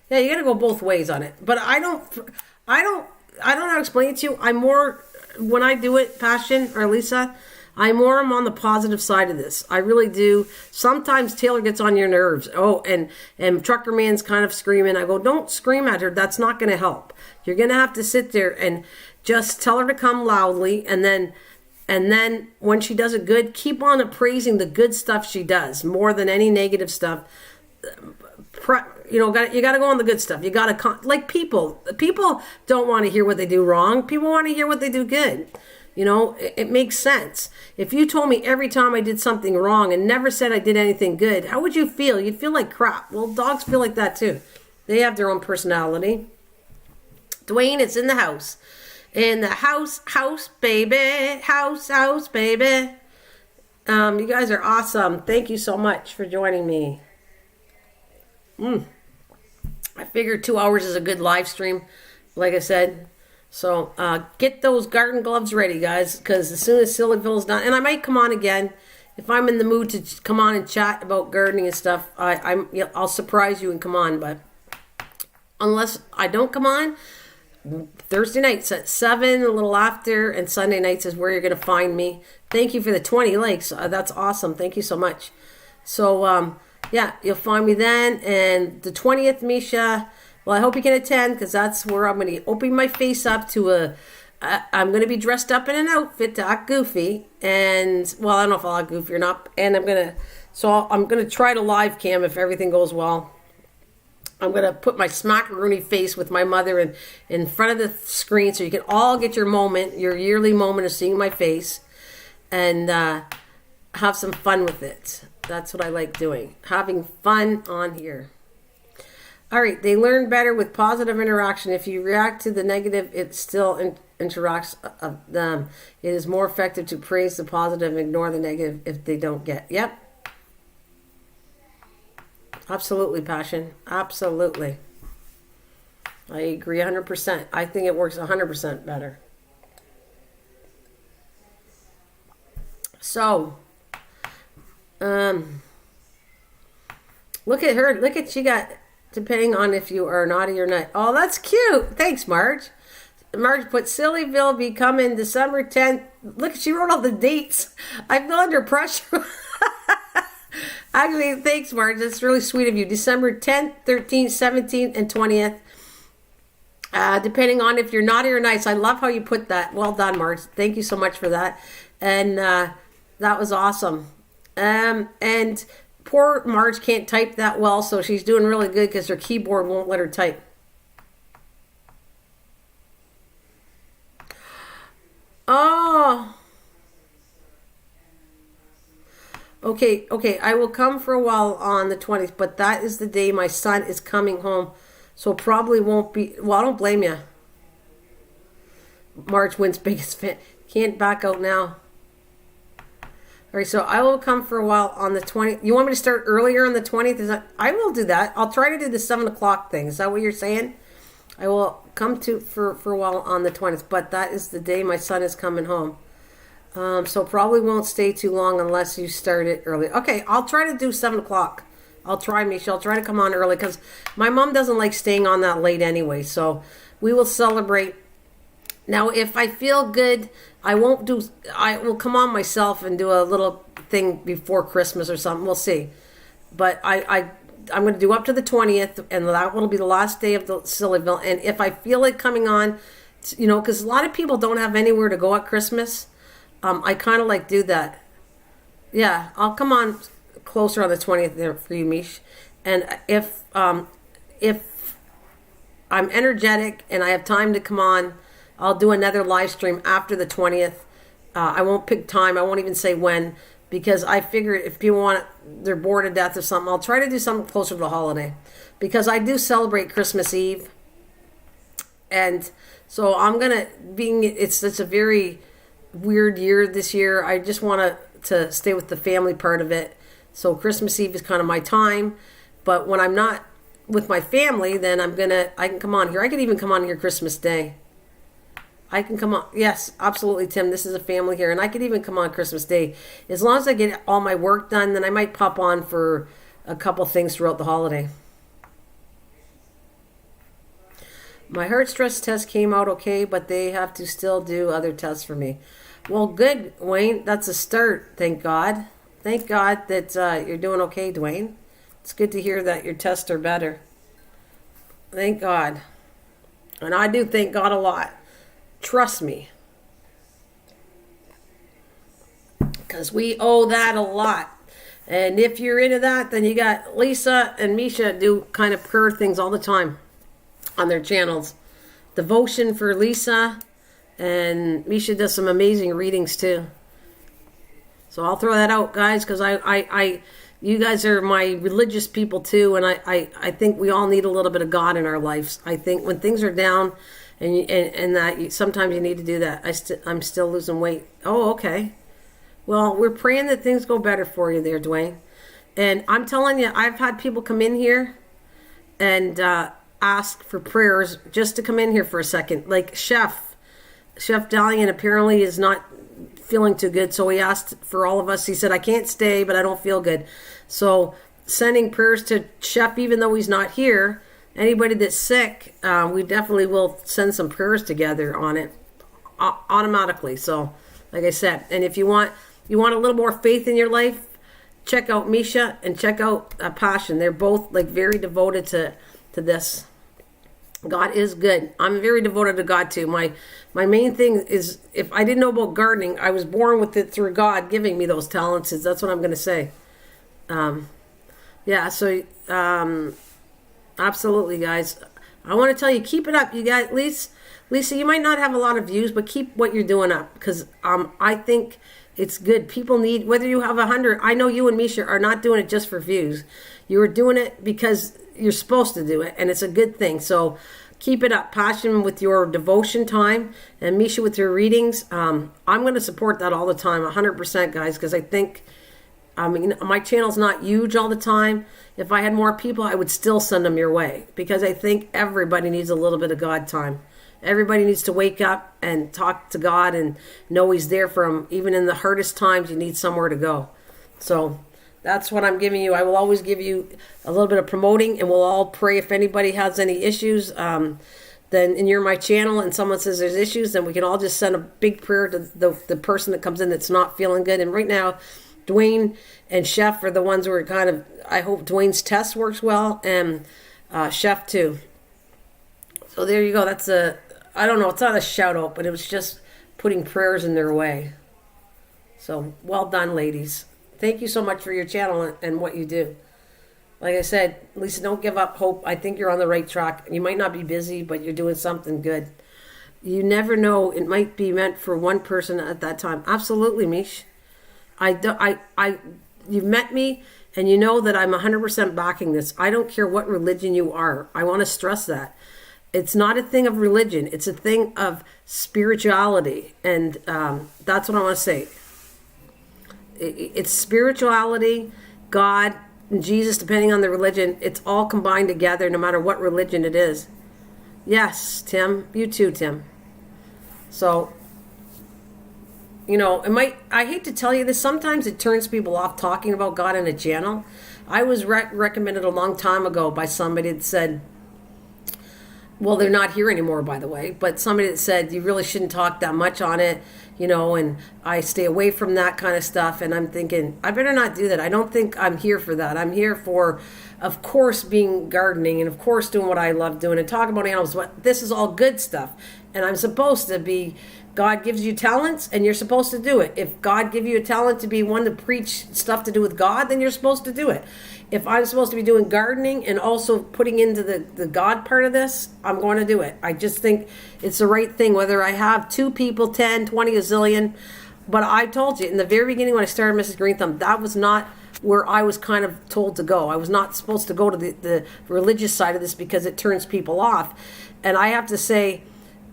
Speaker 1: you got to go both ways on it. But I don't know how to explain it to you. I'm more, when I do it, Passion or Lisa, I'm on the positive side of this. I really do. Sometimes Taylor gets on your nerves. Oh, and Trucker Man's kind of screaming. I go, don't scream at her. That's not going to help. You're going to have to sit there and just tell her to come loudly, and then when she does it good, keep on appraising the good stuff she does more than any negative stuff. You got to go on the good stuff. You got to, like people don't want to hear what they do wrong. People want to hear what they do good. It makes sense. If you told me every time I did something wrong and never said I did anything good, how would you feel? You'd feel like crap. Well, dogs feel like that too. They have their own personality. Dwayne is in the house. In the house, baby. House, baby. You guys are awesome. Thank you so much for joining me. I figured 2 hours is a good live stream, like I said. So get those garden gloves ready, guys, because as soon as Sillyville's done, and I might come on again if I'm in the mood to come on and chat about gardening and stuff. I'll surprise you and come on, but unless I don't come on, Thursday nights at 7, a little after, and Sunday nights is where you're going to find me. Thank you for the 20 likes. That's awesome. Thank you so much. So, you'll find me then. And the 20th, Misha, well, I hope you can attend, because that's where I'm going to open my face up to I'm going to be dressed up in an outfit to act goofy. And, well, I don't know if I'll act goofy or not. And I'm going to try to live cam if everything goes well. I'm going to put my smackaroony face with my mother in front of the screen so you can all get your moment, your yearly moment of seeing my face, and have some fun with it. That's what I like doing, having fun on here. All right, they learn better with positive interaction. If you react to the negative, it still interacts them. It is more effective to praise the positive and ignore the negative if they don't get. Yep. Absolutely, Passion. Absolutely. I agree 100%. I think it works 100% better. So, look at her. Look at she got, depending on if you are naughty or not. Oh, that's cute. Thanks, Marge. Marge put Sillyville be coming December 10th. Look, she wrote all the dates. I feel under pressure. Actually, thanks, Marge. That's really sweet of you. December 10th, 13th, 17th, and 20th. Depending on if you're naughty or nice. I love how you put that. Well done, Marge. Thank you so much for that. And that was awesome. And poor Marge can't type that well, so she's doing really good because her keyboard won't let her type. Oh. Okay, I will come for a while on the 20th, but that is the day my son is coming home, so probably won't be, well, I don't blame you. March wins biggest fan. Can't back out now. All right, so I will come for a while on the 20th. You want me to start earlier on the 20th? I will do that. I'll try to do the 7 o'clock thing. Is that what you're saying? I will come for a while on the 20th, but that is the day my son is coming home. So probably won't stay too long unless you start it early. Okay, I'll try to do 7 o'clock. I'll try, Misha. I'll try to come on early because my mom doesn't like staying on that late anyway. So we will celebrate. Now, if I feel good, I will come on myself and do a little thing before Christmas or something. We'll see. But I'm going to do up to the 20th, and that will be the last day of the Sillyville. And if I feel like coming on, because a lot of people don't have anywhere to go at Christmas, I kind of like do that. Yeah, I'll come on closer on the 20th there for you, Mish. And if I'm energetic and I have time to come on, I'll do another live stream after the 20th. I won't pick time. I won't even say when. because I figure if people want, they're bored to death or something, I'll try to do something closer to the holiday, because I do celebrate Christmas Eve. And so I'm gonna, it's a very weird year this year. I just want to stay with the family part of it. So Christmas Eve is kind of my time. But when I'm not with my family, then I can come on here. I could even come on here Christmas Day. I can come on. Yes, absolutely, Tim. This is a family here. And I could even come on Christmas Day. As long as I get all my work done, then I might pop on for a couple things throughout the holiday. My heart stress test came out okay, but they have to still do other tests for me. Well, good, Wayne. That's a start, thank God. Thank God that you're doing okay, Dwayne. It's good to hear that your tests are better. Thank God. And I do thank God a lot. Trust me. Because we owe that a lot. And if you're into that, then you got Lisa and Misha do kind of prayer things all the time on their channels. Devotion for Lisa, and Misha does some amazing readings too. So I'll throw that out, guys, because you guys are my religious people too, and I think we all need a little bit of God in our lives. I think when things are down, and that sometimes you need to do that. I'm still losing weight. Oh, okay. Well, we're praying that things go better for you there, Dwayne. And I'm telling you, I've had people come in here and ask for prayers just to come in here for a second. Like Chef Dalian apparently is not feeling too good, so he asked for all of us. He said, I can't stay, but I don't feel good. So sending prayers to Chef, even though he's not here. Anybody that's sick, we definitely will send some prayers together on it automatically. So like I said, and if you want a little more faith in your life, check out Misha and check out Passion. They're both like very devoted to this. God is good. I'm very devoted to God too. My main thing is, if I didn't know about gardening, I was born with it through God giving me those talents. That's what I'm going to say. Absolutely, guys. I want to tell you, keep it up. You guys, Lisa, you might not have a lot of views, but keep what you're doing up, because I think it's good. People need, whether you have 100, I know you and Misha are not doing it just for views. You are doing it because you're supposed to do it, and it's a good thing. So keep it up. Passion with your devotion time, and Misha with your readings. I'm going to support that all the time, 100%, guys, because I think, my channel's not huge all the time. If I had more people, I would still send them your way, because I think everybody needs a little bit of God time. Everybody needs to wake up and talk to God and know He's there for them. Even in the hardest times, you need somewhere to go. So that's what I'm giving you. I will always give you a little bit of promoting, and we'll all pray if anybody has any issues. Then, and you're my channel, and someone says there's issues, then we can all just send a big prayer to the person that comes in that's not feeling good. And right now, Dwayne and Chef are the ones who are kind of, I hope Dwayne's test works well, and Chef too. So there you go. That's I don't know, it's not a shout out, but it was just putting prayers in their way. So well done, ladies. Thank you so much for your channel and what you do. Like I said, Lisa, don't give up hope. I think you're on the right track. You might not be busy, but you're doing something good. You never know. It might be meant for one person at that time. Absolutely, Mish. You've met me, and you know that I'm 100% backing this. I don't care what religion you are. I want to stress that. It's not a thing of religion. It's a thing of spirituality. And that's what I want to say. It's spirituality, God, and Jesus, depending on the religion. It's all combined together, no matter what religion it is. Yes, Tim. You too, Tim. So, I hate to tell you this, sometimes it turns people off talking about God in a channel. I was recommended a long time ago by somebody that said, well, they're not here anymore, by the way, but somebody that said you really shouldn't talk that much on it, and I stay away from that kind of stuff. And I'm thinking, I better not do that. I don't think I'm here for that. I'm here for, of course, being gardening, and of course doing what I love doing and talking about animals. But this is all good stuff. And I'm supposed to be, God gives you talents, and you're supposed to do it. If God give you a talent to be one to preach stuff to do with God, then you're supposed to do it. If I'm supposed to be doing gardening and also putting into the God part of this, I'm going to do it. I just think it's the right thing, whether I have 2 people, 10, 20, a zillion, But I told you in the very beginning when I started Mrs. Green Thumb, that was not where I was kind of told to go. I was not supposed to go to the religious side of this because it turns people off. And I have to say,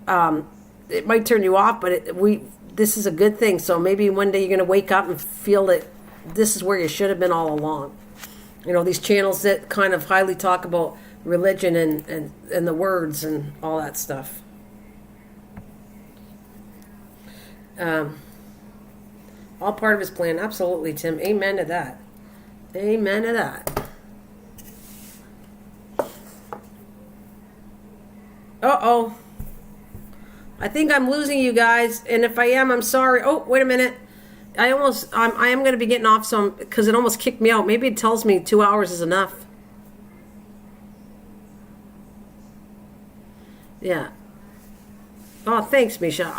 Speaker 1: it might turn you off, but this is a good thing. So maybe one day you're going to wake up and feel that this is where you should have been all along. You know, these channels that kind of highly talk about religion and the words and all that stuff. All part of his plan. Absolutely, Tim. Amen to that. Amen to that. Uh-oh. I think I'm losing you guys, and if I am, I'm sorry. Oh, wait a minute. I am going to be getting off some because it almost kicked me out. Maybe it tells me 2 hours is enough. Yeah. Oh, thanks, Misha.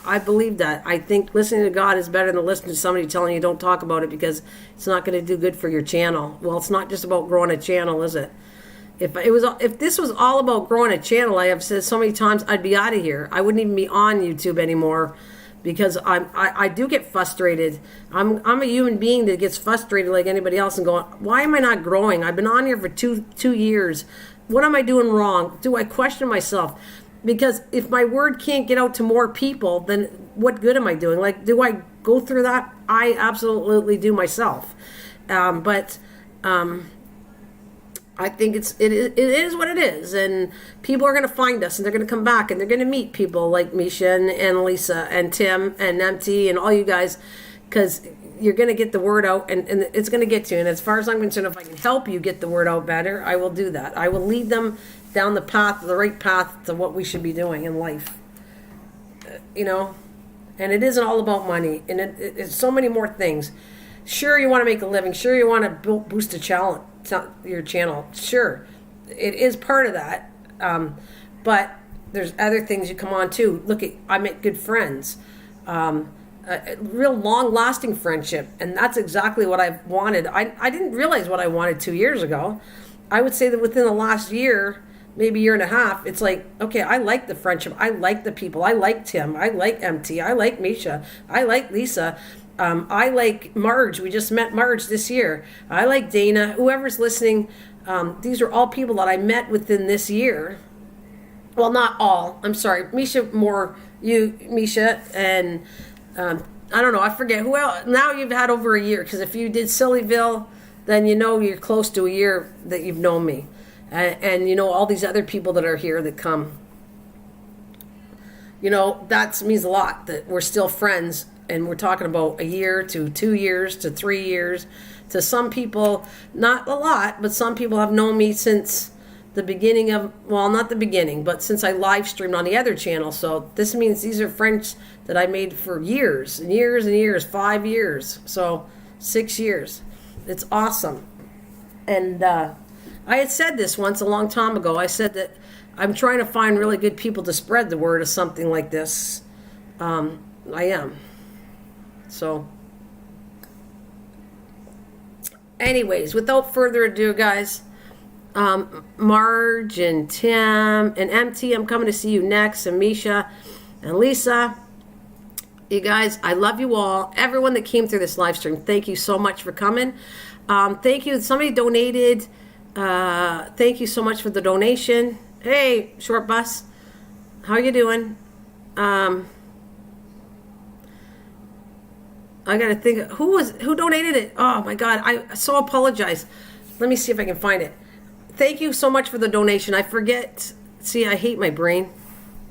Speaker 1: I believe that. I think listening to God is better than listening to somebody telling you don't talk about it because it's not going to do good for your channel. Well, it's not just about growing a channel, is it? If this was all about growing a channel, I have said so many times, I'd be out of here. I wouldn't even be on YouTube anymore because I do get frustrated. I'm a human being that gets frustrated like anybody else and going, why am I not growing? I've been on here for two years. What am I doing wrong? Do I question myself? Because if my word can't get out to more people, then what good am I doing? Like, do I go through that? I absolutely do myself. I think it is what it is, and people are going to find us, and they're going to come back, and they're going to meet people like Misha and Lisa and Tim and MT and all you guys, because you're going to get the word out, and it's going to get to you. And as far as I'm concerned, if I can help you get the word out better, I will do that. I will lead them down the right path to what we should be doing in life. You know, and it isn't all about money, and it's so many more things. Sure, you want to make a living. Sure, you want to boost your channel. Sure, it is part of that. But there's other things you come on too. Look, I met good friends, a real long-lasting friendship, and that's exactly what I wanted. I didn't realize what I wanted 2 years ago. I would say that within the last year, maybe year and a half, it's like, okay, I like the friendship. I like the people. I like Tim. I like MT. I like Misha. I like Lisa. I like Marge. We just met Marge this year. I like Dana. Whoever's listening, these are all people that I met within this year. Well, not all. I'm sorry. Misha, more you, Misha, and I don't know. I forget. Who else? Now you've had over a year, because if you did Sillyville, then you know you're close to a year that you've known me. And you know all these other people that are here that come. You know, that means a lot, that we're still friends. And we're talking about a year to 2 years to 3 years. To some people, not a lot, but some people have known me since the beginning of, well, not the beginning, but since I live streamed on the other channel. So this means these are friends that I made for years and years and years, 5 years. So 6 years. It's awesome. And I had said this once a long time ago. I said that I'm trying to find really good people to spread the word of something like this. I am. So, anyways, without further ado, guys, Marge and Tim and MT, I'm coming to see you next, and Misha and Lisa. You guys, I love you all. Everyone that came through this live stream, thank you so much for coming. Thank you. Somebody donated. Thank you so much for the donation. Hey, Short Bus, how you doing? I gotta think, who donated it? Oh my God, I so apologize. Let me see if I can find it. Thank you so much for the donation. I forget. See, I hate my brain.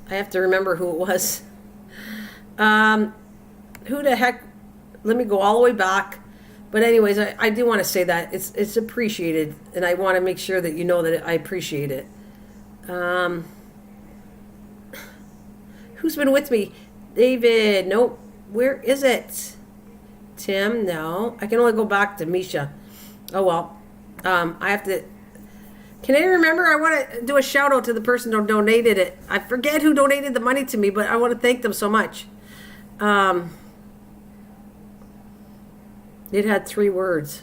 Speaker 1: I have to remember who it was. Who the heck? Let me go all the way back. But anyways, I do want to say that it's appreciated, and I want to make sure that you know that I appreciate it. Who's been with me? David. Nope. Where is it? Tim, no. I can only go back to Misha. Oh, well. I have to... Can I remember? I want to do a shout out to the person who donated it. I forget who donated the money to me, but I want to thank them so much. It had 3 words.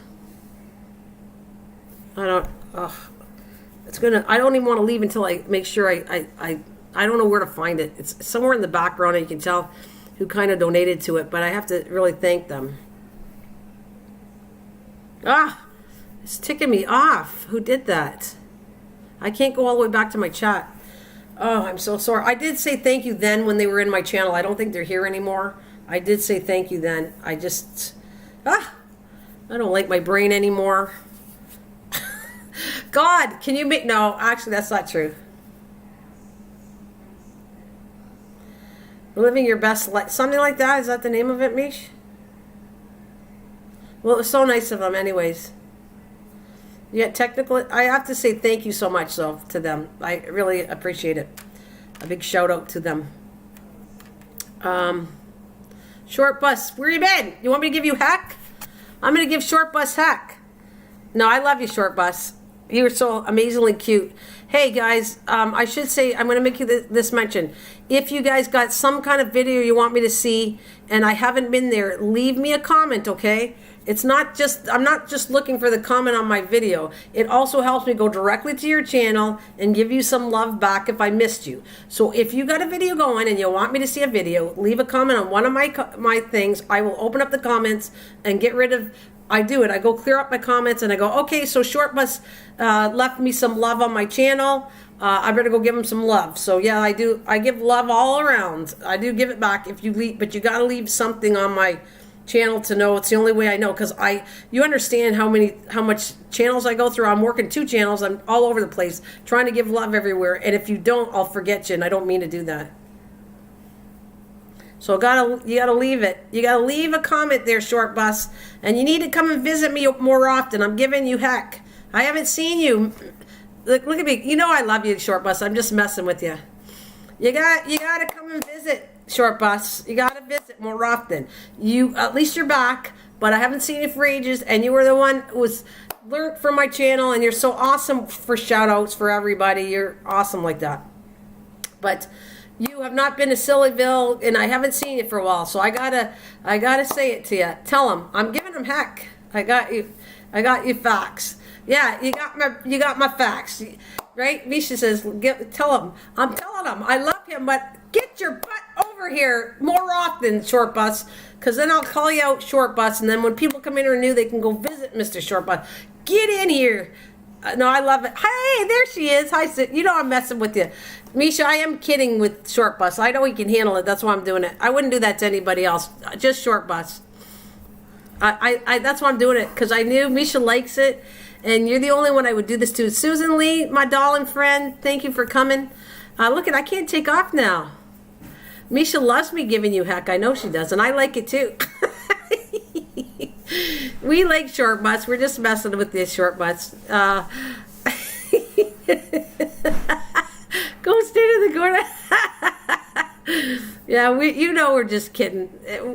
Speaker 1: I don't... I don't even want to leave until I make sure I don't know where to find it. It's somewhere in the background, and you can tell. who kind of donated to it, but I have to really thank them. Ah, it's ticking me off. Who did that? I can't go all the way back to my chat. Oh, I'm so sorry. I did say thank you then when they were in my channel. I don't think they're here anymore. I did say thank you then. I don't like my brain anymore. God, can you make... No, actually, that's not true. Living your best life. Something like that. Is that the name of it, Mish? Well, it was so nice of them anyways. Yeah, technically, I have to say thank you so much, though, to them. I really appreciate it. A big shout out to them. Short Bus, where you been? You want me to give you heck? I'm going to give Short Bus heck. No, I love you, Short Bus. You were so amazingly cute. Hey, guys, I should say, I'm going to make you this mention. If you guys got some kind of video you want me to see and I haven't been there, leave me a comment, okay? It's not just, I'm not just looking for the comment on my video. It also helps me go directly to your channel and give you some love back if I missed you. So if you got a video going and you want me to see a video, leave a comment on one of my things. I will open up the comments and get rid of, I do it. I go clear up my comments and I go, okay, so Short Bus left me some love on my channel. I better go give him some love. So yeah, I do. I give love all around. I do give it back if you leave, but you got to leave something on my channel to know. It's the only way I know, because you understand how much channels I go through. I'm working 2 channels. I'm all over the place trying to give love everywhere, and if you don't, I'll forget you, and I don't mean to do that. So you gotta leave it. You gotta leave a comment there, Short Bus, and you need to come and visit me more often. I'm giving you heck. I haven't seen you. Look at me. You know I love you, Short Bus. I'm just messing with you. You gotta come and visit, Short Bus. You gotta visit more often. At least you're back, but I haven't seen you for ages, and you were the one who was learned from my channel, and you're so awesome for shout outs for everybody. You're awesome like that. But you have not been to Sillyville, and I haven't seen you for a while, so I gotta say it to you. Tell them I'm giving them heck. I got you facts. Yeah, you got my facts, right? Misha says, tell him. I'm telling him I love him, but get your butt over here more often, Short Bus, because then I'll call you out, Short Bus, and then when people come in or new, they can go visit Mr. Short Bus. Get in here. No, I love it. Hey, there she is. Hi, Sid. You know I'm messing with you. Misha, I am kidding with Short Bus. I know he can handle it. That's why I'm doing it. I wouldn't do that to anybody else. Just Short Bus. That's why I'm doing it, because I knew Misha likes it, and you're the only one I would do this to. Susan Lee, my darling friend, thank you for coming. Look, I can't take off now. Misha loves me giving you heck. I know she does, and I like it too. We like Short Bus. We're just messing with this Short Bus. Go stay to the corner. Yeah, we're just kidding.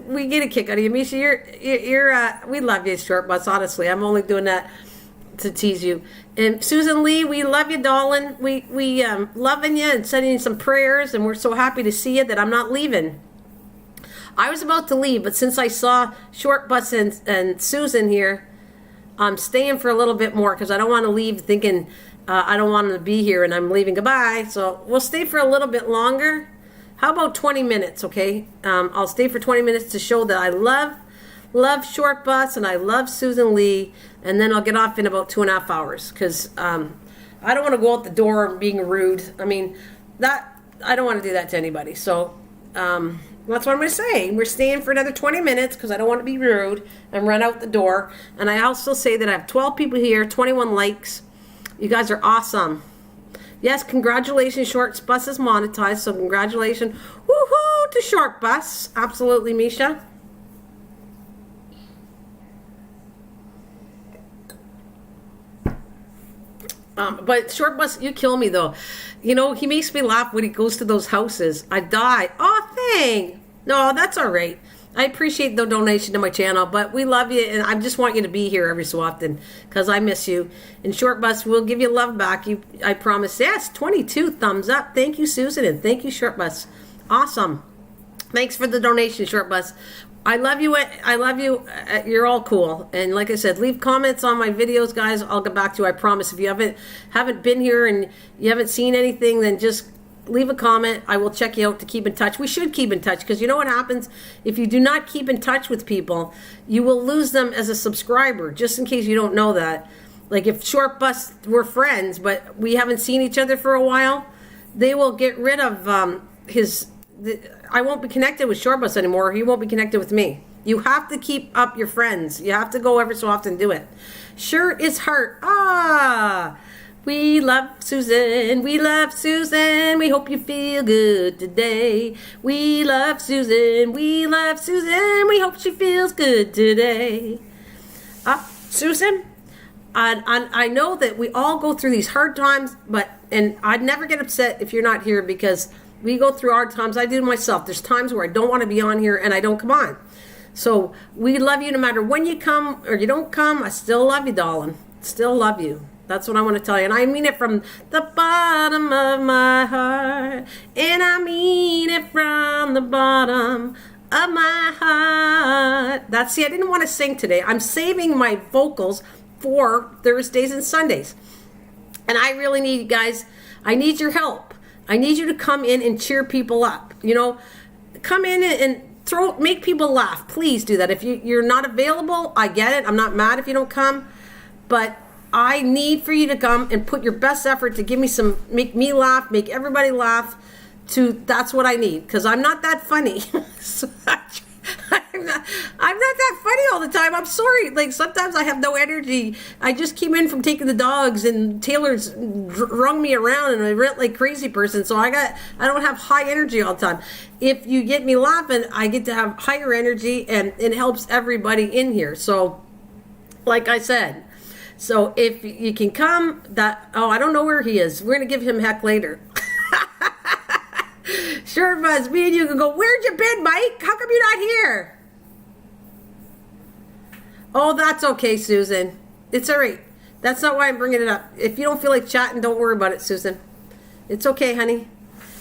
Speaker 1: We get a kick out of you, Misha. We love you, Short Bus. Honestly, I'm only doing that to tease you. And Susan Lee, we love you, darling. We loving you and sending you some prayers, and we're so happy to see you that I'm not leaving. I was about to leave, but since I saw Short Bus and Susan here, I'm staying for a little bit more, because I don't want to leave thinking I don't want them to be here and I'm leaving. Goodbye. So we'll stay for a little bit longer. How about 20 minutes, okay? I'll stay for 20 minutes to show that I love Short Bus and I love Susan Lee, and then I'll get off in about 2.5 hours, because I don't want to go out the door being rude. I mean, I don't want to do that to anybody. So that's what I'm going to say. We're staying for another 20 minutes because I don't want to be rude and run out the door. And I also say that I have 12 people here, 21 likes. You guys are awesome. Yes, congratulations, Short Bus is monetized, so congratulations. Woohoo to Short Bus. Absolutely, Misha. But Short Bus, you kill me though. You know, he makes me laugh when he goes to those houses. I die. Oh, thank. No, that's all right. I appreciate the donation to my channel, but we love you, and I just want you to be here every so often, because I miss you. And Short Bus, we'll give you love back. I promise. Yes, 22 thumbs up. Thank you, Susan, and thank you, Short Bus. Awesome. Thanks for the donation, Short Bus. I love you. I love you. You're all cool. And like I said, leave comments on my videos, guys. I'll get back to you. I promise. If you haven't been here and you haven't seen anything, then just leave a comment. I will check you out to keep in touch. We should keep in touch because you know what happens? If you do not keep in touch with people, you will lose them as a subscriber, just in case you don't know that. Like if Short Bus were friends, but we haven't seen each other for a while, they will get rid of I won't be connected with Short Bus anymore. He won't be connected with me. You have to keep up your friends. You have to go every so often do it. Sure is heart. We love Susan. We love Susan. We hope you feel good today. We love Susan. We love Susan. We hope she feels good today. Susan, I know that we all go through these hard times, and I'd never get upset if you're not here because we go through hard times. I do myself. There's times where I don't want to be on here and I don't come on. So we love you no matter when you come or you don't come. I still love you, darling. Still love you. That's what I want to tell you. And I mean it from the bottom of my heart. And I mean it from the bottom of my heart. I didn't want to sing today. I'm saving my vocals for Thursdays and Sundays. And I really need you guys. I need your help. I need you to come in and cheer people up. Come in and make people laugh. Please do that. If you're not available, I get it. I'm not mad if you don't come, but I need for you to come and put your best effort to make me laugh, make everybody laugh. That's what I need, because I'm not that funny. I'm not that funny all the time. I'm sorry. Like sometimes I have no energy. I just came in from taking the dogs and Taylor's rung me around and I went like crazy person. So I don't have high energy all the time. If you get me laughing, I get to have higher energy and it helps everybody in here. So like I said, so if you can come, I don't know where he is. We're going to give him heck later. Sure, Buzz, me and you can go, where'd you been, Mike? How come you're not here? Oh, that's okay, Susan. It's all right. That's not why I'm bringing it up. If you don't feel like chatting, don't worry about it, Susan. It's okay, honey.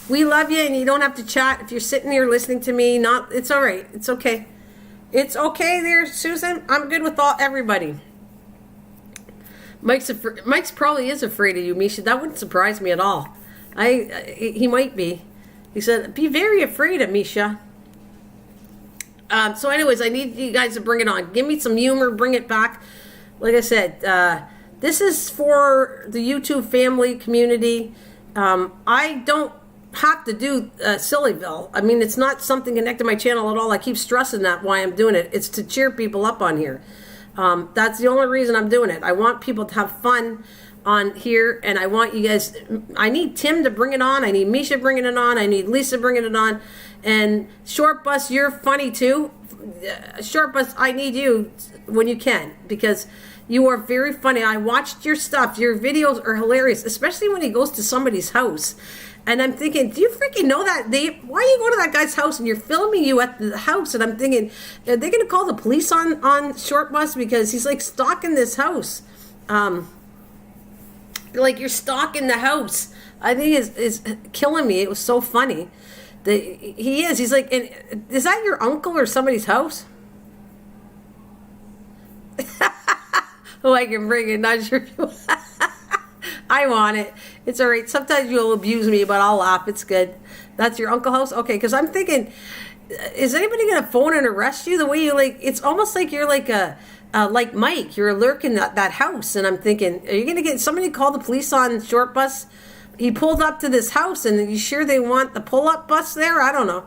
Speaker 1: We love you, and you don't have to chat. If you're sitting here listening to me, it's all right. It's okay. It's okay there, Susan. I'm good with everybody. Mike's probably is afraid of you, Misha. That wouldn't surprise me at all. He might be. He said, be very afraid of Misha. So anyways, I need you guys to bring it on. Give me some humor. Bring it back. Like I said, this is for the YouTube family community. I don't have to do Sillyville. I mean, it's not something connected to my channel at all. I keep stressing that why I'm doing it. It's to cheer people up on here. That's the only reason I'm doing it. I want people to have fun on here, and I want you guys, I need Tim to bring it on, I need Misha bringing it on, I need Lisa bringing it on, and Short Bus, you're funny too. Short Bus, I need you when you can, because you are very funny. I watched your stuff. Your videos are hilarious, especially when he goes to somebody's house. And I'm thinking, do you freaking know that? Why you go to that guy's house and you're filming you at the house? And I'm thinking, are they going to call the police on Short Bus? Because he's like stalking this house. Like you're stalking the house. I think is killing me. It was so funny. He's like, is that your uncle or somebody's house? Oh, I can bring it. Not sure. I want it. It's all right. Sometimes you'll abuse me, but I'll laugh. It's good. That's your uncle house? Okay, because I'm thinking, is anybody going to phone and arrest you? The way you it's almost like you're like like Mike. You're lurking that house. And I'm thinking, are you going to get somebody to call the police on Short Bus? He pulled up to this house, and are you sure they want the pull-up bus there? I don't know.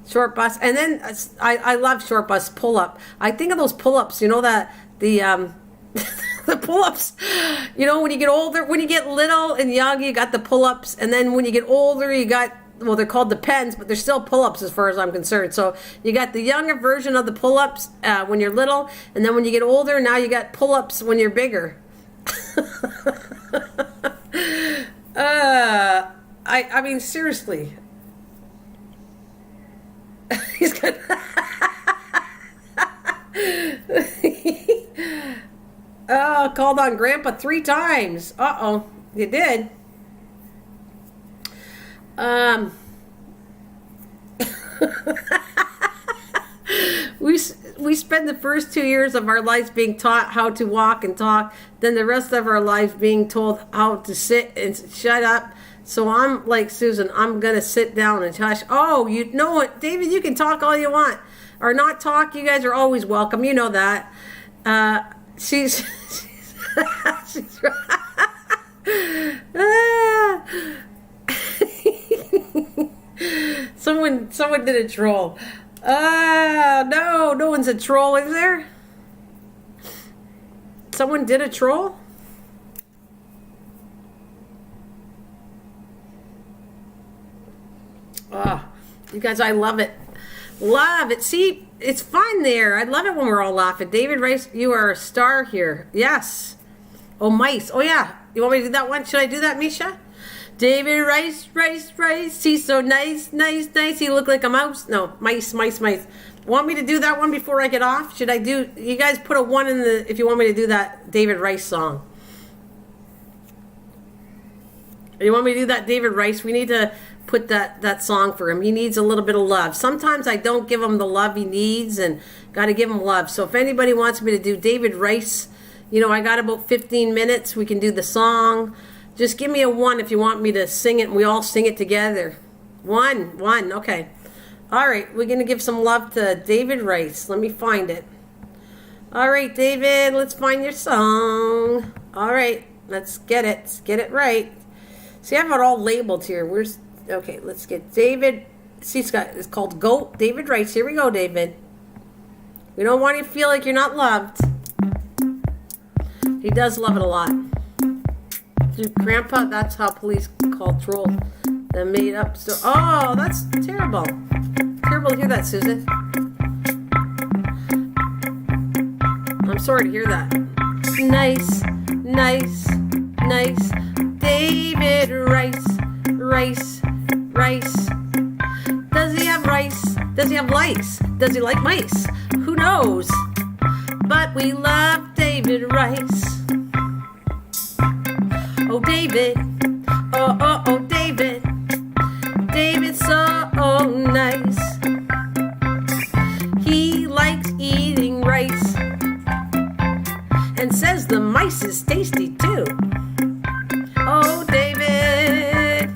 Speaker 1: Short Bus. And then I love Short Bus pull-up. I think of those pull-ups, you know, the pull-ups, you know, when you get older, when you get little and young, you got the pull-ups. And then when you get older, you got, well, they're called the pens, but they're still pull-ups as far as I'm concerned. So you got the younger version of the pull-ups when you're little. And then when you get older, now you got pull-ups when you're bigger. I mean, seriously. He's got... Oh, called on Grandpa 3 times. Uh-oh, you did. We spend the first 2 years of our lives being taught how to walk and talk, then the rest of our lives being told how to sit and shut up, So I'm like, Susan, I'm going to sit down and hush. Oh, you know what, David, you can talk all you want. Or not talk. You guys are always welcome. You know that. She's someone did a troll. No one's a troll, is there? Someone did a troll? Oh, you guys, I love it. Love it. See, it's fun there. I love it when we're all laughing. David Rice, you are a star here. Yes. Oh, mice. Oh, yeah. You want me to do that one? Should I do that, Misha? David Rice, he's so nice. He looked like a mouse. No, mice. Want me to do that one before I get off? Should I do... You guys put a 1 in the... If you want me to do that David Rice song. You want me to do that David Rice? We need to put that song for him. He needs a little bit of love. Sometimes I don't give him the love he needs, and got to give him love. So if anybody wants me to do David Rice, I got about 15 minutes. We can do the song. Just give me a 1 if you want me to sing it, and we all sing it together. 1, okay. All right, we're going to give some love to David Rice. Let me find it. All right, David, let's find your song. All right, let's get it. Let's get it right. See, I have it all labeled here. Okay, let's get David. See, it's called Goat David Rice. Here we go, David. We don't want you to feel like you're not loved. He does love it a lot. Dude, Grandpa, that's how police call trolls. The made up story. Oh, that's terrible. Terrible to hear that, Susan. I'm sorry to hear that. Nice. David Rice. Does he have rice? Does he have lice? Does he like mice? Who knows? But we love David Rice. Oh, David. Oh, David. David's so nice. He likes eating rice and says the mice is tasty too. Oh, David.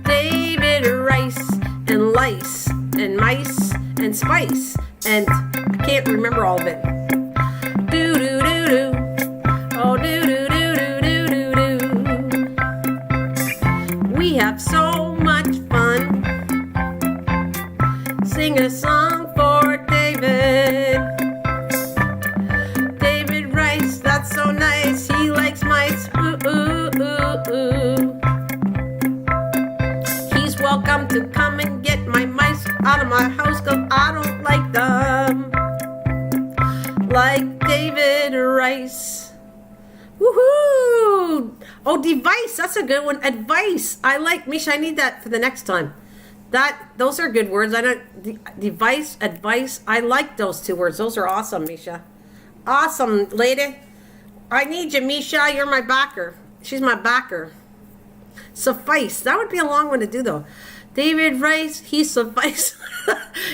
Speaker 1: David Rice and lice and mice and spice. And I can't remember all of it. Do-do-do-do. Oh, do-do-do-do-do-do-do. We have so much fun. Sing a song for David. David Rice, that's so nice. He likes mice. Ooh, ooh, ooh, ooh. He's welcome to come and get my mice out of my house, 'cause I don't like them. Like David Rice. Woohoo! Oh, device. That's a good one. Advice. I like, Misha, I need that for the next time. Those are good words. Device, advice. I like those 2 words. Those are awesome, Misha. Awesome, lady. I need you, Misha. You're my backer. She's my backer. Suffice. That would be a long one to do, though. David Rice, he suffice.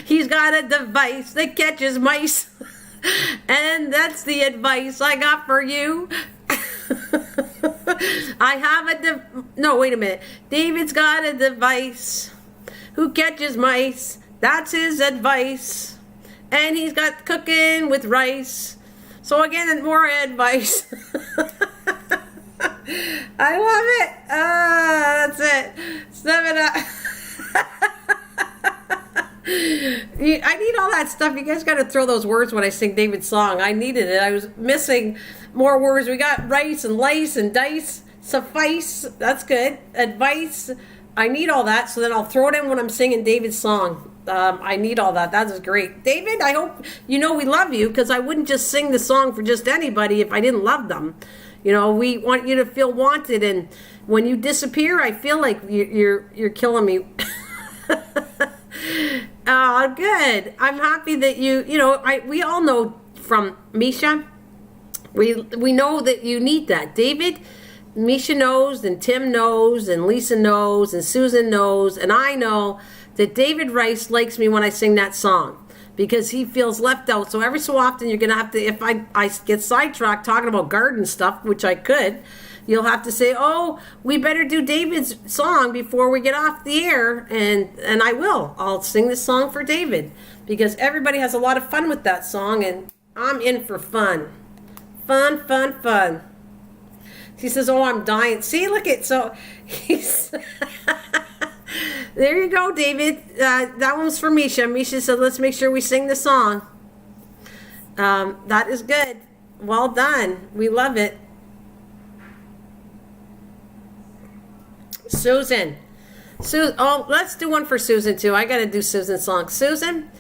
Speaker 1: He's got a device that catches mice. And that's the advice I got for you. I have no, wait a minute. David's got a device who catches mice. That's his advice. And he's got cooking with rice. So again, more advice. I love it. That's it. 7 up. I need all that stuff. You guys got to throw those words when I sing David's song. I needed it. I was missing more words. We got rice and lice and dice. Suffice. That's good. Advice. I need all that. So then I'll throw it in when I'm singing David's song. I need all that. That is great. David, I hope you know we love you, because I wouldn't just sing the song for just anybody if I didn't love them. We want you to feel wanted, and when you disappear, I feel like you're killing me. Oh, good. I'm happy that we all know from Misha. We know that you need that. David, Misha knows, and Tim knows, and Lisa knows, and Susan knows, and I know that David Rice likes me when I sing that song, because he feels left out. So every so often you're going to have to, if I get sidetracked talking about garden stuff, which I could, you'll have to say, oh, we better do David's song before we get off the air. And I will. I'll sing this song for David because everybody has a lot of fun with that song, and I'm in for fun. Fun, fun, fun. She says, oh, I'm dying. See, look at, so he's... There you go, David. That one's for Misha. Misha said, let's make sure we sing the song. That is good. Well done. We love it. Susan. Oh, let's do one for Susan, too. I got to do Susan's song. Susan,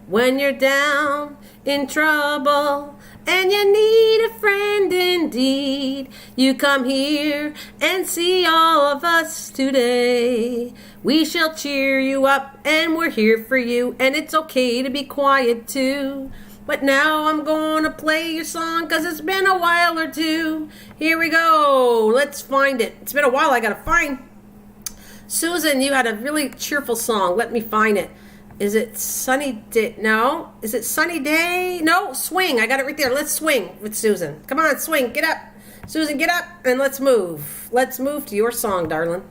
Speaker 1: when you're down in trouble and you need a friend indeed, you come here and see all of us today. We shall cheer you up and we're here for you, and it's okay to be quiet too. But now I'm going to play your song because it's been a while or two. Here we go. Let's find it. It's been a while. I got to find. Susan, you had a really cheerful song. Let me find it. Is it Sunny Day? No. Is it Sunny Day? No. Swing. I got it right there. Let's swing with Susan. Come on, swing. Get up. Susan, get up and let's move. Let's move to your song, darling.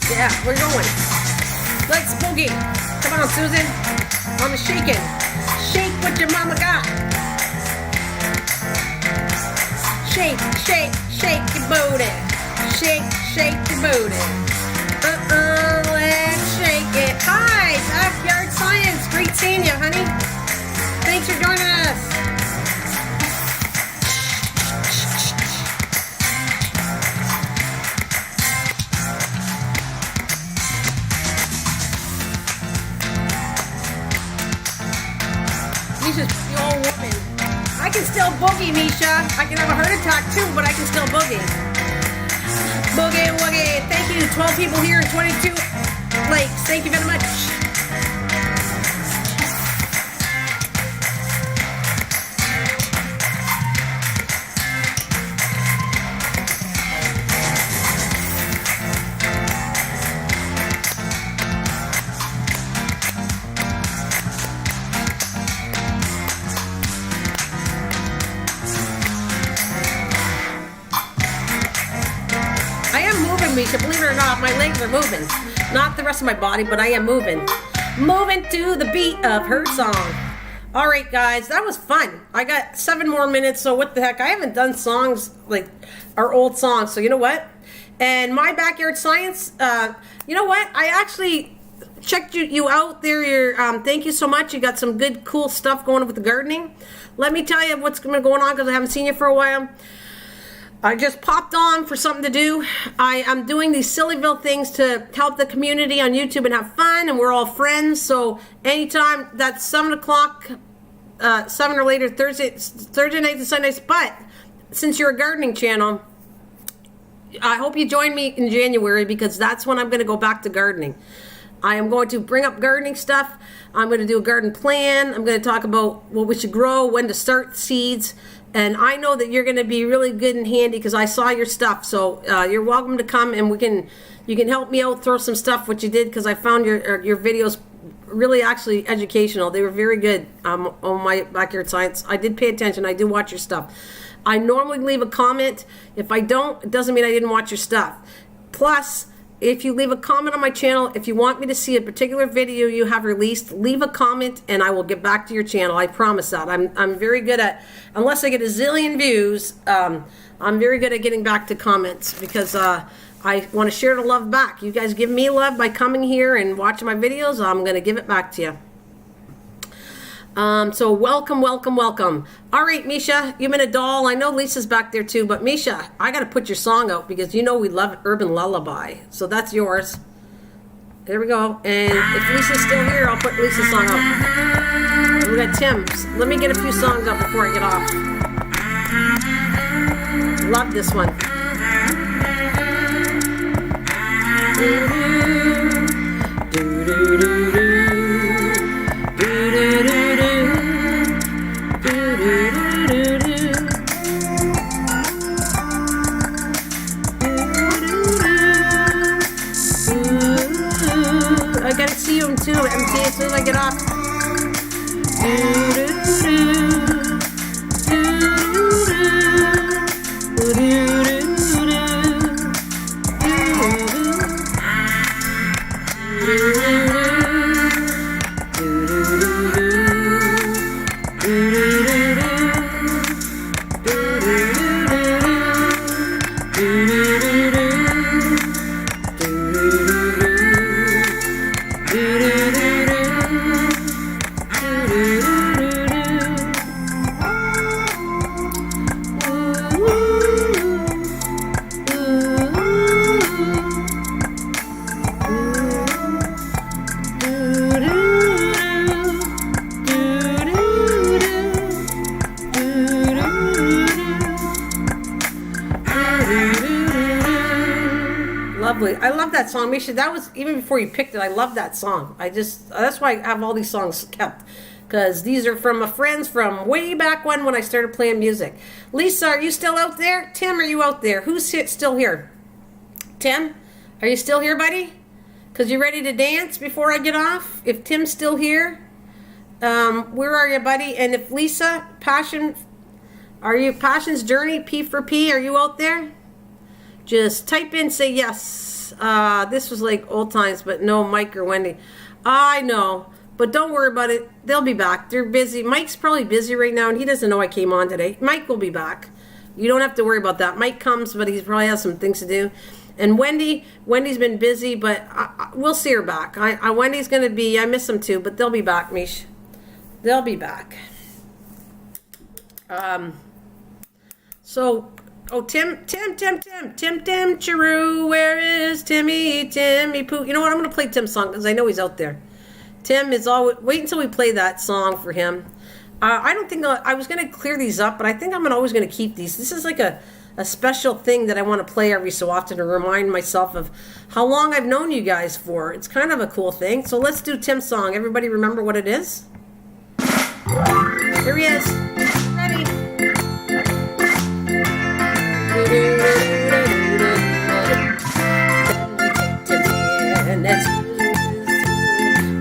Speaker 1: Yeah, we're going. Let's boogie. Come on, Susan. I'm shaking. Shake what your mama got. Shake, shake, shake your booty. Shake, shake your booty. Let's shake it. Hi, Backyard Science. Great seeing you, honey. Thanks for joining us. Misha's the old woman. I can still boogie, Misha. I can have a heart attack too, but I can still boogie. Boogie, woogie. Thank you. 12 people here and 22 likes. Thank you very much. Misha, believe it or not, my legs are moving. Not the rest of my body, but I am moving. Moving to the beat of her song. All right, guys, that was fun. I got 7 more minutes, so what the heck? I haven't done songs like our old songs, so you know what? And my Backyard Science, you know what? I actually checked you out there. Thank you so much. You got some good, cool stuff going on with the gardening. Let me tell you what's going on because I haven't seen you for a while. I just popped on for something to do. I'm doing these Sillyville things to help the community on YouTube and have fun, and we're all friends. So anytime, that's 7 o'clock, 7 or later, Thursday nights and Sundays. But since you're a gardening channel, I hope you join me in January because that's when I'm going to go back to gardening. I am going to bring up gardening stuff. I'm going to do a garden plan. I'm going to talk about what we should grow, when to start seeds. And I know that you're going to be really good and handy because I saw your stuff. So you're welcome to come and you can help me out, throw some stuff what you did because I found your videos really actually educational. They were very good on my Backyard Science. I did pay attention. I do watch your stuff. I normally leave a comment. If I don't, it doesn't mean I didn't watch your stuff. Plus, if you leave a comment on my channel, if you want me to see a particular video you have released, leave a comment and I will get back to your channel. I promise that. I'm very good at, unless I get a zillion views, I'm very good at getting back to comments because I want to share the love back. You guys give me love by coming here and watching my videos. I'm going to give it back to you. So welcome, welcome, welcome. All right, Misha, you've been a doll. I know Lisa's back there too, but Misha, I got to put your song out because you know we love Urban Lullaby. So that's yours. There we go. And if Lisa's still here, I'll put Lisa's song out. We got Tim's. Let me get a few songs up before I get off. Love this one. I gotta see you too, MT, as soon as I get off. Lovely. I love that song, Misha. That was even before you picked it. I love that song. That's why I have all these songs kept, because these are from my friends from way back when I started playing music. Lisa, are you still out there? Tim, are you out there? Who's still here? Tim, are you still here, buddy? Because you ready to dance before I get off? If Tim's still here, where are you, buddy? And if Lisa, Passion's Journey, P for P, are you out there? Just type in, say yes. This was like old times, but no Mike or Wendy. I know, but don't worry about it. They'll be back. They're busy. Mike's probably busy right now, and he doesn't know I came on today. Mike will be back. You don't have to worry about that. Mike comes, but he probably has some things to do. And Wendy's been busy, but we'll see her back. Wendy's going to be, I miss them too, but they'll be back, Mish. They'll be back. Tim, Chiru, where is Timmy Pooh? You know what? I'm going to play Tim's song because I know he's out there. Tim is always, wait until we play that song for him. I don't think, I was going to clear these up, but I think I'm always going to keep these. This is like a special thing that I want to play every so often to remind myself of how long I've known you guys for. It's kind of a cool thing. So let's do Tim's song. Everybody remember what it is? Here he is. Ready? And that's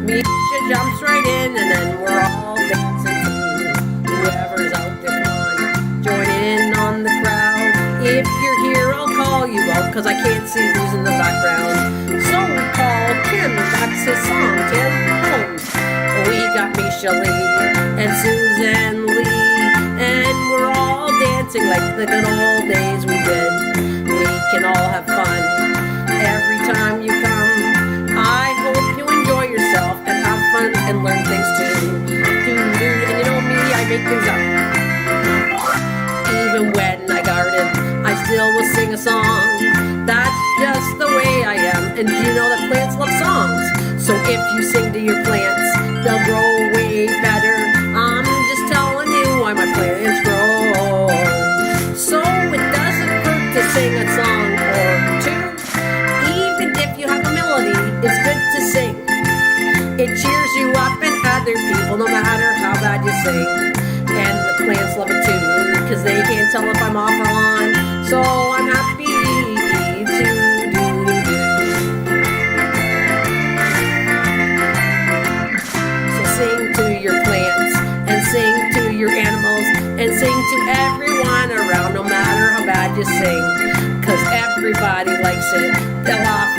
Speaker 1: Misha jumps right in, and then we're all dancing too. Whoever's out there, come on, join in on the crowd. If you're here, I'll call you out, because I can't see who's in the background. So we called Tim, that's his song, Tim Holmes. We got Misha Lee and Susan Lee, and we're all dancing like the good old days we did. We can all have fun every time you come. I hope you enjoy yourself and have fun and learn things too. And you know me, I make things up. Even when I garden, I still will sing a song. That's just the way I am. And you know that plants love songs. So if you sing to your plants, they'll grow way better. I'm just telling you why my plants grow. So it doesn't hurt to sing a song or two. Even if you have a melody, it's good to sing. It cheers you up and other people, no matter how bad you sing. And the plants love it too, because they can't tell if I'm off or on. So I'm happy to do. Sing to your plants, and sing to your animals, and sing to everyone around, no matter how bad you sing, because everybody likes it. They'll laugh,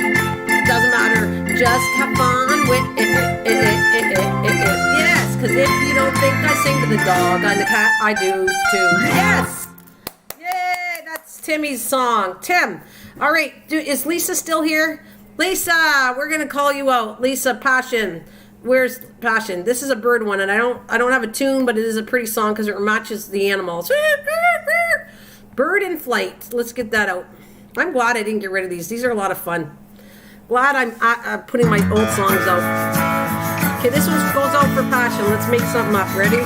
Speaker 1: doesn't matter, just have fun with it. Yes, because if you don't think I sing to the dog and the cat, I do too. Yes! Yay, that's Timmy's song. Tim, all right, is Lisa still here? Lisa, we're going to call you out. Lisa, Passion. Where's Passion? This is a bird one, and I don't have a tune, but it is a pretty song because it matches the animals. Bird in Flight. Let's get that out. I'm glad I didn't get rid of these. These are a lot of fun. Glad I'm putting my old songs out. Okay, this one goes out for Passion. Let's make something up. Ready?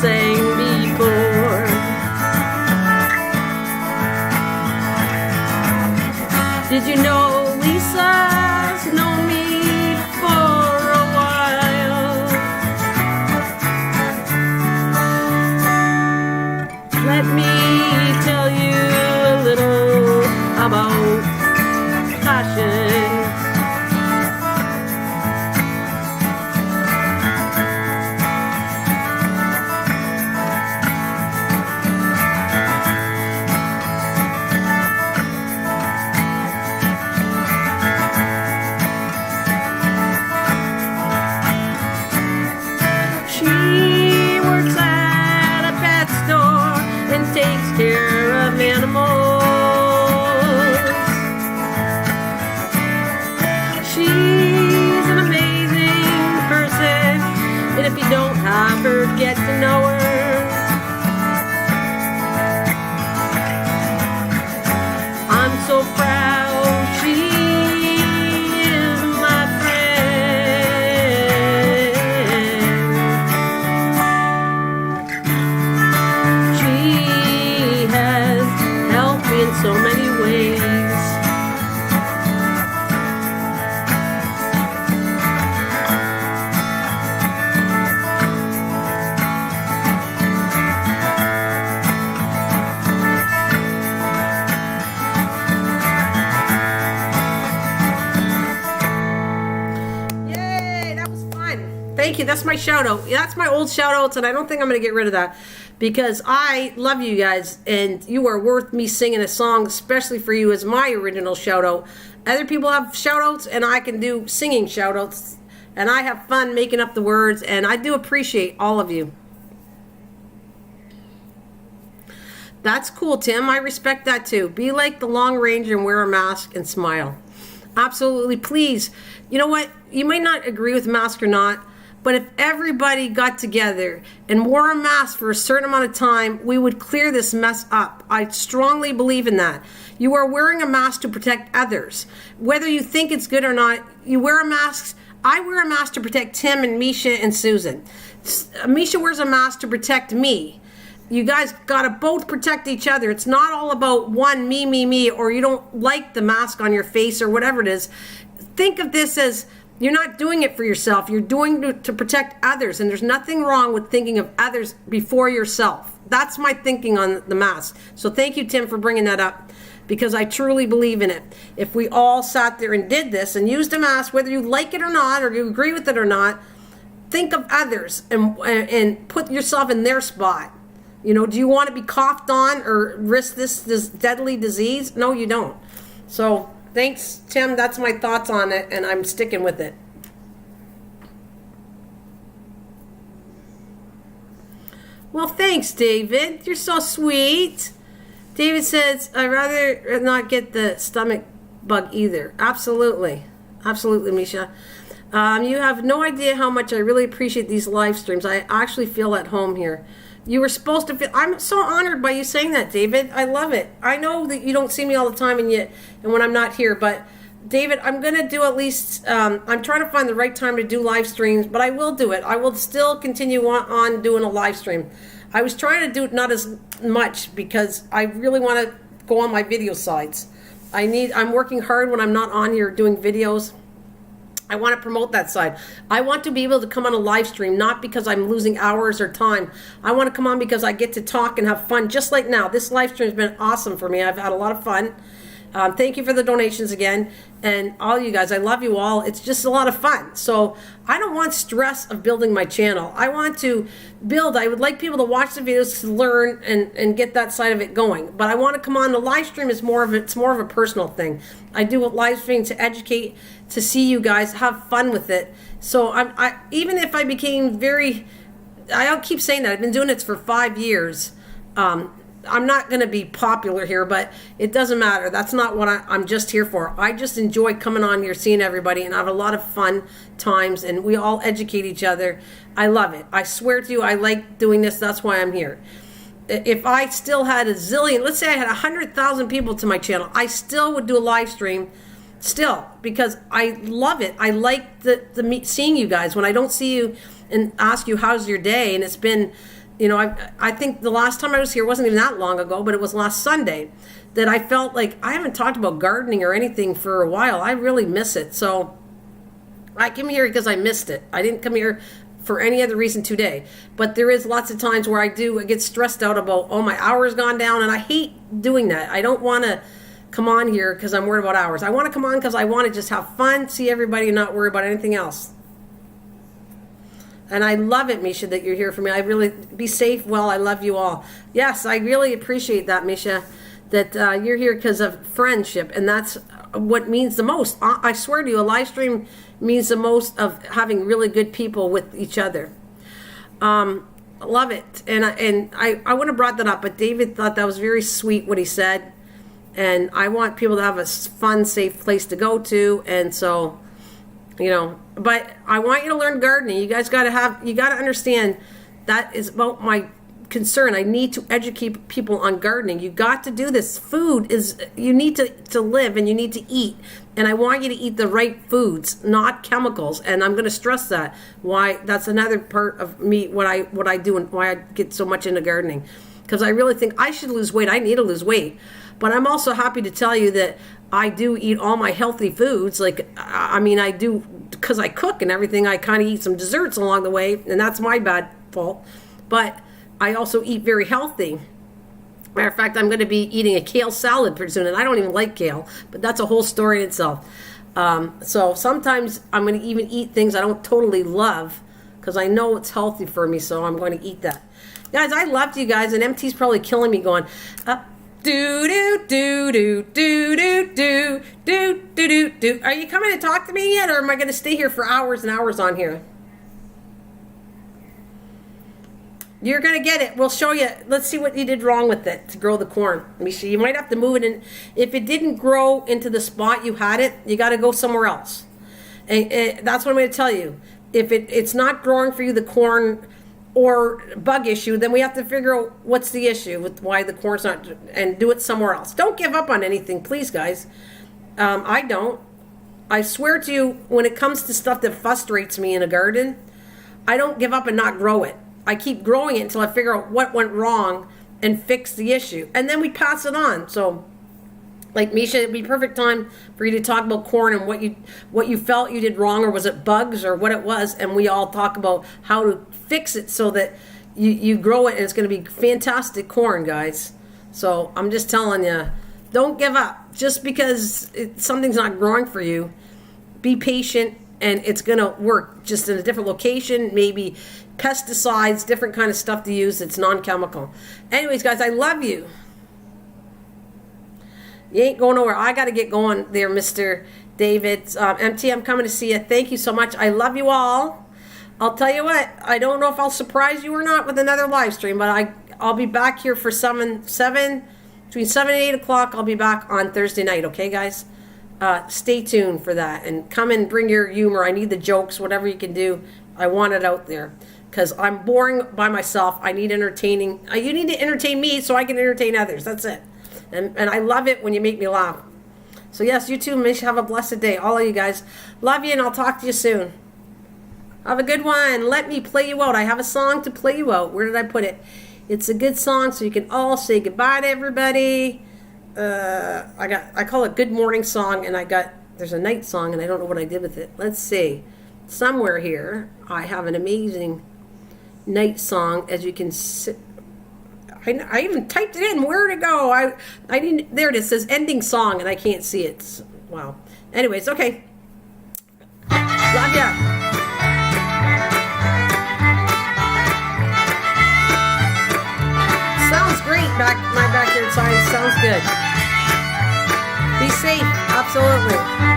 Speaker 1: sang before. Did you know Lisa's known me for a while? Let me tell you a little about passion. She works at a pet store and takes care of animals. She's an amazing person, and if you don't have her, get to know her. I'm so proud she is my friend. She has helped me in so many ways. Yay, that was fun. Thank you. That's my shout out. That's my old shout outs, and I don't think I'm going to get rid of that because I love you guys, and you are worth me singing a song, especially for you as my original shout out. Other people have shout outs, and I can do singing shout outs, and I have fun making up the words, and I do appreciate all of you. That's cool, Tim. I respect that too. Be like the Long Ranger and wear a mask and smile. Absolutely. Please. You know what? You may not agree with mask or not, but if everybody got together and wore a mask for a certain amount of time, we would clear this mess up. I strongly believe in that. You are wearing a mask to protect others. Whether you think it's good or not, you wear a mask. I wear a mask to protect Tim and Misha and Susan. Misha wears a mask to protect me. You guys gotta both protect each other. It's not all about one, me, or you don't like the mask on your face or whatever it is. Think of this as you're not doing it for yourself. You're doing it to protect others, and there's nothing wrong with thinking of others before yourself. That's my thinking on the mask. So thank you, Tim, for bringing that up, because I truly believe in it. If we all sat there and did this and used a mask, whether you like it or not, or you agree with it or not, think of others and put yourself in their spot. You know, do you want to be coughed on or risk this deadly disease? No, you don't. So thanks, Tim. That's my thoughts on it, and I'm sticking with it. Well, thanks, David. You're so sweet. David says, I'd rather not get the stomach bug either. Absolutely. Absolutely, Misha. You have no idea how much I really appreciate these live streams. I actually feel at home here. You were supposed to feel... I'm so honored by you saying that, David. I love it. I know that you don't see me all the time and when I'm not here, but David, I'm going to do at least... I'm trying to find the right time to do live streams, but I will do it. I will still continue on doing a live stream. I was trying to do it not as much because I really want to go on my video sites. I'm working hard when I'm not on here doing videos. I want to promote that side. I want to be able to come on a live stream, not because I'm losing hours or time. I want to come on because I get to talk and have fun, just like now. This live stream has been awesome for me. I've had a lot of fun. Thank you for the donations again. And all you guys, I love you all. It's just a lot of fun. So I don't want stress of building my channel. I want to build. I would like people to watch the videos to learn and get that side of it going. But I want to come on. The live stream is more of a personal thing. I do a live stream to educate, to see you guys, have fun with it. So I even if I became I'll keep saying that. I've been doing it for 5 years. I'm not going to be popular here, but it doesn't matter. That's not what I'm just here for. I just enjoy coming on here, seeing everybody, and I have a lot of fun times, and we all educate each other. I love it. I swear to you, I like doing this. That's why I'm here. If I still had a zillion, let's say I had 100,000 people to my channel, I still would do a live stream still, because I love it. I like seeing you guys when I don't see you and ask you how's your day, and it's been you know, I think the last time I was here wasn't even that long ago, but it was last Sunday that I felt like I haven't talked about gardening or anything for a while. I really miss it. So I came here because I missed it. I didn't come here for any other reason today. But there is lots of times where I get stressed out about, oh, my hour's gone down, and I hate doing that. I don't want to come on here because I'm worried about hours. I want to come on because I want to just have fun, see everybody, and not worry about anything else. And I love it, Misha, that you're here for me. I really, be safe. Well, I love you all. Yes, I really appreciate that, Misha, that you're here because of friendship. And that's what means the most. I swear to you, a live stream means the most of having really good people with each other. I love it. And I wouldn't have brought that up, but David thought that was very sweet what he said. And I want people to have a fun, safe place to go to. And so, you know, but I want you to learn gardening. You guys got to understand that is about my concern. I need to educate people on gardening. You got to do this. Food is, you need to live and you need to eat. And I want you to eat the right foods, not chemicals. And I'm going to stress that. Why? That's another part of me, what I do and why I get so much into gardening. Because I really think I should lose weight. I need to lose weight. But I'm also happy to tell you that I do eat all my healthy foods. Like, I mean, I do, because I cook and everything, I kind of eat some desserts along the way, and that's my bad fault. But I also eat very healthy. Matter of fact, I'm going to be eating a kale salad pretty soon, and I don't even like kale, but that's a whole story in itself. So sometimes I'm going to even eat things I don't totally love, because I know it's healthy for me, so I'm going to eat that. Guys, I loved you guys, and MT's probably killing me going, do do do do do do do do do do do. Are you coming to talk to me yet, or am I going to stay here for hours and hours on here? You're going to get it. We'll show you. Let's see what you did wrong with it to grow the corn. Let me see. You might have to move it in. If it didn't grow into the spot you had it, you got to go somewhere else. And that's what I'm going to tell you. If it's not growing for you, the corn or bug issue, then we have to figure out what's the issue with why the corn's not, and do it somewhere else. Don't give up on anything, please, guys. I don't. I swear to you, when it comes to stuff that frustrates me in a garden, I don't give up and not grow it. I keep growing it until I figure out what went wrong and fix the issue. And then we pass it on. So, like, Misha, it'd be perfect time for you to talk about corn and what you felt you did wrong, or was it bugs or what it was, and we all talk about how to fix it so that you grow it and it's going to be fantastic corn, guys. So I'm just telling you, don't give up. Just because something's not growing for you, be patient, and it's going to work just in a different location, maybe pesticides, different kind of stuff to use that's non-chemical. Anyways, guys, I love you. You ain't going nowhere. I got to get going there, Mr. David. MT, I'm coming to see you. Thank you so much. I love you all. I'll tell you what, I don't know if I'll surprise you or not with another live stream, but I'll be back here for between 7 and 8 o'clock. I'll be back on Thursday night, okay, guys? Stay tuned for that, and come and bring your humor. I need the jokes, whatever you can do. I want it out there, because I'm boring by myself. I need entertaining. You need to entertain me so I can entertain others. That's it. And I love it when you make me laugh. So yes, you too, Mish. Have a blessed day. All of you guys. Love you, and I'll talk to you soon. Have a good one. Let me play you out. I have a song to play you out. Where did I put it? It's a good song, so you can all say goodbye to everybody. I call it Good Morning Song, and there's a night song, and I don't know what I did with it. Let's see. Somewhere here, I have an amazing night song, as you can see. I even typed it in. Where'd it go? I didn't. There it is. It says ending song, and I can't see it. Wow. Anyways, okay. Love ya. Sounds great. My backyard science sounds good. Be safe. Absolutely.